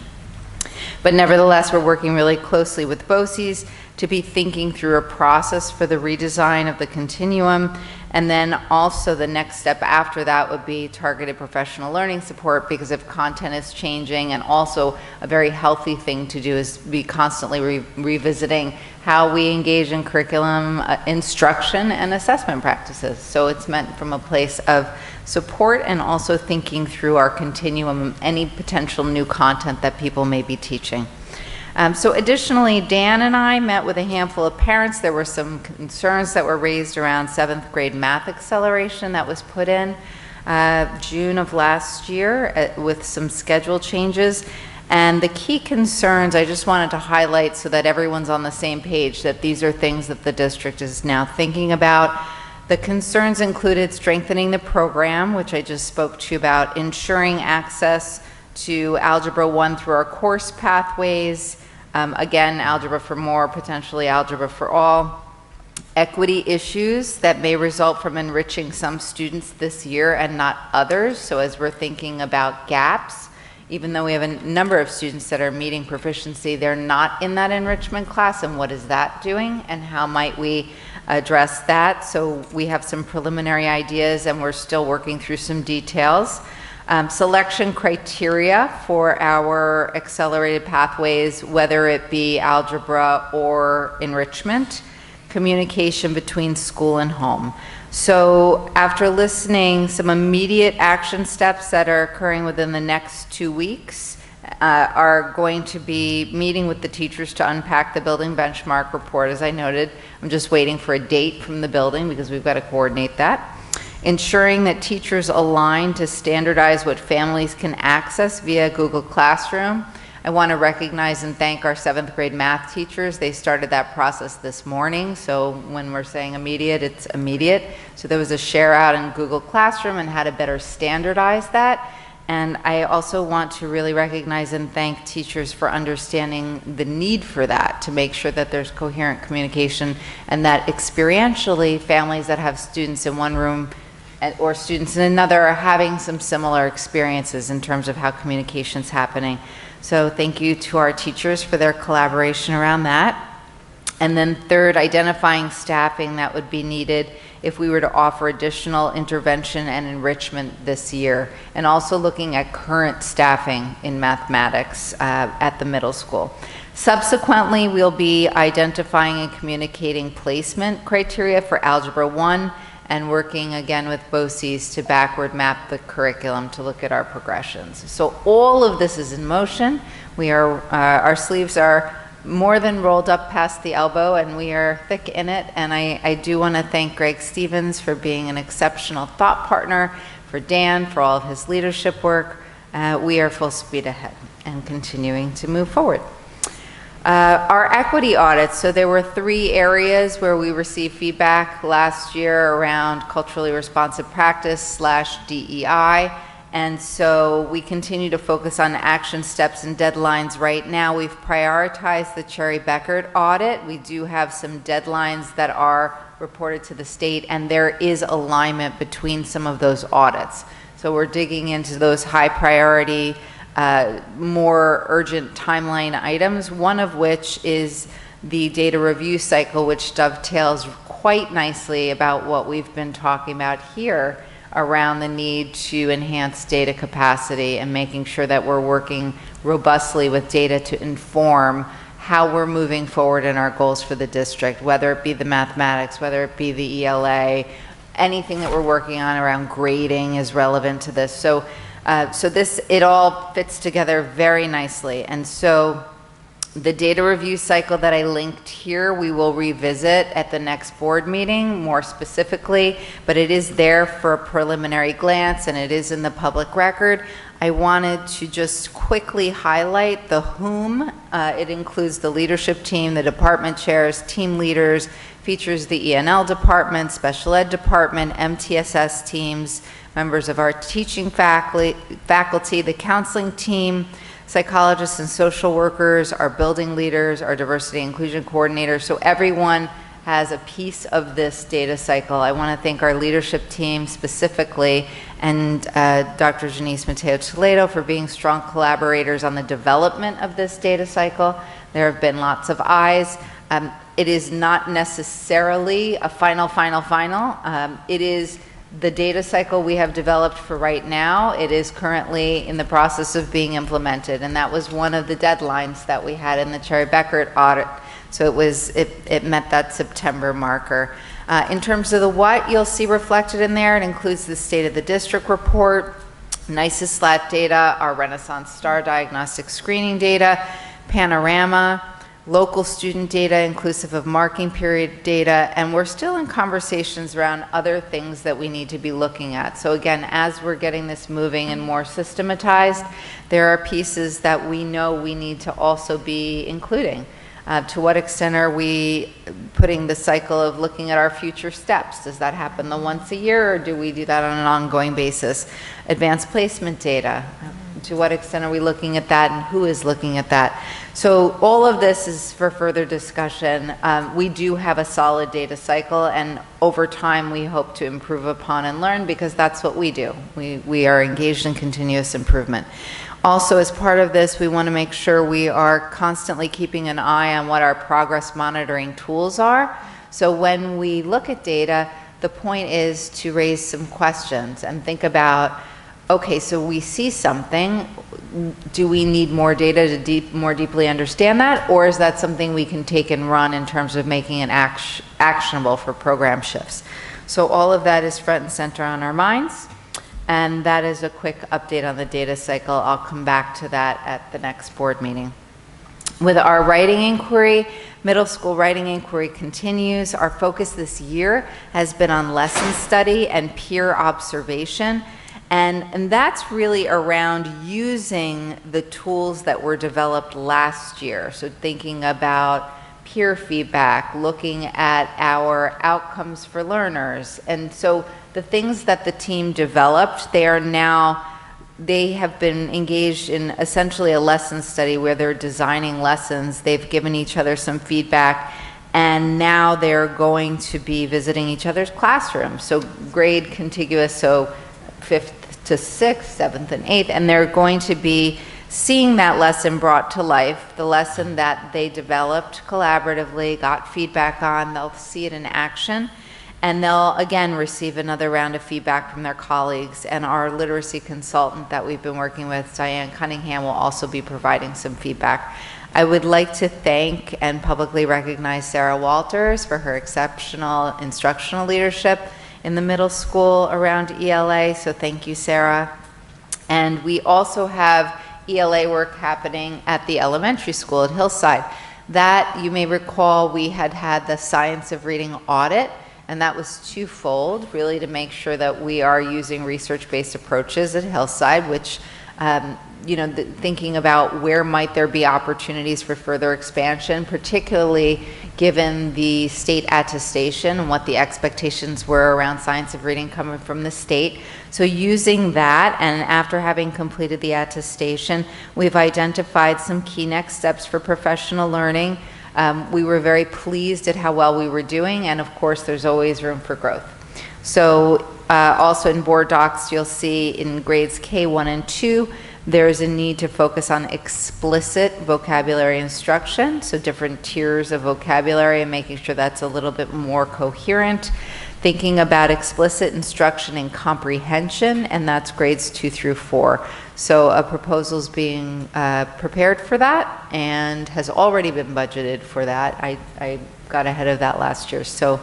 But nevertheless, we're working really closely with BOCES to be thinking through a process for the redesign of the continuum And then also the next step after that would be targeted professional learning support, because if content is changing, and also a very healthy thing to do is be constantly revisiting how we engage in curriculum, instruction, and assessment practices. So it's meant from a place of support and also thinking through our continuum, any potential new content that people may be teaching. So additionally, Dan and I met with a handful of parents. There were some concerns that were raised around 7th grade math acceleration that was put in June of last year with some schedule changes. And the key concerns I just wanted to highlight so that everyone's on the same page, that these are things that the district is now thinking about. The concerns included strengthening the program, which I just spoke to you about, ensuring access to Algebra 1 through our course pathways, again, Algebra for More, potentially Algebra for All, equity issues that may result from enriching some students this year and not others. So as we're thinking about gaps, even though we have a number of students that are meeting proficiency, they're not in that enrichment class, and what is that doing, and how might we address that? So we have some preliminary ideas, and we're still working through some details. Selection criteria for our accelerated pathways, whether it be algebra or enrichment, communication between school and home. So after listening, some immediate action steps that are occurring within the next 2 weeks are going to be meeting with the teachers to unpack the building benchmark report. As I noted, I'm just waiting for a date from the building because we've got to coordinate that. Ensuring that teachers align to standardize what families can access via Google Classroom. I want to recognize and thank our 7th grade math teachers. They started that process this morning, so when we're saying immediate, it's immediate. So there was a share out in Google Classroom and how to better standardize that. And I also want to really recognize and thank teachers for understanding the need for that, to make sure that there's coherent communication, and that experientially families that have students in one room or students in another are having some similar experiences in terms of how communication's happening. So thank you to our teachers for their collaboration around that. And then third, identifying staffing that would be needed if we were to offer additional intervention and enrichment this year, and also looking at current staffing in mathematics at the middle school. Subsequently, we'll be identifying and communicating placement criteria for Algebra 1 and working again with BOCES to backward map the curriculum to look at our progressions. So all of this is in motion. We are, our sleeves are more than rolled up past the elbow, and we are thick in it. And I do want to thank Greg Stevens for being an exceptional thought partner, for Dan for all of his leadership work. We are full speed ahead and continuing to move forward. Our equity audits, so there were 3 areas where we received feedback last year around culturally responsive practice / DEI. And so we continue to focus on action steps and deadlines. Right now, we've prioritized the Cherry Beckert audit. We do have some deadlines that are reported to the state, and there is alignment between some of those audits. So we're digging into those high priority, more urgent timeline items, one of which is the data review cycle, which dovetails quite nicely about what we've been talking about here around the need to enhance data capacity and making sure that we're working robustly with data to inform how we're moving forward in our goals for the district, whether it be the mathematics, whether it be the ELA, anything that we're working on around grading is relevant to this. So this, it all fits together very nicely. And so the data review cycle that I linked here, we will revisit at the next board meeting more specifically, but it is there for a preliminary glance and it is in the public record. I wanted to just quickly highlight the whom. It includes the leadership team, the department chairs, team leaders, features the ENL department, special ed department, MTSS teams, members of our teaching faculty, the counseling team, psychologists and social workers, our building leaders, our diversity and inclusion coordinators. So everyone has a piece of this data cycle. I want to thank our leadership team specifically, and Dr. Janice Mateo Toledo for being strong collaborators on the development of this data cycle. There have been lots of eyes. It is not necessarily a final. It is the data cycle we have developed for right now. It is currently in the process of being implemented, and that was one of the deadlines that we had in the Cherry Beckert audit. So it met that September marker. In terms of the what you'll see reflected in there, it includes the State of the District report, NICES SLAT data, our Renaissance Star diagnostic screening data, Panorama, local student data inclusive of marking period data, and we're still in conversations around other things that we need to be looking at. So again, as we're getting this moving and more systematized, there are pieces that we know we need to also be including. To what extent are we putting the cycle of looking at our future steps? Does that happen once a year, or do we do that on an ongoing basis? Advanced placement data. To what extent are we looking at that, and who is looking at that? So all of this is for further discussion. We do have a solid data cycle, and over time we hope to improve upon and learn, because that's what we do. We are engaged in continuous improvement. Also, as part of this, we want to make sure we are constantly keeping an eye on what our progress monitoring tools are. So when we look at data, the point is to raise some questions and think about, okay, so we see something. Do we need more data to more deeply understand that? Or is that something we can take and run in terms of making it actionable for program shifts? So all of that is front and center on our minds. And that is a quick update on the data cycle. I'll come back to that at the next board meeting. With our writing inquiry, middle school writing inquiry continues. Our focus this year has been on lesson study and peer observation. And that's really around using the tools that were developed last year. So thinking about peer feedback, looking at our outcomes for learners. And so the things that the team developed, they have been engaged in essentially a lesson study where they're designing lessons. They've given each other some feedback, and now they're going to be visiting each other's classrooms. So grade contiguous, so 5th to 6th, 7th and 8th, and they're going to be seeing that lesson brought to life, the lesson that they developed collaboratively, got feedback on. They'll see it in action, and they'll again receive another round of feedback from their colleagues. And our literacy consultant that we've been working with, Diane Cunningham, will also be providing some feedback. I would like to thank and publicly recognize Sarah Walters for her exceptional instructional leadership in the middle school around ELA, so thank you, Sarah. And we also have ELA work happening at the elementary school at Hillside. That, you may recall, we had the Science of Reading audit, and that was twofold, really to make sure that we are using research-based approaches at Hillside, which, thinking about where might there be opportunities for further expansion, particularly given the state attestation and what the expectations were around Science of Reading coming from the state. So using that, and after having completed the attestation, we've identified some key next steps for professional learning. We were very pleased at how well we were doing, and of course there's always room for growth. So also in board docs, you'll see in grades K1 and 2, there's a need to focus on explicit vocabulary instruction, so different tiers of vocabulary and making sure that's a little bit more coherent. Thinking about explicit instruction and comprehension, and that's grades 2 through 4. So a proposal's being prepared for that and has already been budgeted for that. I got ahead of that last year, so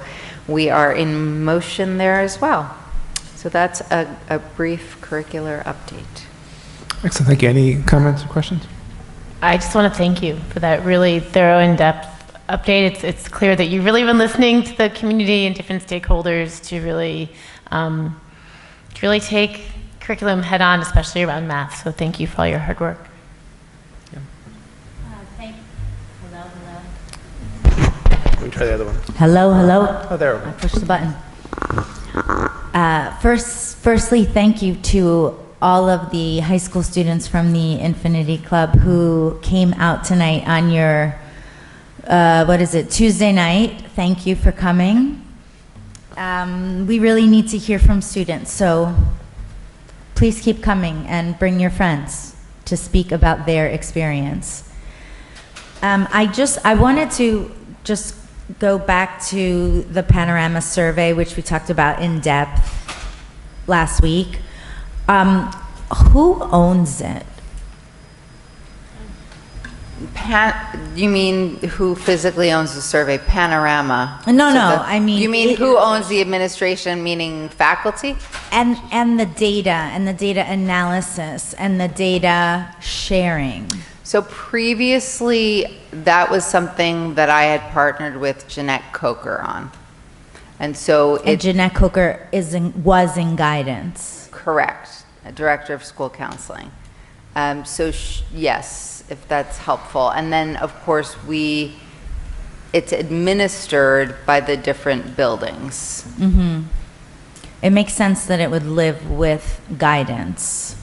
we are in motion there as well. So that's a brief curricular update. Excellent, thank you. Any comments or questions? I just want to thank you for that really thorough, in-depth update. It's clear that you've really been listening to the community and different stakeholders to really take curriculum head on, especially around math. So thank you for all your hard work. Let me try the other one. Hello. Oh, there. I pushed the button. Firstly, thank you to all of the high school students from the Infinity Club who came out tonight on your, Tuesday night. Thank you for coming. We really need to hear from students, so please keep coming and bring your friends to speak about their experience. I wanted to just go back to the panorama survey, which we talked about in depth last week. Who owns it? You mean who physically owns the survey? Panorama? No, I mean... You mean who owns the administration, meaning faculty? And the data analysis, and the data sharing. So previously, that was something that I had partnered with Jeanette Coker on. And so... Jeanette Coker was in guidance. Correct. A director of school counseling. Yes, if that's helpful. And then, of course, it's administered by the different buildings. Mm-hmm. It makes sense that it would live with guidance.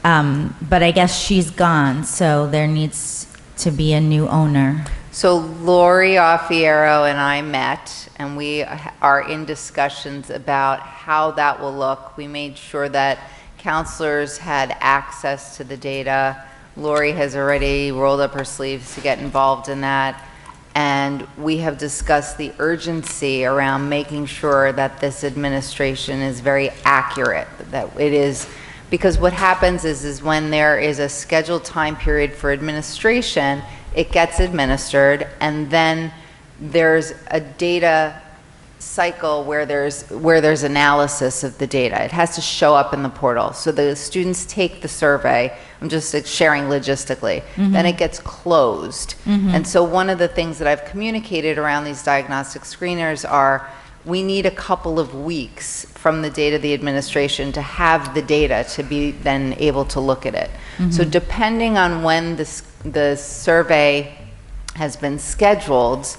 But I guess she's gone, so there needs to be a new owner. So Lori Offiero and I met, and we are in discussions about how that will look. We made sure that counselors had access to the data. Lori has already rolled up her sleeves to get involved in that. And we have discussed the urgency around making sure that this administration is very accurate, that it is, because what happens is when there is a scheduled time period for administration, it gets administered, and then there's a data cycle where there's analysis of the data. It has to show up in the portal. So the students take the survey. I'm just sharing logistically. Mm-hmm. Then it gets closed. Mm-hmm. And so one of the things that I've communicated around these diagnostic screeners are we need a couple of weeks from the date of the administration to have the data to be then able to look at it. Mm-hmm. So depending on when the survey has been scheduled,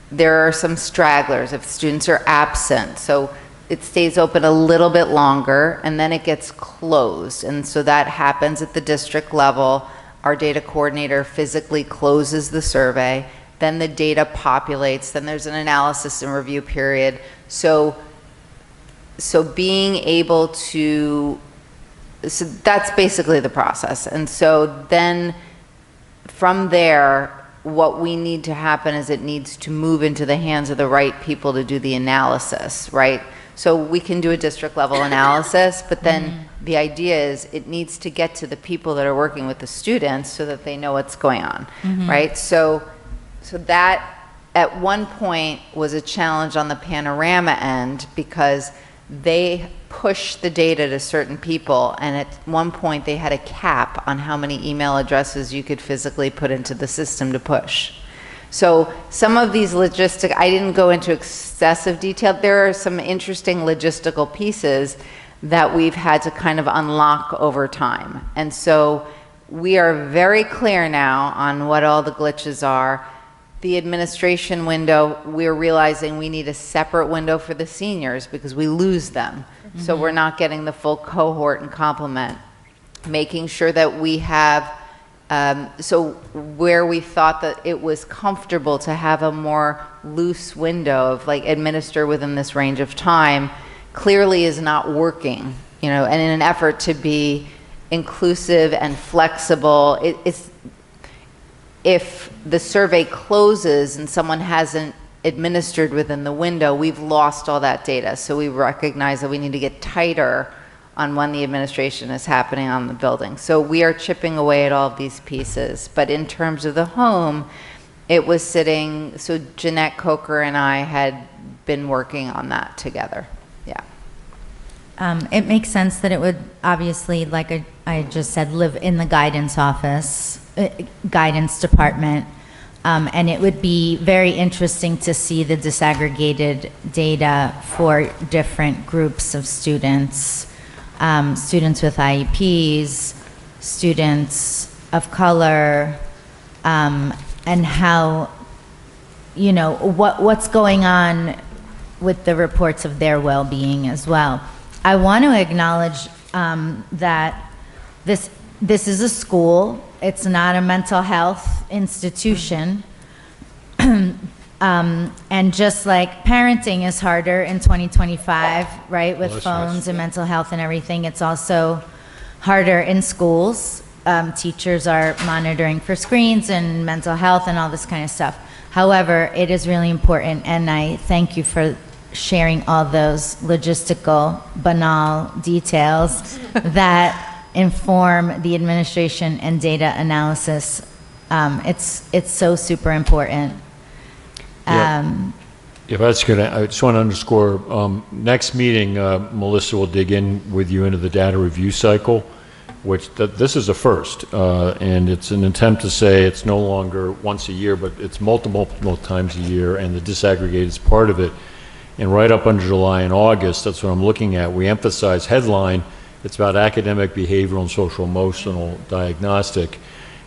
there are some stragglers if students are absent. So it stays open a little bit longer and then it gets closed. And so that happens at the district level. Our data coordinator physically closes the survey. Then the data populates. Then there's an analysis and review period. So being able to, so that's basically the process. And so then from there, what we need to happen is it needs to move into the hands of the right people to do the analysis, right? So we can do a district level analysis, but then the idea is it needs to get to the people that are working with the students so that they know what's going on, right? So that at one point was a challenge on the panorama end because they push the data to certain people, and at one point they had a cap on how many email addresses you could physically put into the system to push. So some of these I didn't go into excessive detail. There are some interesting logistical pieces that we've had to kind of unlock over time. And so we are very clear now on what all the glitches are. The administration window, we're realizing we need a separate window for the seniors because we lose them. So we're not getting the full cohort and complement. Making sure that we have, so where we thought that it was comfortable to have a more loose window of like administer within this range of time, clearly is not working, you know, and in an effort to be inclusive and flexible, if the survey closes and someone hasn't administered within the window, we've lost all that data. So we recognize that we need to get tighter on when the administration is happening on the building. So we are chipping away at all of these pieces. But in terms of the home, it was sitting, so Jeanette Coker and I had been working on that together. Yeah. It makes sense that it would obviously, like I just said, live in the guidance office, guidance department. And it would be very interesting to see the disaggregated data for different groups of students, students with IEPs, students of color, and how, you know, what's going on with the reports of their well-being as well. I want to acknowledge that this is a school. It's not a mental health institution. And just like parenting is harder in 2025, right, with phones and mental health and everything, it's also harder in schools. Teachers are monitoring for screens and mental health and all this kind of stuff. However, it is really important, and I thank you for sharing all those logistical, banal details that inform the administration and data analysis. It's so super important. If that's good, I just want to underscore, next meeting, Melissa will dig in with you into the data review cycle, which this is a first, and it's an attempt to say it's no longer once a year, but it's multiple times a year, and the disaggregate is part of it. And right up under July and August, that's what I'm looking at. We emphasize headline, it's about academic, behavioral, and social emotional diagnostic.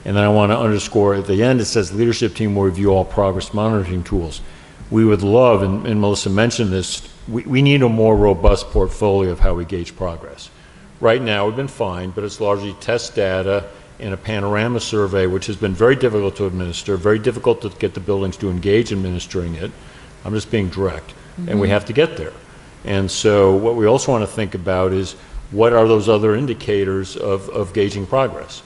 And then I want to underscore at the end, it says leadership team will review all progress monitoring tools. We would love, and Melissa mentioned this, we need a more robust portfolio of how we gauge progress. Right now, we've been fine, but it's largely test data and a panorama survey, which has been very difficult to administer, very difficult to get the buildings to engage in administering it. I'm just being direct, and we have to get there. And so what we also want to think about is what are those other indicators of gauging progress?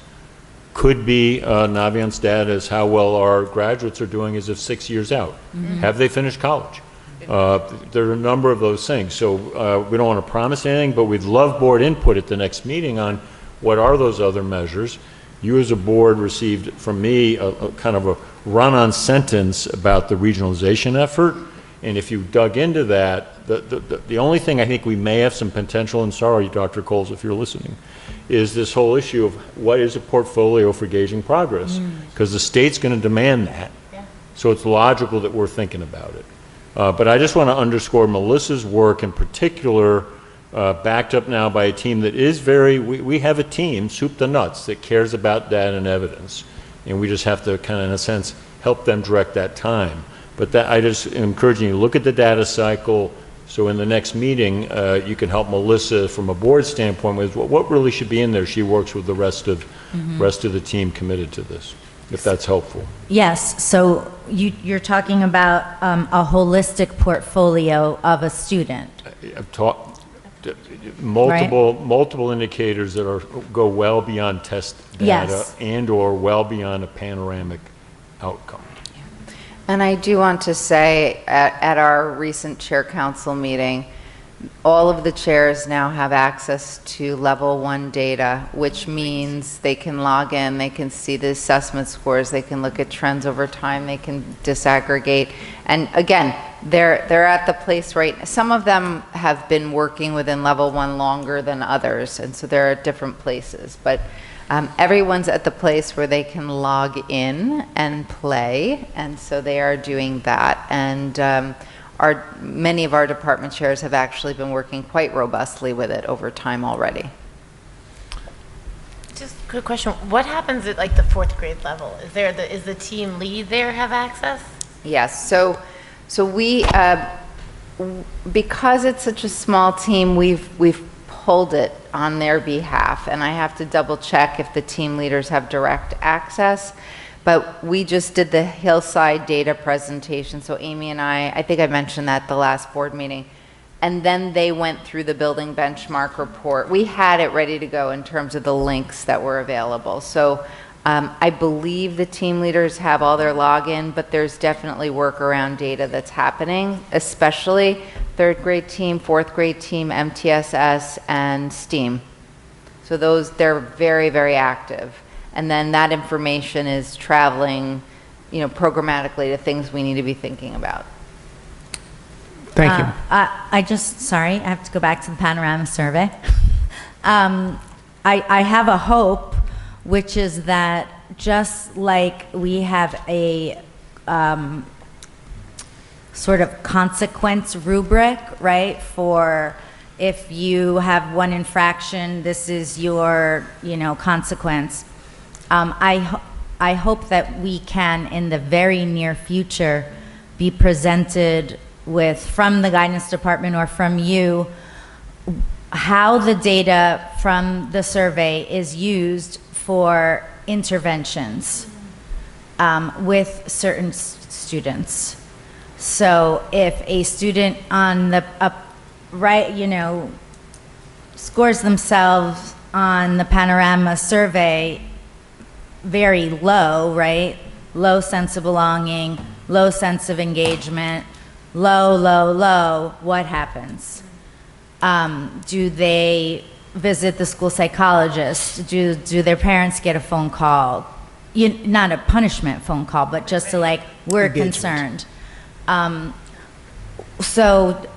Could be Naviance data is how well our graduates are doing as of 6 years out. Have they finished college? There are a number of those things. So we don't want to promise anything, but we'd love board input at the next meeting on what are those other measures. You as a board received from me a kind of a run-on sentence about the regionalization effort. And if you dug into that, the only thing I think we may have some potential, and sorry, Dr. Coles, if you're listening, is this whole issue of what is a portfolio for gauging progress? Because the state's going to demand that. So it's logical that we're thinking about it. But I just want to underscore Melissa's work in particular, backed up now by a team that is we have a team, soup to nuts, that cares about data and evidence. And we just have to kind of, in a sense, help them direct that time. But that, I just encourage you to look at the data cycle. So in the next meeting, you can help Melissa from a board standpoint with what really should be in there. She works with the rest of the team committed to this, if that's helpful. Yes, so you're talking about a holistic portfolio of a student. I've taught multiple indicators that go well beyond test data and or well beyond a panoramic outcome. And I do want to say at our recent chair council meeting, all of the chairs now have access to level 1 data, which means they can log in, they can see the assessment scores, they can look at trends over time, they can disaggregate. And again, they're at the place right, some of them have been working within level 1 longer than others, and so they're at different places. But everyone's at the place where they can log in and play, and so they are doing that. And many of our department chairs have actually been working quite robustly with it over time already. Just a quick question. What happens at like the 4th grade level? Is the team lead there have access? Yes. So we, because it's such a small team, we've pulled it on their behalf, and I have to double check if the team leaders have direct access. But we just did the Hillside data presentation, so Amy and I think I mentioned that the last board meeting, and then they went through the building benchmark report. We had it ready to go in terms of the links that were available. So I believe the team leaders have all their login, but there's definitely workaround data that's happening, especially 3rd grade team, 4th grade team, MTSS, and STEAM. So they're very, very active. And then that information is traveling, programmatically to things we need to be thinking about. Thank you. Sorry, I have to go back to the panorama survey. I have a hope, which is that just like we have a sort of consequence rubric, right, for if you have one infraction, this is your, consequence. I hope that we can, in the very near future, be presented with, from the guidance department or from you, how the data from the survey is used for interventions with certain students. So if a student on the scores themselves on the panorama survey very low, right? Low sense of belonging, low sense of engagement, low, what happens? Do they visit the school psychologist? Do their parents get a phone call? Not a punishment phone call, but just to like, we're concerned. So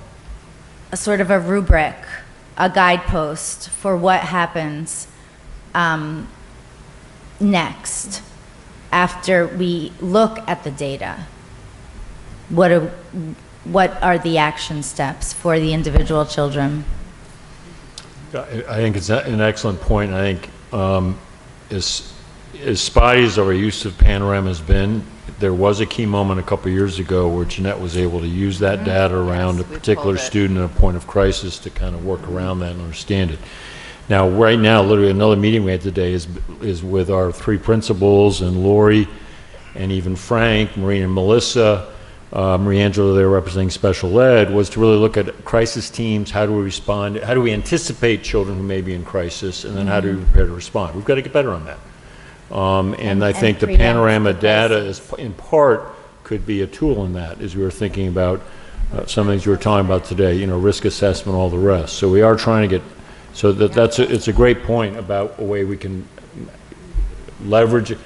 a sort of a rubric, a guidepost for what happens next after we look at the data. What are the action steps for the individual children? I think it's an excellent point. I think as spotty as our use of Panorama has been, there was a key moment a couple years ago where Jeanette was able to use that data around a particular student at a point of crisis to kind of work around that and understand it. Now, right now, literally another meeting we had today is with our 3 principals and Lori and even Frank, Marie and Melissa, Marie Angela, they're representing special ed, was to really look at crisis teams. How do we respond? How do we anticipate children who may be in crisis? And then how do we prepare to respond? We've got to get better on that. And I think the Panorama data is, in part, could be a tool in that, as we were thinking about some things you were talking about today, risk assessment, all the rest. So we are trying to get, so it's a great point about a way we can leverage it.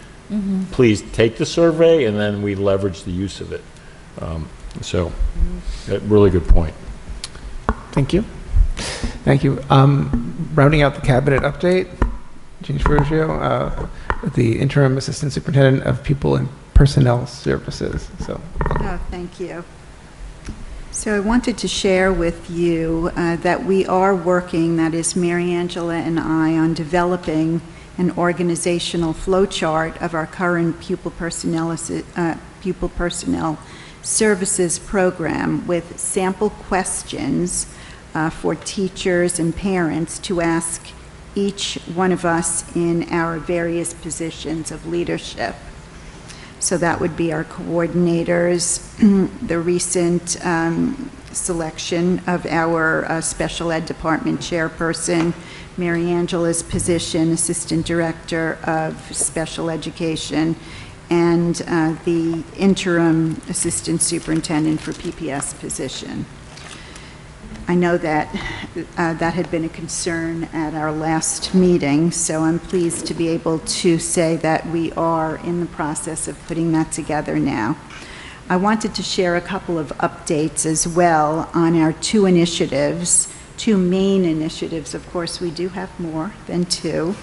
Please take the survey and then we leverage the use of it. A really good point. Thank you. Thank you. Rounding out the cabinet update, James Ferruggio, the interim assistant superintendent of People and Personnel Services. Thank you. So I wanted to share with you that we are working, that is Mary Angela and I, on developing an organizational flowchart of our current pupil personnel services program with sample questions for teachers and parents to ask each one of us in our various positions of leadership. So that would be our coordinators, the recent selection of our special ed department chairperson, Mary Angela's position, assistant director of special education, and the interim assistant superintendent for PPS position. I know that that had been a concern at our last meeting, so I'm pleased to be able to say that we are in the process of putting that together now. I wanted to share a couple of updates as well on our 2 initiatives, 2 main initiatives. Of course, we do have more than 2.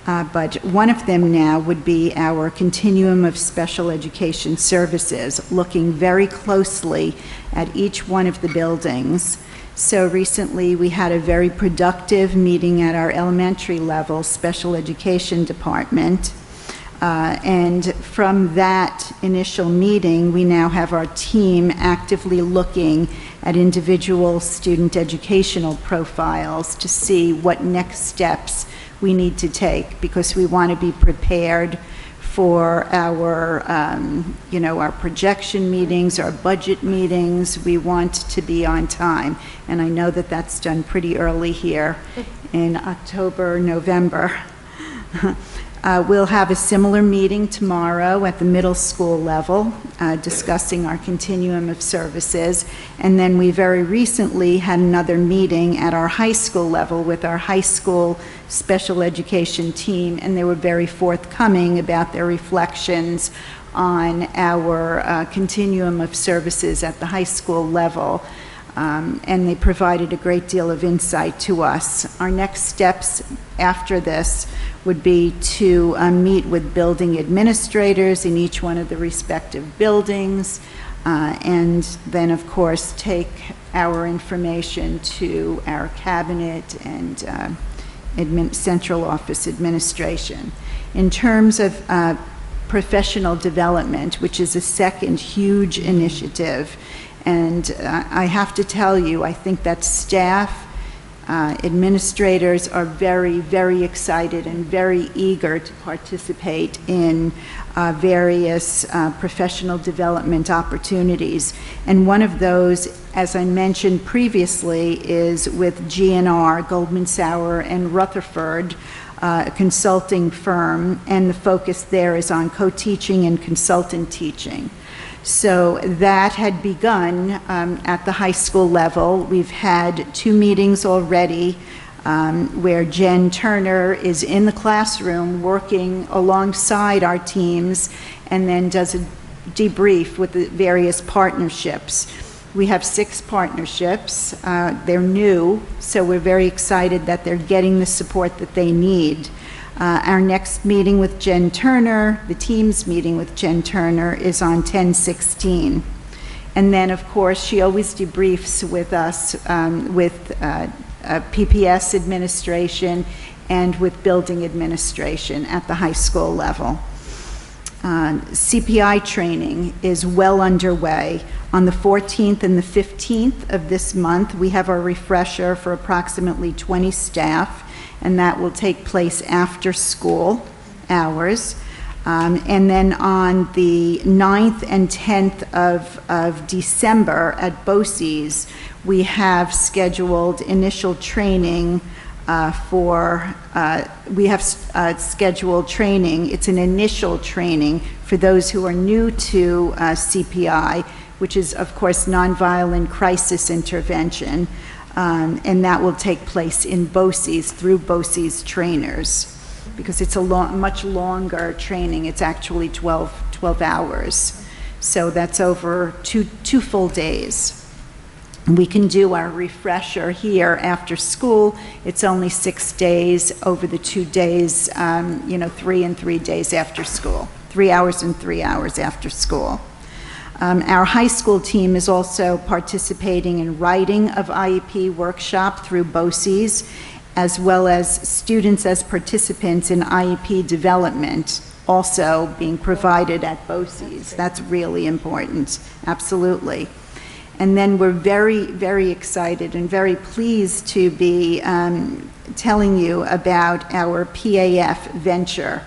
But one of them now would be our continuum of special education services, looking very closely at each one of the buildings. So recently we had a very productive meeting at our elementary level special education department. And from that initial meeting, we now have our team actively looking at individual student educational profiles to see what next steps we need to take, because we want to be prepared for our, our projection meetings, our budget meetings. We want to be on time. And I know that that's done pretty early here in October, November. We'll have a similar meeting tomorrow at the middle school level, discussing our continuum of services. And then we very recently had another meeting at our high school level with our high school special education team, and they were very forthcoming about their reflections on our continuum of services at the high school level. And they provided a great deal of insight to us. Our next steps after this would be to meet with building administrators in each one of the respective buildings, and then, of course, take our information to our cabinet and central office administration. In terms of professional development, which is a second huge initiative, and I have to tell you, I think that staff, administrators are very, very excited and very eager to participate in various professional development opportunities. And one of those, as I mentioned previously, is with GNR, Goldman Sachs and Rutherford, a consulting firm, and the focus there is on co-teaching and consultant teaching. So that had begun at the high school level. We've had 2 meetings already where Jen Turner is in the classroom working alongside our teams and then does a debrief with the various partnerships. We have 6 partnerships. They're new, so we're very excited that they're getting the support that they need. Our next meeting with Jen Turner, the team's meeting with Jen Turner, is on 10/16. And then, of course, she always debriefs with us with PPS administration and with building administration at the high school level. CPI training is well underway. On the 14th and the 15th of this month, we have our refresher for approximately 20 staff, and that will take place after school hours. And then on the 9th and 10th of December at BOCES, we have scheduled initial training scheduled training. It's an initial training for those who are new to CPI, which is, of course, nonviolent crisis intervention, and that will take place in BOCES through BOCES trainers, because it's a much longer training. It's actually 12 hours. So that's over two full days. We can do our refresher here after school. It's only 6 days over the 2 days, 3 and 3 days after school, 3 hours and 3 hours after school. Our high school team is also participating in writing of IEP workshop through BOCES, as well as students as participants in IEP development also being provided at BOCES. That's really important, absolutely. And then we're very, very excited and very pleased to be telling you about our PAF venture,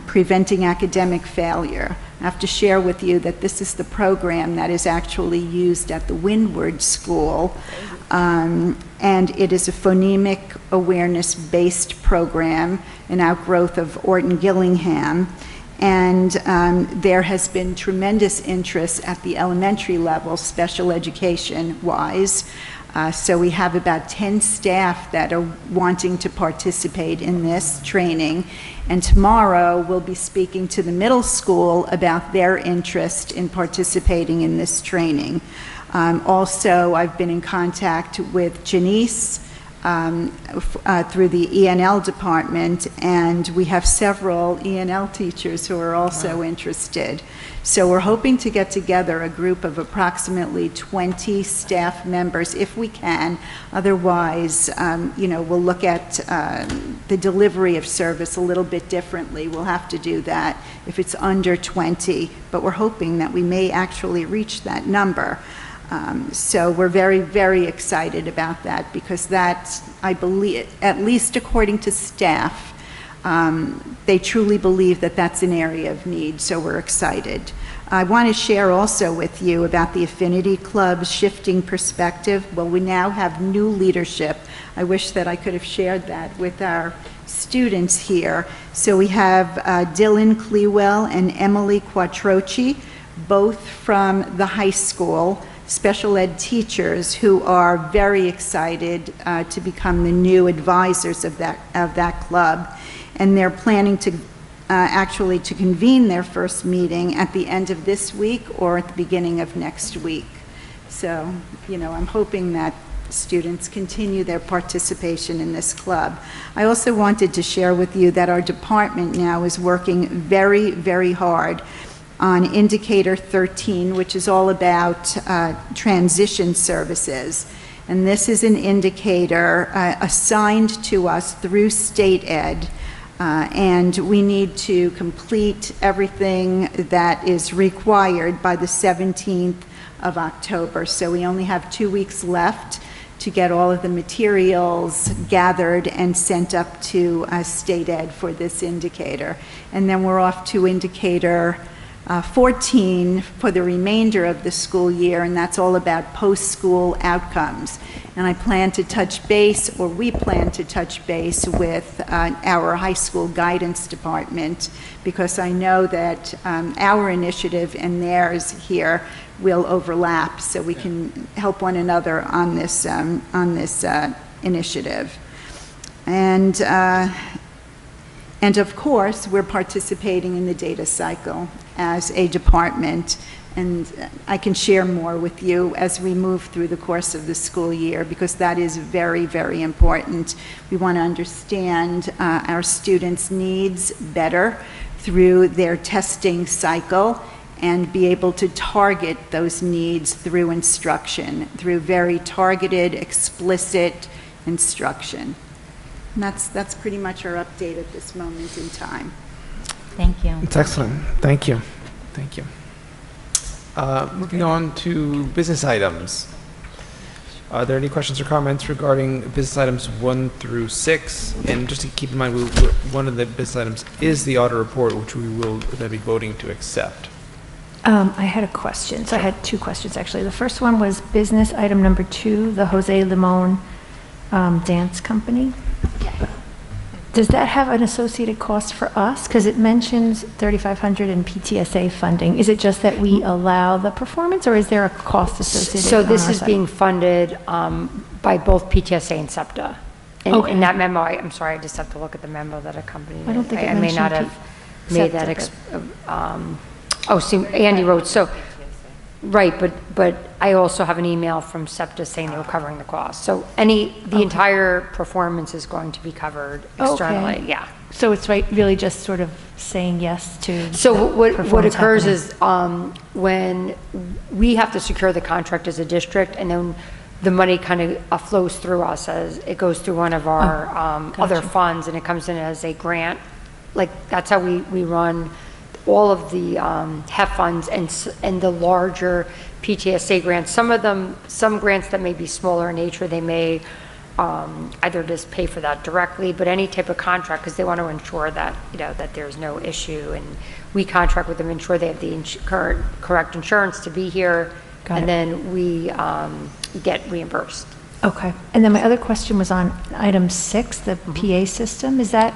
Preventing Academic Failure. I have to share with you that this is the program that is actually used at the Windward School, and it is a phonemic awareness-based program, an outgrowth of Orton Gillingham. And there has been tremendous interest at the elementary level, special education-wise. So we have about 10 staff that are wanting to participate in this training. And tomorrow we'll be speaking to the middle school about their interest in participating in this training. Also, I've been in contact with Janice through the ENL department, and we have several ENL teachers who are also interested. So we're hoping to get together a group of approximately 20 staff members if we can. Otherwise, we'll look at the delivery of service a little bit differently. We'll have to do that if it's under 20, but we're hoping that we may actually reach that number. So we're very, very excited about that, because that, I believe, at least according to staff, they truly believe that that's an area of need, so we're excited. I want to share also with you about the Affinity Club's shifting perspective. Well, we now have new leadership. I wish that I could have shared that with our students here. So we have Dylan Clewell and Emily Quattrochi, both from the high school, special ed teachers who are very excited to become the new advisors of that club. And they're planning to actually to convene their first meeting at the end of this week or at the beginning of next week. So, I'm hoping that students continue their participation in this club. I also wanted to share with you that our department now is working very, very hard on Indicator 13, which is all about transition services. And this is an indicator assigned to us through state ed, and we need to complete everything that is required by the 17th of October. So we only have 2 weeks left to get all of the materials gathered and sent up to state ed for this indicator. And then we're off to indicator 14 for the remainder of the school year, and that's all about post-school outcomes. And I plan to touch base, or we plan to touch base with our high school guidance department, because I know that our initiative and theirs here will overlap, so we can help one another on this initiative. And of course, we're participating in the data cycle as a department, and I can share more with you as we move through the course of the school year, because that is very, very important. We want to understand our students' needs better through their testing cycle and be able to target those needs through instruction, through very targeted, explicit instruction. And that's pretty much our update at this moment in time. Thank you. It's excellent. Thank you. Thank you. Moving on to business items. Are there any questions or comments regarding business items 1 through 6? And just to keep in mind, one of the business items is the audit report, which we will then be voting to accept. I had a question. So I had two questions, actually. The first one was business item number 2, the Jose Limon Dance Company. Does that have an associated cost for us? Because it mentions $3,500 in PTSA funding. Is it just that we allow the performance, or is there a cost associated? So this is being funded by both PTSA and SEPTA. Okay. In that memo, I'm sorry, I just have to look at the memo that accompanied it. I don't think it I may not mentioned have made that. See, Andy wrote, so, right, but I also have an email from SEPTA saying they were covering the cost. So the entire performance is going to be covered externally, Okay. yeah. So it's really just sort of saying yes to. So the what performance occurs happening. is when we have to secure the contract as a district, and then the money kind of flows through us as it goes through one of our other funds, and it comes in as a grant. Like, that's how we run all of the HEF funds and the larger PTSA grants. Some grants that may be smaller in nature, they may either just pay for that directly, but any type of contract, because they want to ensure that, that there's no issue, and we contract with them, ensure they have the correct insurance to be here, and then we get reimbursed. Okay. And then my other question was on item 6, the PA system. Is that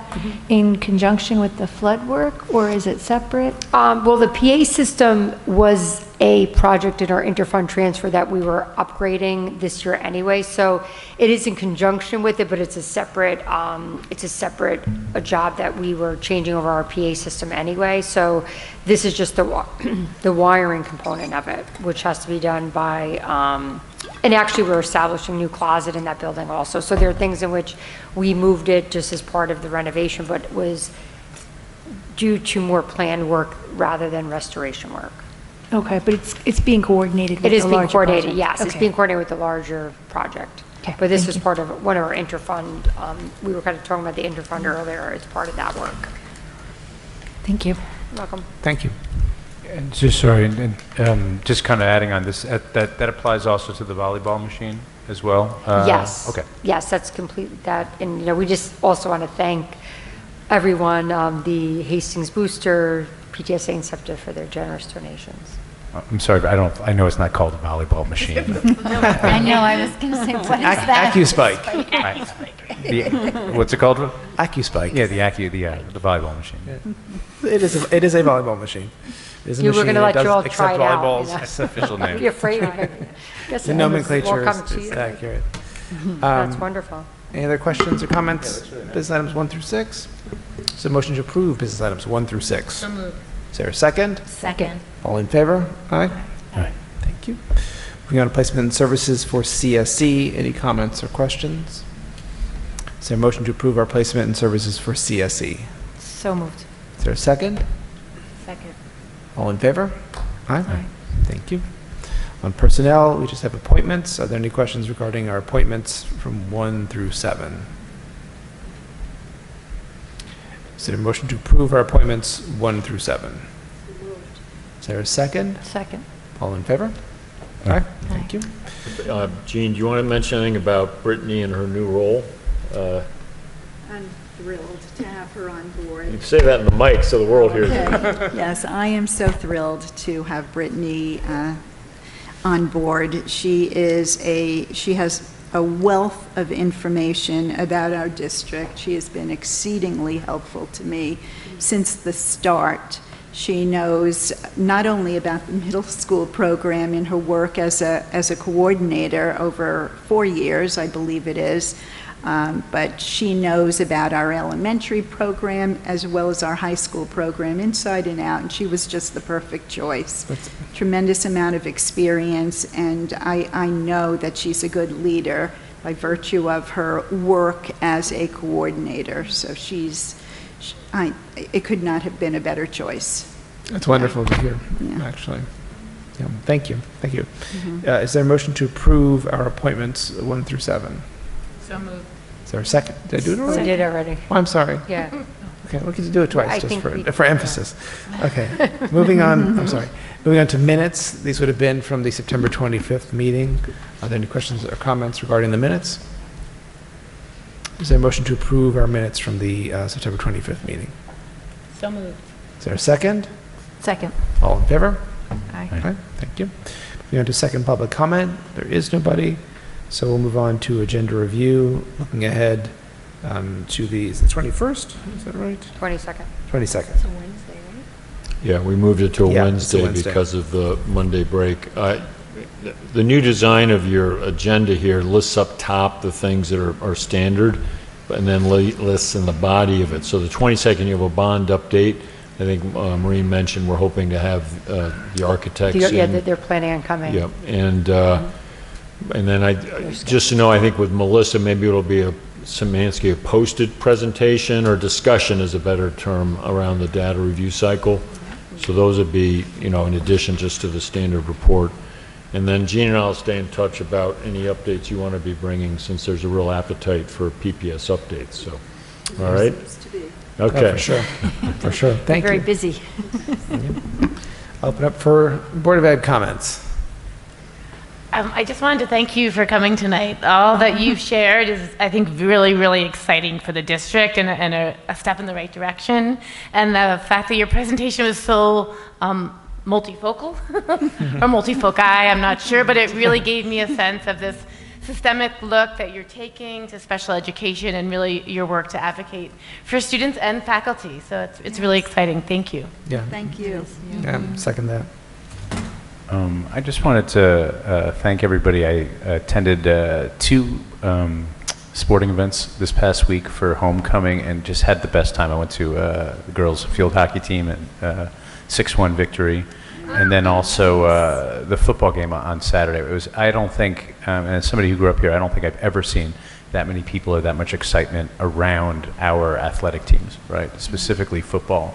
in conjunction with the flood work, or is it separate? Well, the PA system was a project in our interfund transfer that we were upgrading this year anyway. So it is in conjunction with it, but it's a separate job that we were changing over our PA system anyway. So this is just the wiring component of it, which has to be done by, and actually we're establishing a new closet in that building also. So there are things in which we moved it just as part of the renovation, but it was due to more planned work rather than restoration work. Okay, but it's being coordinated with the larger project. It is being coordinated, yes. Okay. It's being coordinated with the larger project. Okay, But this thank is you. part of one of our interfund. We were kind of talking about the interfund earlier. It's part of that work. Thank you. Welcome. Thank you. And just sorry, and just kind of adding on this, that applies also to the volleyball machine as well? Yes. Okay. Yes, that's complete that. And, we just also want to thank everyone, the Hastings Booster, PTSA and SEPTA for their generous donations. I'm sorry, but I know it's not called a volleyball machine. I know, I was going to say, what is that? AccuSpike. What's it called? AccuSpike. Yeah, the volleyball machine. It is a volleyball machine. It is a You were machine going to that let you all does try accept it out. volleyballs. That's the official name. Be afraid of it. Guess The it nomenclature will come to is you. accurate. That's wonderful. Any other questions or comments? Business items 1 through 6? So motion to approve business items 1 through 6. So moved. Is there a second? Second. All in favor? Aye. Aye. Thank you. Moving on to placement and services for CSE. Any comments or questions? Is there a motion to approve our placement and services for CSE? So moved. Is there a second? Second. All in favor? Aye. Thank you. On personnel, we just have appointments. Are there any questions regarding our appointments from 1 through 7? Is there a motion to approve our appointments 1 through 7? Is there a second? Second. All in favor? Aye. Thank you. Jean, do you want to mention anything about Brittany and her new role? thrilled to have her on board. You say that in the mic so the world hears it. Okay. Yes, I am so thrilled to have Brittany on board. She has a wealth of information about our district. She has been exceedingly helpful to me since the start. She knows not only about the middle school program in her work as a coordinator over 4 years, I believe it is, but she knows about our elementary program as well as our high school program inside and out, and she was just the perfect choice. Tremendous amount of experience, and I know that she's a good leader by virtue of her work as a coordinator. So it could not have been a better choice. That's wonderful to hear, actually. Yeah, thank you. Thank you. Is there a motion to approve our appointments 1 through 7? So moved. Is there a second? Did I do it already? I did already. Oh, I'm sorry. Yeah. Okay, we can do it twice I just think for emphasis. Okay, moving on. I'm sorry. Moving on to minutes. These would have been from the September 25th meeting. Are there any questions or comments regarding the minutes? Is there a motion to approve our minutes from the September 25th meeting? So moved. Is there a second? Second. All in favor? Aye. Aye. Thank you. Moving on to second public comment. There is nobody. So we'll move on to agenda review, looking ahead to the 21st, is that right? 22nd. 22nd. It's a Wednesday, right? Yeah, we moved it to a Yeah, it's a Wednesday Wednesday. because of the Monday break. The new design of your agenda here lists up top the things that are standard, and then lists in the body of it. So the 22nd, you have a bond update. I think Maureen mentioned we're hoping to have the architects Yeah, in. they're planning on coming. Yep, and then just to know, I think with Melissa, maybe it'll be a Szymanski, a posted presentation or discussion is a better term around the data review cycle. So those would be, in addition just to the standard report. And then Jean and I will stay in touch about any updates you want to be bringing, since there's a real appetite for PPS updates. So, all right? Okay. Oh, for sure. For sure. Thank Very you. busy. I'll open up for Board of Ed comments. I just wanted to thank you for coming tonight. All that you've shared is, I think, really, really exciting for the district and a step in the right direction. And the fact that your presentation was so multifocal or multifoci, I'm not sure, but it really gave me a sense of this systemic look that you're taking to special education and really your work to advocate for students and faculty. So it's really exciting. Thank you. Yeah. Thank you. Yeah, second that. I just wanted to thank everybody. I attended 2 sporting events this past week for homecoming and just had the best time. I went to the girls' field hockey team and 6-1 victory, and then also the football game on Saturday. It was, I don't think, and as somebody who grew up here, I don't think I've ever seen that many people or that much excitement around our athletic teams, right? Specifically football.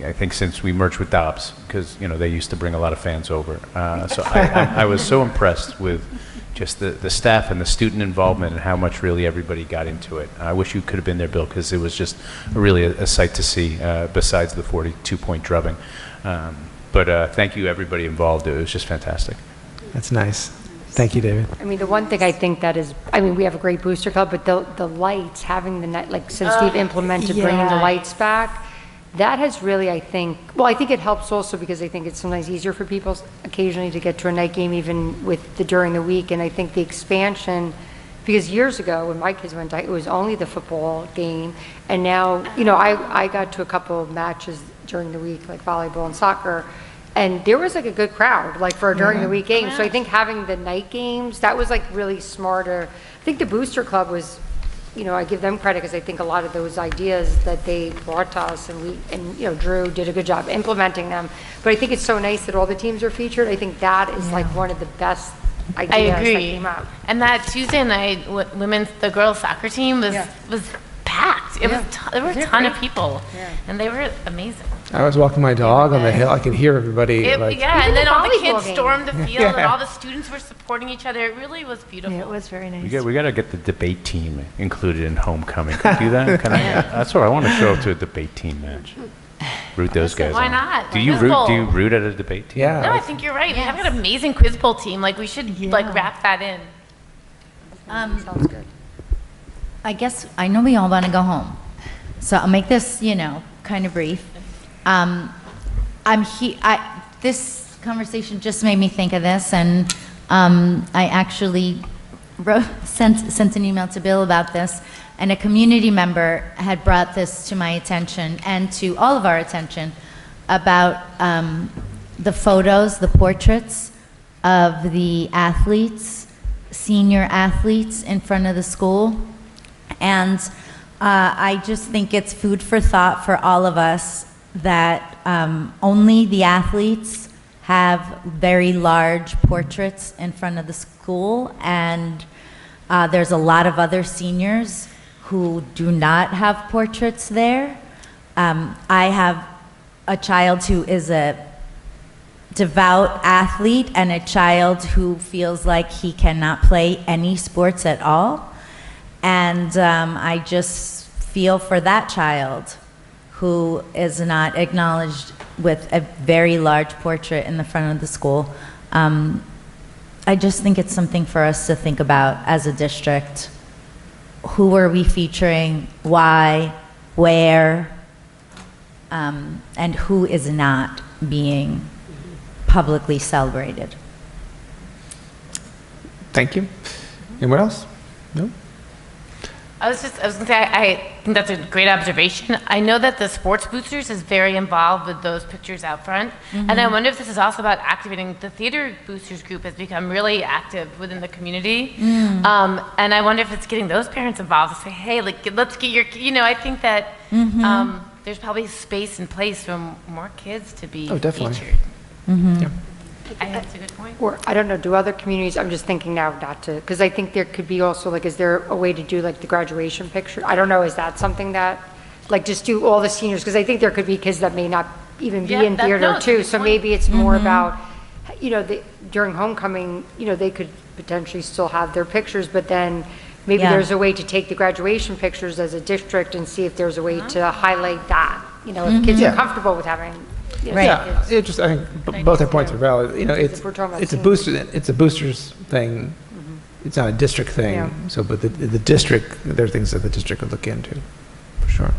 I think since we merged with Dobbs, because they used to bring a lot of fans over. So I was so impressed with just the staff and the student involvement and how much really everybody got into it. I wish you could have been there, Bill, because it was just really a sight to see, besides the 42-point drubbing. But thank you, everybody involved. It was just fantastic. That's nice. Thank you, David. I mean, the one thing I think that is, we have a great booster club, but the lights, having the night, like since we've implemented bringing the lights back, that has really, I think it helps also because I think it's sometimes easier for people occasionally to get to a night game even with during the week. And I think the expansion, because years ago when my kids went, it was only the football game. And now, I got to a couple of matches during the week, like volleyball and soccer, and there was like a good crowd, like for a during the week game. So I think having the night games, that was like really smarter. I think the booster club was, I give them credit because I think a lot of those ideas that they brought to us and Drew did a good job implementing them. But I think it's so nice that all the teams are featured. I think that is like one of the best ideas that came up. And that Tuesday night, the girls soccer team was packed. There were a ton of people, and they were amazing. I was walking my dog on the hill. I could hear everybody. And then all the kids game. stormed the field, and all the students were supporting each other. It really was beautiful. Yeah, it was very nice. We got to get the debate team included in homecoming. Can we do that? That's what I want to show up to a debate team match. Root those guys Why on. not? Do you root at a debate team? Yeah. No, I think you're right. We have an amazing quiz bowl team. Like we should wrap that in. Sounds good. I guess, I know we all want to go home, so I'll make this, kind of brief. This conversation just made me think of this, and I actually sent an email to Bill about this, and a community member had brought this to my attention and to all of our attention about the photos, the portraits of the athletes, senior athletes in front of the school. And I just think it's food for thought for all of us that only the athletes have very large portraits in front of the school, and there's a lot of other seniors who do not have portraits there. I have a child who is a devout athlete and a child who feels like he cannot play any sports at all. And I just feel for that child who is not acknowledged with a very large portrait in the front of the school. I just think it's something for us to think about as a district. Who are we featuring? Why? Where? And who is not being publicly celebrated? Thank you. Anyone else? No? I was going to say, I think that's a great observation. I know that the Sports Boosters is very involved with those pictures out front. And I wonder if this is also about activating, the Theater Boosters group has become really active within the community. And I wonder if it's getting those parents involved to say, hey, like, let's get your, I think that there's probably space and place for more kids to be featured. Yeah. I think that's a good point. Or, I don't know, do other communities, I'm just thinking now not to, because I think there could be also, like, is there a way to do, like, the graduation picture? I don't know, is that something that, like, just do all the seniors? Because I think there could be kids that may not even be in theater too, so maybe it's more about, during homecoming, they could potentially still have their pictures, but then maybe there's a way to take the graduation pictures as a district and see if there's a way to highlight that, if kids are comfortable with having. Yeah, I think both their points are valid. It's a booster. It's a boosters thing. It's not a district thing. Yeah. So, but the district, there are things that the district could look into, for sure.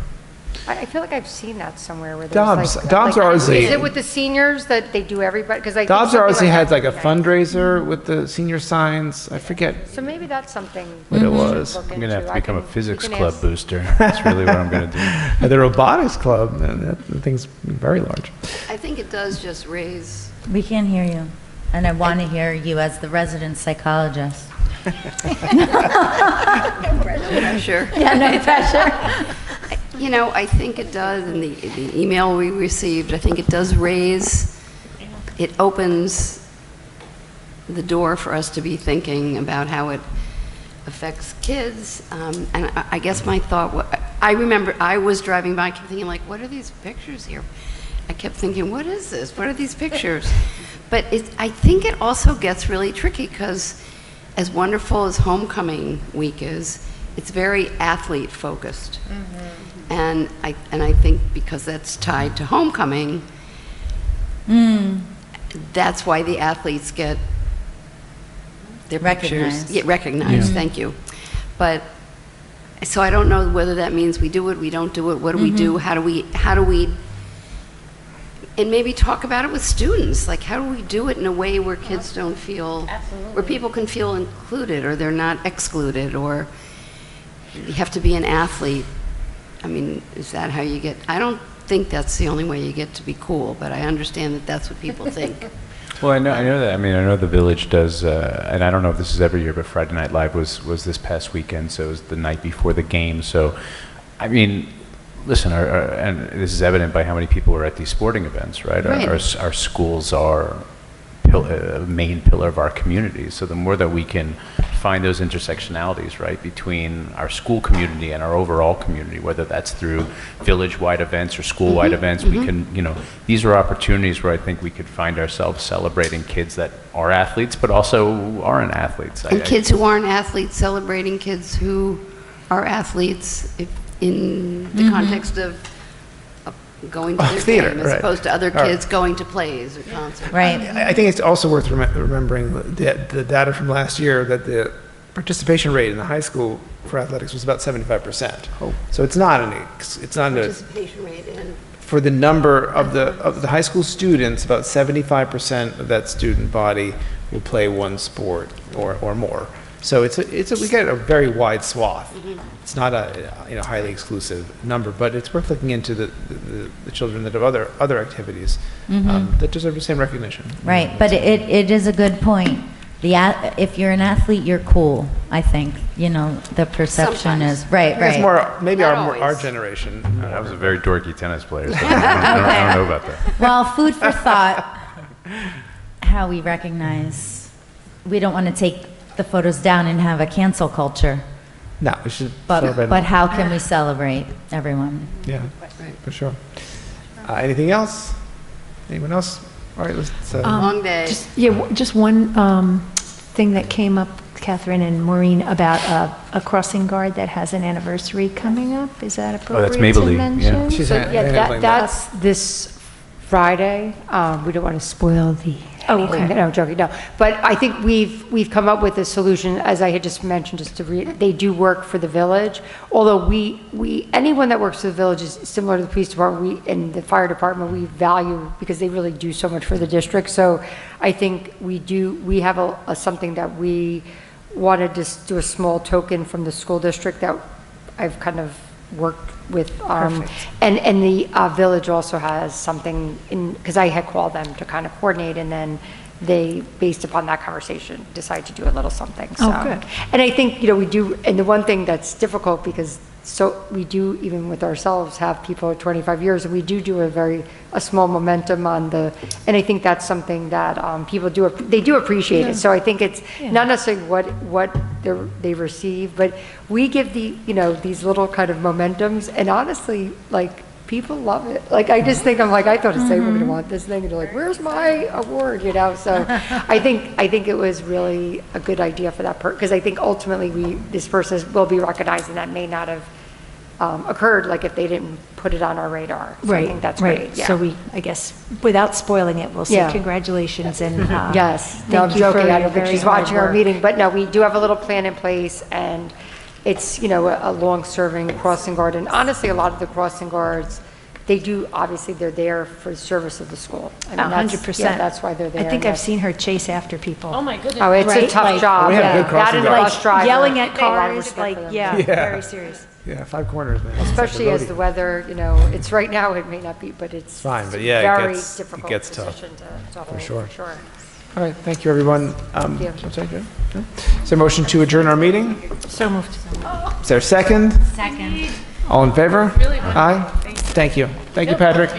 I feel like I've seen that somewhere where there's Dobbs are always is it with the seniors that they do everybody? Because I Dobbs think are always something had like a that. fundraiser with the senior signs. I forget So maybe that's something what it we should was. look I'm going to have into. to become a physics club ask. booster. That's really what I'm going to do. And the robotics club. And the thing's very large. I think it does just raise. We can't hear you, and I want to hear you as the resident psychologist. Pressure. Yeah, no pressure. I think it does, in the email we received, I think it does raise, it opens the door for us to be thinking about how it affects kids. And I guess my thought, I remember I was driving by, I kept thinking, like, what are these pictures here? I kept thinking, what is this? What are these pictures? But I think it also gets really tricky because as wonderful as homecoming week is, it's very athlete focused. And I think because that's tied to homecoming, that's why the athletes get their Recognized. pictures recognized. Thank you. But so I don't know whether that means we do it, we don't do it. What do we do? How do we? And maybe talk about it with students. Like, how do we do it in a way where kids don't feel, where people can feel included, or they're not excluded, or you have to be an athlete. I mean, is that how you get? I don't think that's the only way you get to be cool, but I understand that that's what people think. Well, I know that. I mean, I know the Village does, and I don't know if this is every year, but Friday Night Live was this past weekend, so it was the night before the game. So, I mean, listen, and this is evident by how many people are at these sporting events, right? Right. Our schools are a main pillar of our community. So the more that we can find those intersectionalities, right, between our school community and our overall community, whether that's through village-wide events or school-wide events, we can, these are opportunities where I think we could find ourselves celebrating kids that are athletes, but also aren't athletes. And kids who aren't athletes celebrating kids who are athletes in the context of going to their theater, game, as right. opposed to other kids going to plays or concerts. Right. I think it's also worth remembering the data from last year that the participation rate in the high school for athletics was about 75%. So it's not it's not a, Participation rate in for the number of the high school students, about 75% of that student body will play one sport or more. So we get a very wide swath. It's not a highly exclusive number, but it's worth looking into the children that have other activities that deserve the same recognition. Right, but it is a good point. If you're an athlete, you're cool, I think. The perception is, right. It's more, maybe our generation. I was a very dorky tennis player, so I don't know about that. Well, food for thought, how we recognize. We don't want to take the photos down and have a cancel culture. No, we should celebrate. But how can we celebrate everyone? Yeah, for sure. Anything else? Anyone else? All right, let's... long day. Just one thing that came up, Catherine and Maureen, about a crossing guard that has an anniversary coming up. Is that appropriate that's Maybelline, to mention? yeah. She's That's this Friday. We don't want to spoil the... Oh, okay. No, I'm joking, no. But I think we've come up with a solution, as I had just mentioned, they do work for the village. Although anyone that works for the village is similar to the police department and the fire department, we value, because they really do so much for the district. So I think we have something that we wanted to do a small token from the school district that I've kind of worked with, and the village also has something because I had called them to kind of coordinate, and then they, based upon that conversation, decided to do a little something. So. Oh, good. And I think we do, and the one thing that's difficult because we do, even with ourselves, have people at 25 years, and we do a small momentum on and I think that's something that people do appreciate it. So I think it's not necessarily what they receive, but we give these little kind of momentums, and honestly, people love it. I just think I thought to say we're going to want this thing, and they're like, "Where's my award?" So I think it was really a good idea for that because I think ultimately this person will be recognized, and that may not have occurred if they didn't put it on our radar. So I think that's great. Yeah. So I guess, without spoiling it, we'll say Yeah. congratulations and yes. No, I'm thank you for joking. I your don't think very she's hard watching our work. meeting, but no, we do have a little plan in place, and it's a long-serving crossing guard, and honestly, a lot of the crossing guards. They do, obviously, they're there for the service of the school. I mean, 100%. That's why they're there. I think I've seen her chase after people. Oh my goodness. Oh, it's a tough job. We have a good That crossing and the guard. bus driver. Yelling at They have a lot of cars, respect for them. Yeah. very serious. Yeah, 5 corners, man. Especially It's as like a the weather, it right now, it may not be, but it's fine, but a yeah, very it gets tough. position to hold, sure. for sure. All right, thank you, everyone. Thank you. Is there a motion to adjourn our meeting? So moved. Is there a second? Second. All in favor? Aye. Thank you. Thank you, Patrick.